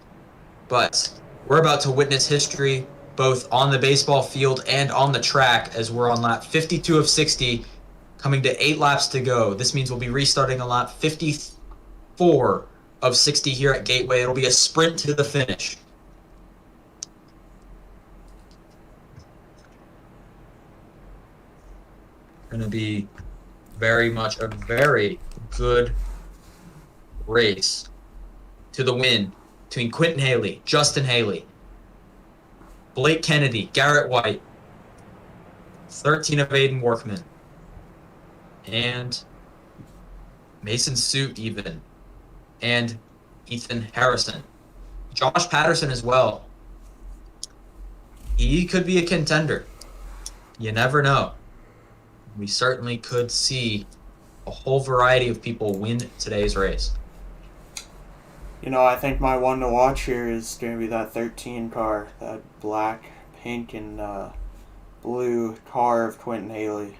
But we're about to witness history, both on the baseball field and on the track, as we're on lap 52 of 60, coming to 8 laps to go. This means we'll be restarting on lap 54 of 60 here at Gateway. It'll be a sprint to the finish. Going to be very much a very good race to the win between Quentin Haley, Justin Haley, Blake Kennedy, Garrett White, 13 of Aiden Workman, and Mason Suit even, and Ethan Harrison. Josh Patterson as well. He could be a contender. you never know. We certainly could see a whole variety of people win today's race. You know, I think my one to watch here is going to be that 13 car, that black, pink, and blue car of Quentin Haley.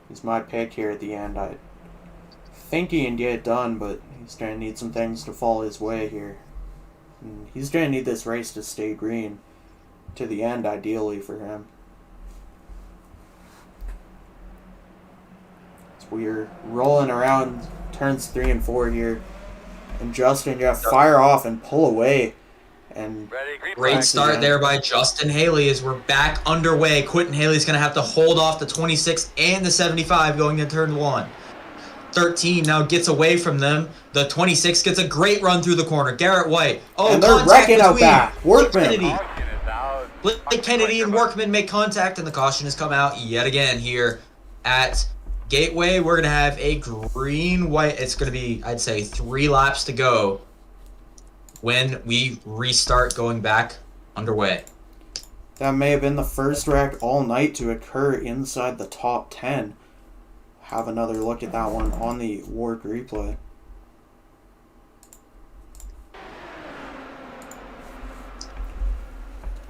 He's my pick here at the end. I think he can get it done, but he's going to need some things to fall his way here. And he's going to need this race to stay green to the end, ideally, for him. So we're rolling around turns 3 and 4 here. And Justin, you have to fire off and pull away. And great start there by Justin Haley as we're back underway. Quentin Haley's going to have to hold off the 26 and the 75 going into turn 1. 13 now gets away from them. The 26 gets a great run through the corner. Garrett White. Oh, and they're wrecking out back. Workman. Blake Kennedy and Workman make contact, and the caution has come out yet again here at Gateway. We're going to have a green-white. It's going to be, I'd say, 3 laps to go when we restart going back underway. That may have been the first wreck all night to occur inside the top 10. Have another look at that one on the WARC replay.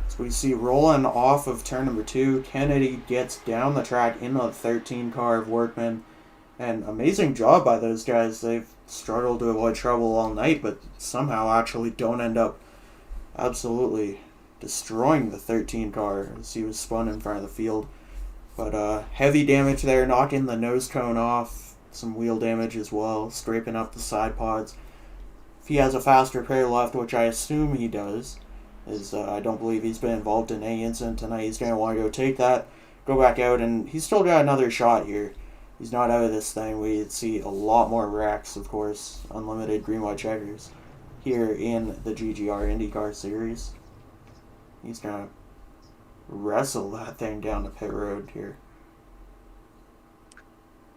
So we see rolling off of turn number 2, Kennedy gets down the track in the 13 car of Workman. And amazing job by those guys. They've struggled to avoid trouble all night, but somehow actually don't end up absolutely destroying the 13 car as he was spun in front of the field. But heavy damage there, knocking the nose cone off, some wheel damage as well, scraping up the side pods. If he has a faster pair left, which I assume he does, as I don't believe he's been involved in any incident tonight, he's going to want to go take that, go back out, and he's still got another shot here. He's not out of this thing. We'd see a lot more wrecks, of course, unlimited green-white checkers here in the GGR Indycar series. He's going to wrestle that thing down the pit road here.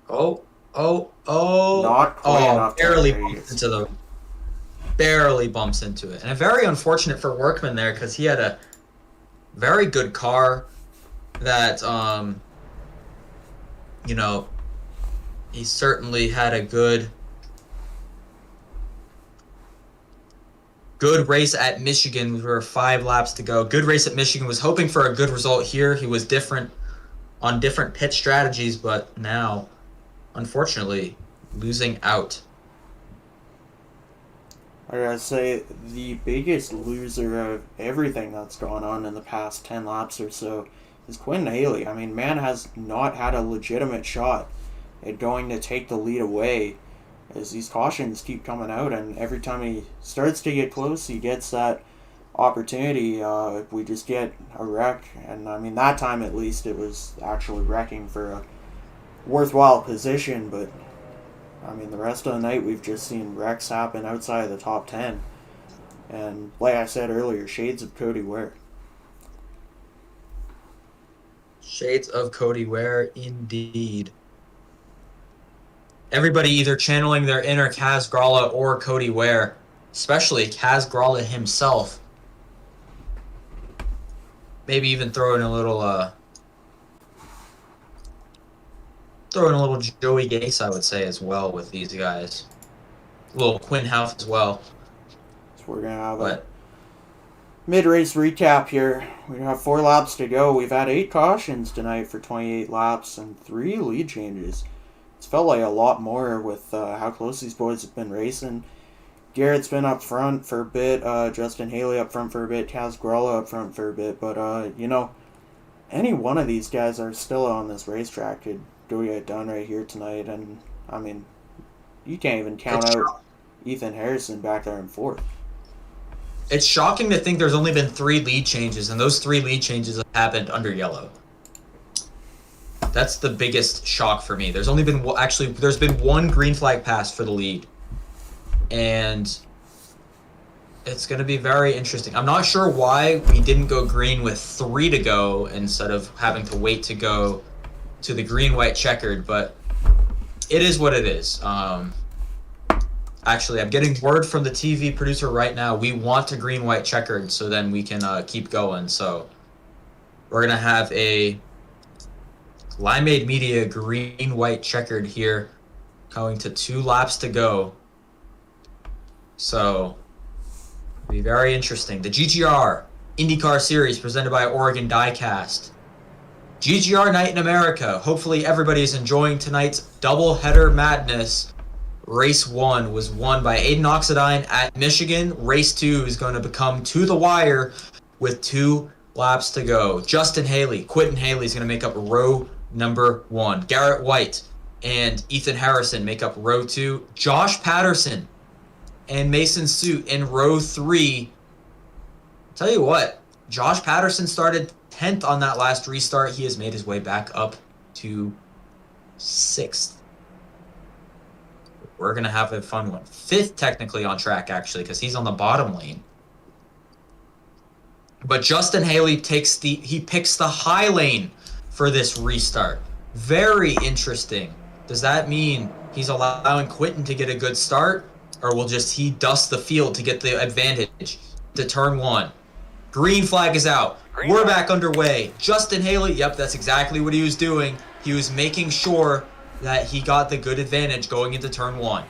Oh. Not quite enough. Barely bumps into it. And very unfortunate for Workman there because he had a very good car that, he certainly had a good race at Michigan. We were 5 laps to go. Good race at Michigan. Was hoping for a good result here. He was different on different pit strategies, but now, unfortunately, losing out. I gotta say, the biggest loser of everything that's gone on in the past 10 laps or so is Quentin Haley. I mean, man has not had a legitimate shot at going to take the lead away as these cautions keep coming out, and every time he starts to get close, he gets that opportunity. We just get a wreck, and I mean, that time at least it was actually wrecking for a worthwhile position, but I mean, the rest of the night we've just seen wrecks happen outside of the top 10. And like I said earlier, shades of Cody Ware. Shades of Cody Ware, indeed. Everybody either channeling their inner Kaz Gralla or Cody Ware, especially Kaz Gralla himself. Maybe even throw in a little Joey Gase, I would say, as well with these guys. A little Quinn Houff as well. So we're going to have a mid-race recap here. We have 4 laps to go. We've had 8 cautions tonight for 28 laps and 3 lead changes. It's felt like a lot more with how close these boys have been racing. Garrett's been up front for a bit. Justin Haley up front for a bit. Kaz Gralla up front for a bit. But, any one of these guys are still on this racetrack could go get it done right here tonight. And, I mean, you can't even count out Ethan Harrison back there in 4th. It's shocking to think there's only been 3 lead changes, and those 3 lead changes have happened under yellow. That's the biggest shock for me. There's only been, there's been 1 green flag pass for the lead. And it's going to be very interesting. I'm not sure why we didn't go green with 3 to go instead of having to wait to go to the green-white checkered, but it is what it is. Actually, I'm getting word from the TV producer right now. We want a green-white checkered so then we can keep going. So we're going to have a Limeade Media, green, white, checkered here. Going to 2 laps to go. So, it'll be very interesting. The GGR IndyCar Series presented by Oregon Diecast. GGR Night in America. Hopefully everybody is enjoying tonight's doubleheader madness. Race 1 was won by Aiden Oxidine at Michigan. Race 2 is going to become to the wire with 2 laps to go. Justin Haley, Quentin Haley is going to make up row number 1. Garrett White and Ethan Harrison make up row 2. Josh Patterson and Mason Suit in row 3. Tell you what, Josh Patterson started 10th on that last restart. He has made his way back up to 6th. We're going to have a fun one. 5th technically on track, actually, because he's on the bottom lane. But Justin Haley picks the high lane for this restart. Very interesting. Does that mean he's allowing Quentin to get a good start? Or will he dust the field to get the advantage to turn 1? Green flag is out. We're back underway. Justin Haley, yep, that's exactly what he was doing. He was making sure that he got the good advantage going into turn 1.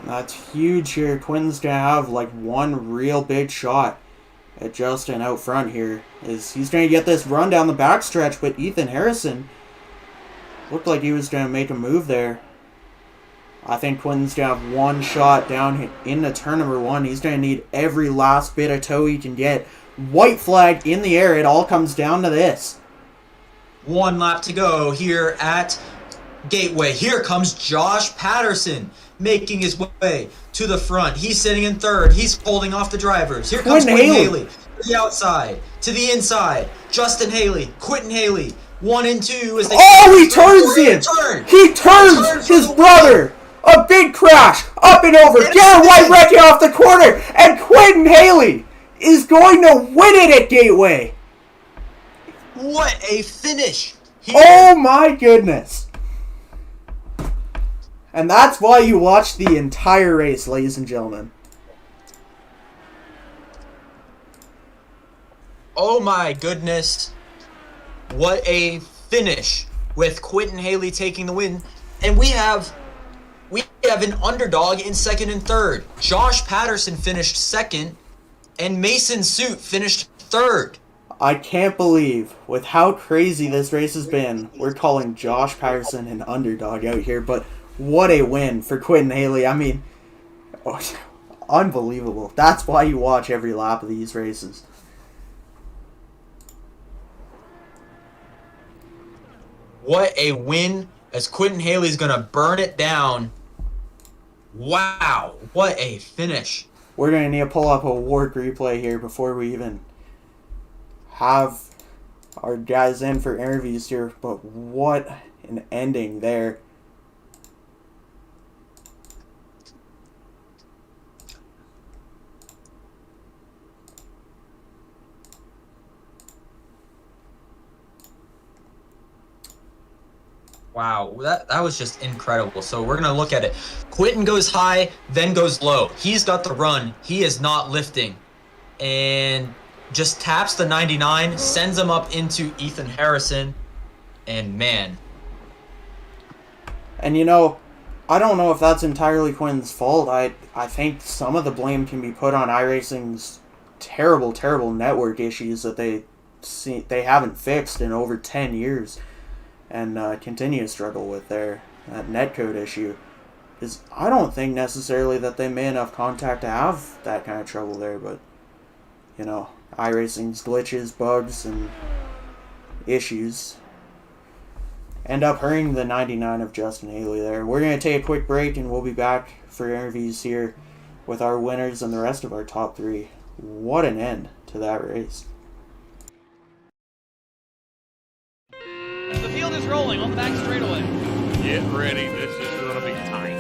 That's huge here. Quentin's going to have like one real big shot at Justin out front here. He's going to get this run down the backstretch, but Ethan Harrison looked like he was going to make a move there. I think Quentin's going to have one shot down into turn number 1. He's going to need every last bit of tow he can get. White flag in the air. It all comes down to this. 1 lap to go here at Gateway. Here comes Josh Patterson making his way to the front. He's sitting in 3rd. He's holding off the drivers. Here comes Quentin Haley to the outside, to the inside. Justin Haley, Quentin Haley, 1 and 2 as they he turns in. He turns his brother. A big crash up and over. Garrett White wrecking off the corner, and Quentin Haley is going to win it at Gateway. What a finish! Oh my goodness. And that's why you watch the entire race, ladies and gentlemen. Oh my goodness. What a finish with Quentin Haley taking the win. And we have an underdog in 2nd and 3rd. Josh Patterson finished 2nd, and Mason Suit finished 3rd. I can't believe, with how crazy this race has been, we're calling Josh Patterson an underdog out here, but what a win for Quentin Haley. I mean, unbelievable. That's why you watch every lap of these races. What a win, as Quentin Haley's going to burn it down. Wow, what a finish. We're going to need to pull up a WARC replay here before we even have our guys in for interviews here, but what an ending there. Wow, that was just incredible. So we're going to look at it. Quentin goes high, then goes low. He's got the run. He is not lifting. And just taps the 99, sends him up into Ethan Harrison. And man. And you know, I don't know if that's entirely Quentin's fault. I think some of the blame can be put on iRacing's terrible, terrible network issues that they haven't fixed in over 10 years. And continue to struggle with that netcode issue. Is I don't think necessarily that they made enough contact to have that kind of trouble there, but you know, iRacing's glitches, bugs, and issues end up hurting the 99 of Justin Haley there. We're going to take a quick break and we'll be back for interviews here with our winners and the rest of our top 3. What an end to that race. The field is rolling on the back straightaway. Get ready. This is going to be tight.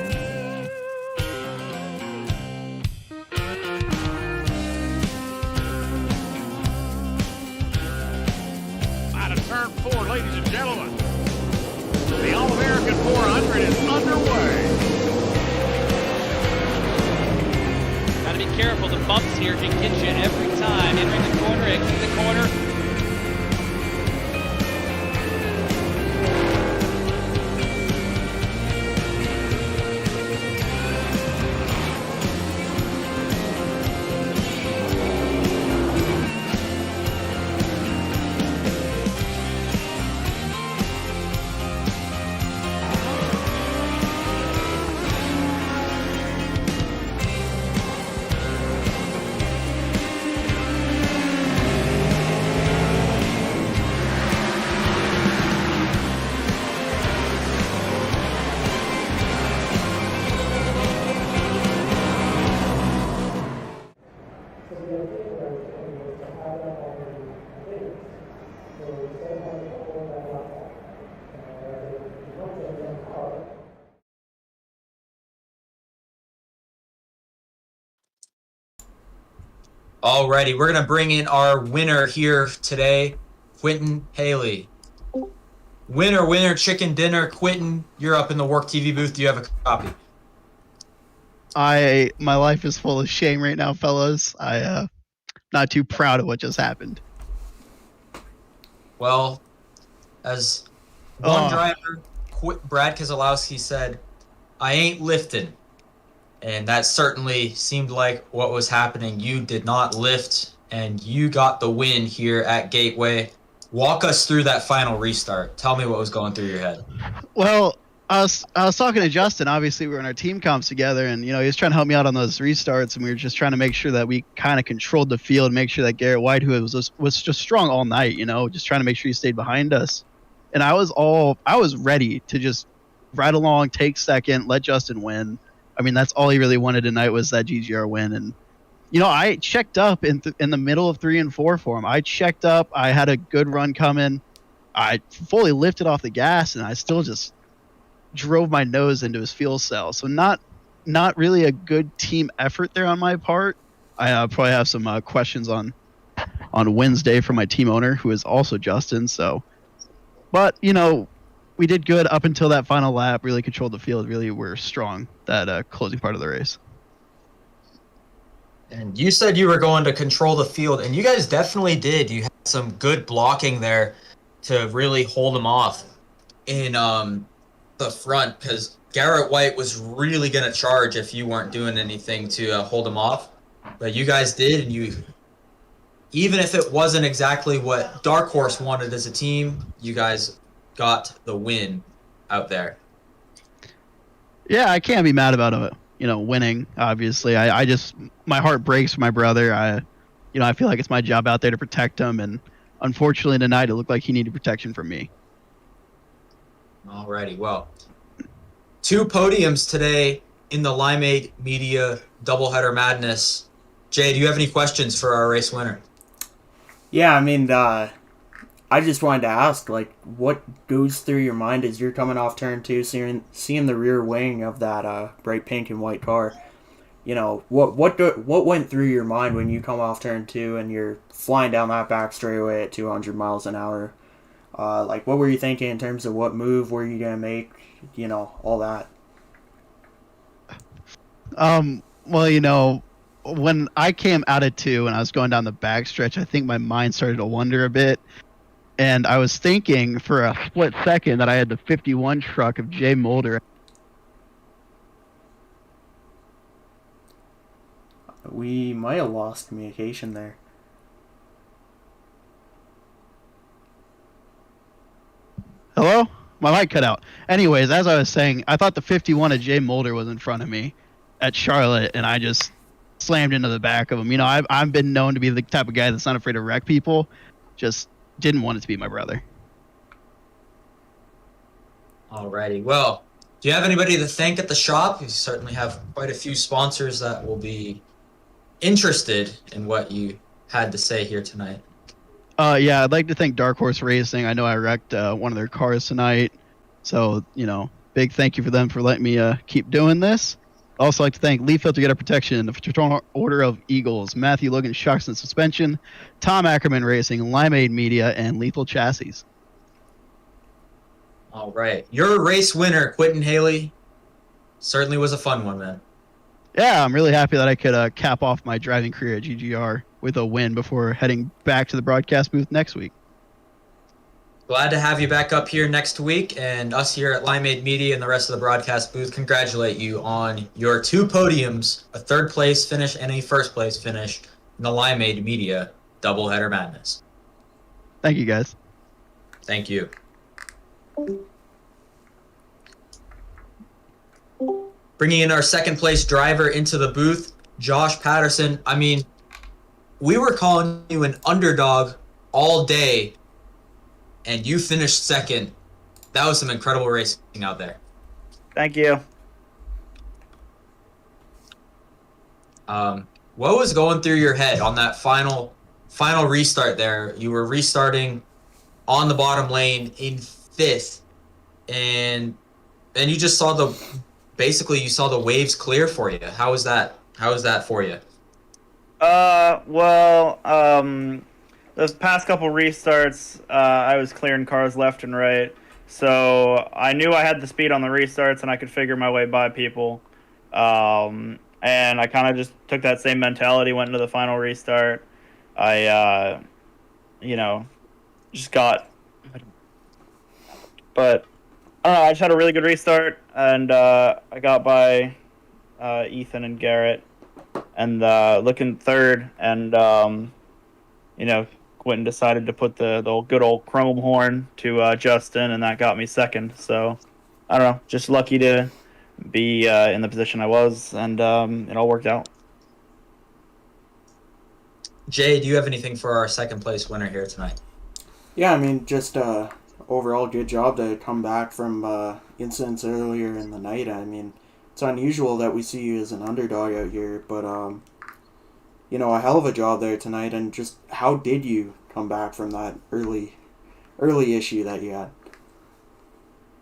Out of turn 4, ladies and gentlemen. The All-American 400 is underway. Gotta be careful. The bumps here can get you every time. Entering the corner, exiting the corner. Alrighty, we're gonna bring in our winner here today, Quentin Haley. Winner, chicken dinner. Quentin, you're up in the Work TV booth. Do you have a copy? My life is full of shame right now, fellas. Not too proud of what just happened. Well, as one driver, Brad Keselowski, said, I ain't lifting. And that certainly seemed like what was happening. You did not lift, and you got the win here at Gateway. Walk us through that final restart. Tell me what was going through your head. Well, I was talking to Justin. Obviously, we were in our team comps together, and he was trying to help me out on those restarts, and we were just trying to make sure that we kind of controlled the field, make sure that Garrett White, who was just strong all night, just trying to make sure he stayed behind us. And I was ready to just ride along, take second, let Justin win. I mean, that's all he really wanted tonight was that GGR win. And I checked up in the middle of 3 and 4 for him. I checked up. I had a good run coming. I fully lifted off the gas, and I still just drove my nose into his fuel cell. So not really a good team effort there on my part. I probably have some questions on Wednesday from my team owner, who is also Justin. So, but we did good up until that final lap. Really controlled the field. Really were strong that closing part of the race. And you said you were going to control the field, and you guys definitely did. You had some good blocking there to really hold them off in the front, because Garrett White was really going to charge if you weren't doing anything to hold him off. But you guys did, and even if it wasn't exactly what Dark Horse wanted as a team, you guys got the win out there. Yeah, I can't be mad about it. Winning, obviously. I just, my heart breaks for my brother. I feel like it's my job out there to protect him, and unfortunately tonight it looked like he needed protection from me. Alrighty, well, 2 podiums today in the Limeade Media Doubleheader Madness. Jay, do you have any questions for our race winner? Yeah, I mean, I just wanted to ask, what goes through your mind as you're coming off turn 2, seeing the rear wing of that bright pink and white car? What went through your mind when you come off turn 2 and you're flying down that back straightaway at 200 miles an hour? What were you thinking in terms of what move were you gonna make? All that. Well, when I came out of 2 and I was going down the back stretch, I think my mind started to wander a bit. And I was thinking for a split second that I had the 51 truck of Jay Mulder. We might have lost communication there. Hello? My mic cut out. Anyways, as I was saying, I thought the 51 of Jay Mulder was in front of me at Charlotte, and I just slammed into the back of him. I've been known to be the type of guy that's not afraid to wreck people. Just didn't want it to be my brother. Alrighty, well, do you have anybody to thank at the shop? You certainly have quite a few sponsors that will be interested in what you had to say here tonight. Yeah, I'd like to thank Dark Horse Racing. I know I wrecked one of their cars tonight. So, big thank you for them for letting me keep doing this. I'd also like to thank Lee Filter Getter Protection, the Fraternal Order of Eagles, Matthew Logan Shocks and Suspension, Tom Ackerman Racing, Limeade Media, and Lethal Chassis. All right. Your race winner, Quentin Haley, certainly was a fun one, man. Yeah, I'm really happy that I could cap off my driving career at GGR with a win before heading back to the broadcast booth next week. Glad to have you back up here next week, and us here at Limeade Media and the rest of the broadcast booth congratulate you on your 2 podiums, a 3rd place finish and a 1st place finish in the Limeade Media Doubleheader Madness. Thank you, guys. Thank you. Bringing in our 2nd place driver into the booth, Josh Patterson. I mean, we were calling you an underdog all day, and you finished 2nd. That was some incredible racing out there. Thank you. What was going through your head on that final restart there? You were restarting on the bottom lane in 5th, and you just saw you saw the waves clear for you. How was that for you? Those past couple restarts, I was clearing cars left and right. So I knew I had the speed on the restarts and I could figure my way by people. And I kind of just took that same mentality, went into the final restart. I, just got. But I just had a really good restart, and I got by Ethan and Garrett, and looking third, and Quentin decided to put the good old chrome horn to Justin, and that got me second. So I don't know, just lucky to be in the position I was, and it all worked out. Jay, do you have anything for our second place winner here tonight? Yeah, I mean, just overall good job to come back from incidents earlier in the night. I mean, it's unusual that we see you as an underdog out here, but a hell of a job there tonight. And just how did you come back from that early issue that you had?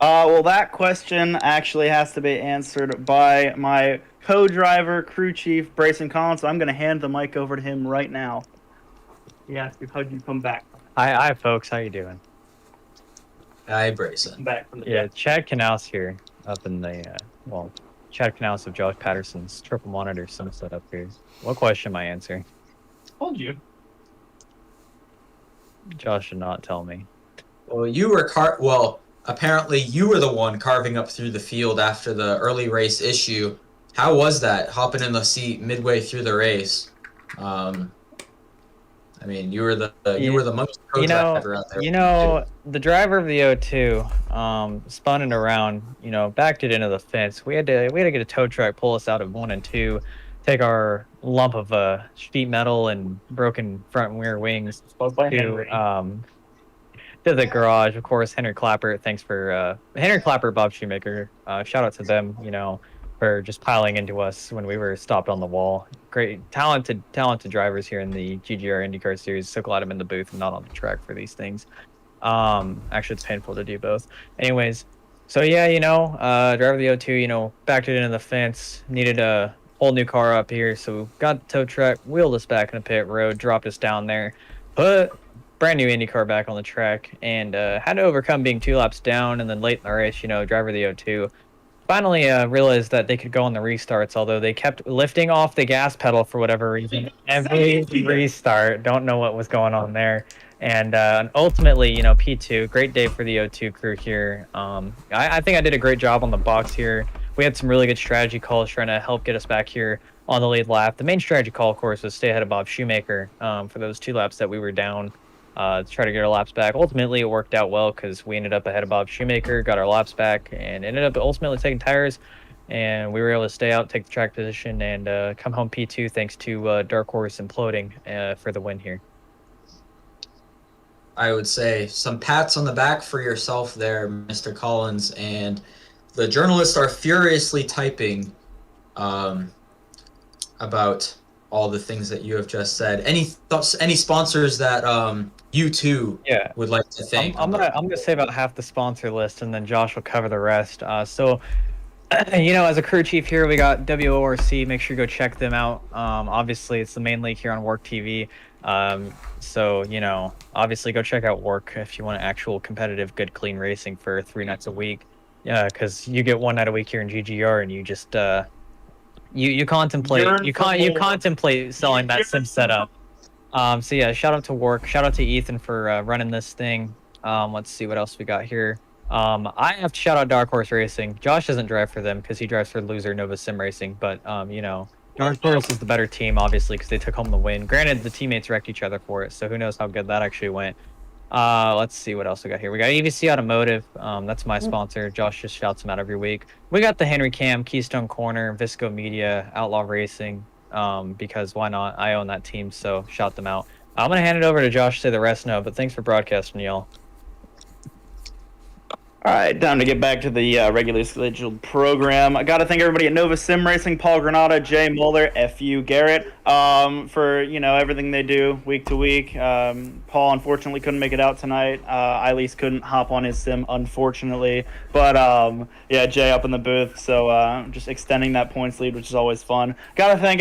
Well, that question actually has to be answered by my co-driver, crew chief, Brayson Collins. So I'm going to hand the mic over to him right now. He asked me, how'd you come back? Hi, folks. How you doing? Hi, Brayson. Back from the Yeah, Chad Canals here, up in the Chad Canals of Josh Patterson's triple monitor sunset up here. What question am I answering? Told you. Josh should not tell me. Well, apparently you were the one carving up through the field after the early race issue. How was that, hopping in the seat midway through the race? I mean, you were the most pro driver out there. The driver of the O2 spun it around, backed it into the fence. We had to get a tow truck, pull us out of 1 and 2, take our lump of sheet metal and broken front and rear wings to the garage. Of course, Henry Clapper, thanks for Henry Clapper, Bob Shoemaker. Shout out to them, for just piling into us when we were stopped on the wall. Great, talented drivers here in the GGR Indycar series. So glad I'm in the booth and not on the track for these things. Actually, it's painful to do both. Anyways, so yeah, driver of the O2, backed it into the fence. Needed a whole new car up here, so got the tow truck, wheeled us back in the pit road, dropped us down there, put brand new Indy car back on the track, and had to overcome being 2 laps down. And then late in the race, driver of the O2 finally realized that they could go on the restarts, although they kept lifting off the gas pedal for whatever reason. Every restart, don't know what was going on there. And ultimately, P2, great day for the O2 crew here. I think I did a great job on the box here. We had some really good strategy calls trying to help get us back here on the lead lap. The main strategy call, of course, was stay ahead of Bob Shoemaker for those 2 laps that we were down. To try to get our laps back. Ultimately, it worked out well because we ended up ahead of Bob Shoemaker, got our laps back, and ended up ultimately taking tires, and we were able to stay out, take the track position, and come home P2 thanks to Dark Horse imploding for the win here. I would say some pats on the back for yourself there, Mr. Collins, and the journalists are furiously typing about all the things that you have just said. Any thoughts, any sponsors that you too would like to thank? I'm gonna say about half the sponsor list, and then Josh will cover the rest. So as a crew chief here, we got WORC. Make sure you go check them out. Obviously, it's the main league here on Work TV. So obviously go check out Work if you want actual competitive, good, clean racing for 3 nights a week. Yeah, because you get 1 night a week here in GGR, and you just you contemplate selling that sim setup. So yeah, shout out to Work. Shout out to Ethan for running this thing. Let's see what else we got here. I have to shout out Dark Horse Racing. Josh doesn't drive for them because he drives for loser Nova Sim Racing, but Dark Horse is the better team, obviously, because they took home the win. Granted, the teammates wrecked each other for it, so who knows how good that actually went. Let's see what else we got here. We got EVC Automotive. That's my sponsor. Josh just shouts them out every week. We got the Henry Cam, Keystone Corner, Visco Media, Outlaw Racing, because why not? I own that team, so shout them out. I'm going to hand it over to Josh to say the rest now, but thanks for broadcasting, y'all. All right, time to get back to the regularly scheduled program. I got to thank everybody at Nova Sim Racing, Paul Granada, Jay Mulder, FU Garrett, for everything they do week to week. Paul unfortunately couldn't make it out tonight. Eilis couldn't hop on his sim, unfortunately. But Jay up in the booth, so just extending that points lead, which is always fun. Got to thank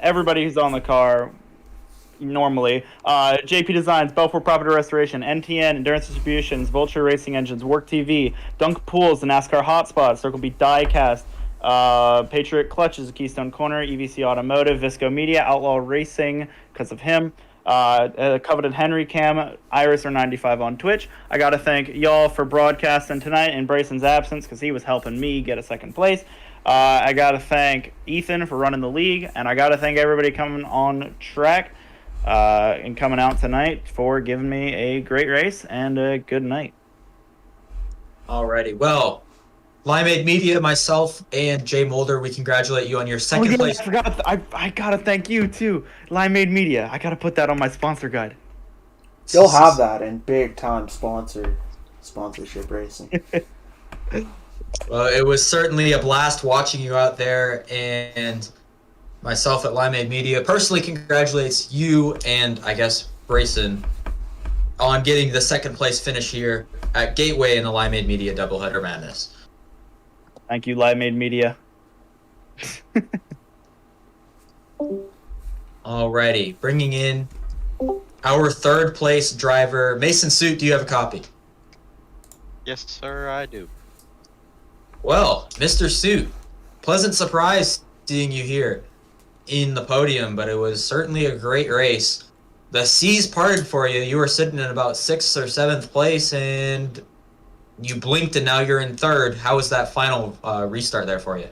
everybody who's on the car normally. JP Designs, Belfort Property Restoration, NTN, Endurance Distributions, Vulture Racing Engines, Work TV, Dunk Pools, the NASCAR Hotspot, Circle B Diecast, Patriot Clutches, Keystone Corner, EVC Automotive, Visco Media, Outlaw Racing, because of him, Coveted Henry Cam, Iris or 95 on Twitch. I gotta thank y'all for broadcasting tonight in Brayson's absence because he was helping me get a second place. I gotta thank Ethan for running the league, and I gotta thank everybody coming on track and coming out tonight for giving me a great race and a good night. Alrighty, well, Limeade Media, myself, and Jay Mulder, we congratulate you on your second place. I forgot. I gotta thank you too, Limeade Media. I gotta put that on my sponsor guide. You'll have that in big time sponsorship racing. Well, it was certainly a blast watching you out there, and myself at Limeade Media personally congratulates you and, I guess, Brayson on getting the second place finish here at Gateway in the Limeade Media Doubleheader Madness. Thank you, Limeade Media. Alrighty, bringing in our third place driver, Mason Suit. Do you have a copy? Yes, sir, I do. Well, Mr. Suit, pleasant surprise seeing you here in the podium, but it was certainly a great race. The seas parted for you. You were sitting in about 6th or 7th place, and you blinked, and now you're in 3rd. How was that final restart there for you?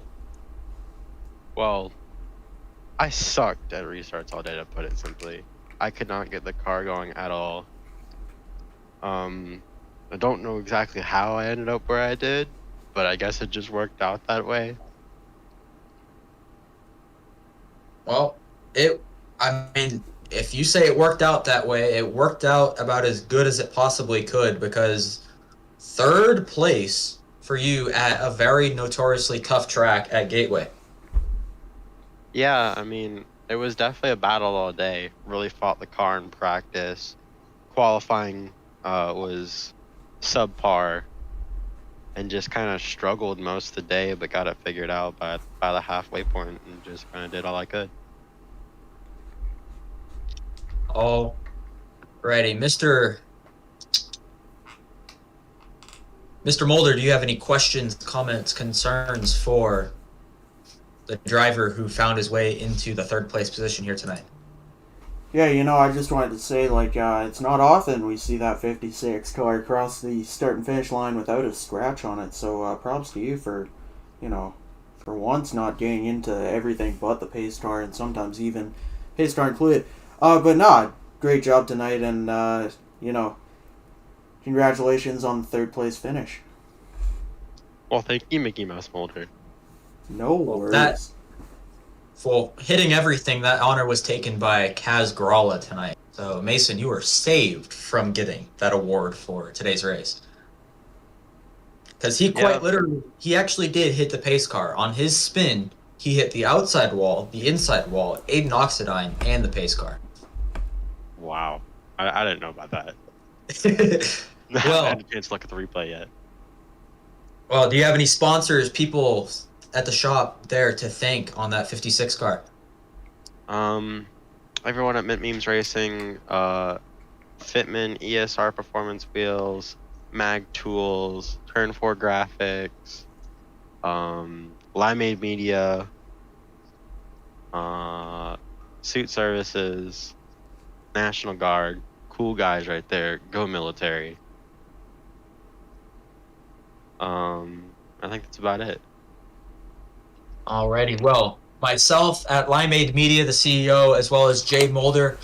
Well, I sucked at restarts all day, to put it simply. I could not get the car going at all. I don't know exactly how I ended up where I did, but I guess it just worked out that way. Well, I mean, if you say it worked out that way, it worked out about as good as it possibly could, because 3rd place for you at a very notoriously tough track at Gateway. Yeah, I mean, it was definitely a battle all day. Really fought the car in practice. Qualifying was subpar, and just kind of struggled most of the day, but got it figured out by the halfway point, and just kind of did all I could. Alrighty, Mr. Mulder, do you have any questions, comments, concerns for the driver who found his way into the 3rd place position here tonight? Yeah, I just wanted to say, it's not often we see that 56 car cross the start and finish line without a scratch on it. So props to you for, for once not getting into everything but the pace car, and sometimes even pace car included. But nah, great job tonight, and congratulations on the 3rd place finish. Well, thank you, Mickey Mouse Mulder. No worries. For hitting everything, that honor was taken by Kaz Gralla tonight. So, Mason, you were saved from getting that award for today's race. Because he literally, he actually did hit the pace car. On his spin, he hit the outside wall, the inside wall, Aiden Oxidine, and the pace car. Wow. I didn't know about that. I haven't had a chance to look at the replay yet. Well, do you have any sponsors, people at the shop there to thank on that 56 car? Everyone at Mint Memes Racing, Fitman, ESR Performance Wheels, Mag Tools, Turn 4 Graphics, Limeade Media, Suit Services, National Guard, cool guys right there, go military. I think that's about it. Alrighty, well, myself at Limeade Media, the CEO, as well as Jay Mulder,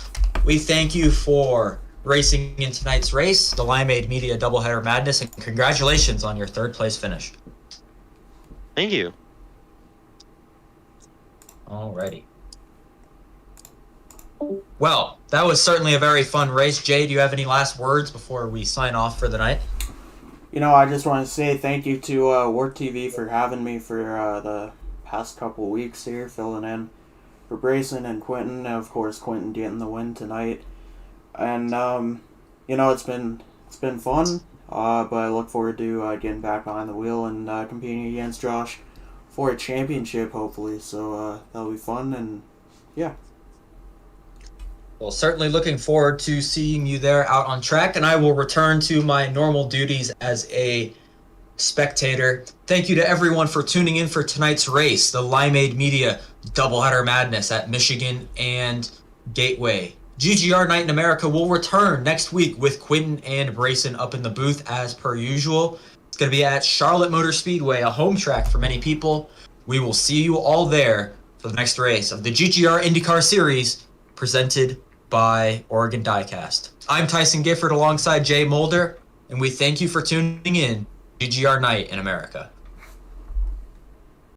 we thank you for racing in tonight's race, the Limeade Media Doubleheader Madness, and congratulations on your 3rd place finish. Thank you. Alrighty. Well, that was certainly a very fun race. Jay, do you have any last words before we sign off for the night? I just want to say thank you to Work TV for having me for the past couple weeks here, filling in for Brayson and Quentin. Of course, Quentin getting the win tonight, and it's been fun. But I look forward to getting back behind the wheel and competing against Josh for a championship, hopefully. So that'll be fun, and Yeah. Well, certainly looking forward to seeing you there out on track, and I will return to my normal duties as a spectator. Thank you to everyone for tuning in for tonight's race, the Limeade Media Doubleheader Madness at Michigan and Gateway. GGR Night in America will return next week with Quinton and Brayson up in the booth as per usual. It's going to be at Charlotte Motor Speedway, a home track for many people. We will see you all there for the next race of the GGR Indycar Series presented by Oregon Diecast. I'm Tyson Gifford alongside Jay Mulder, and we thank you for tuning in GGR Night in America.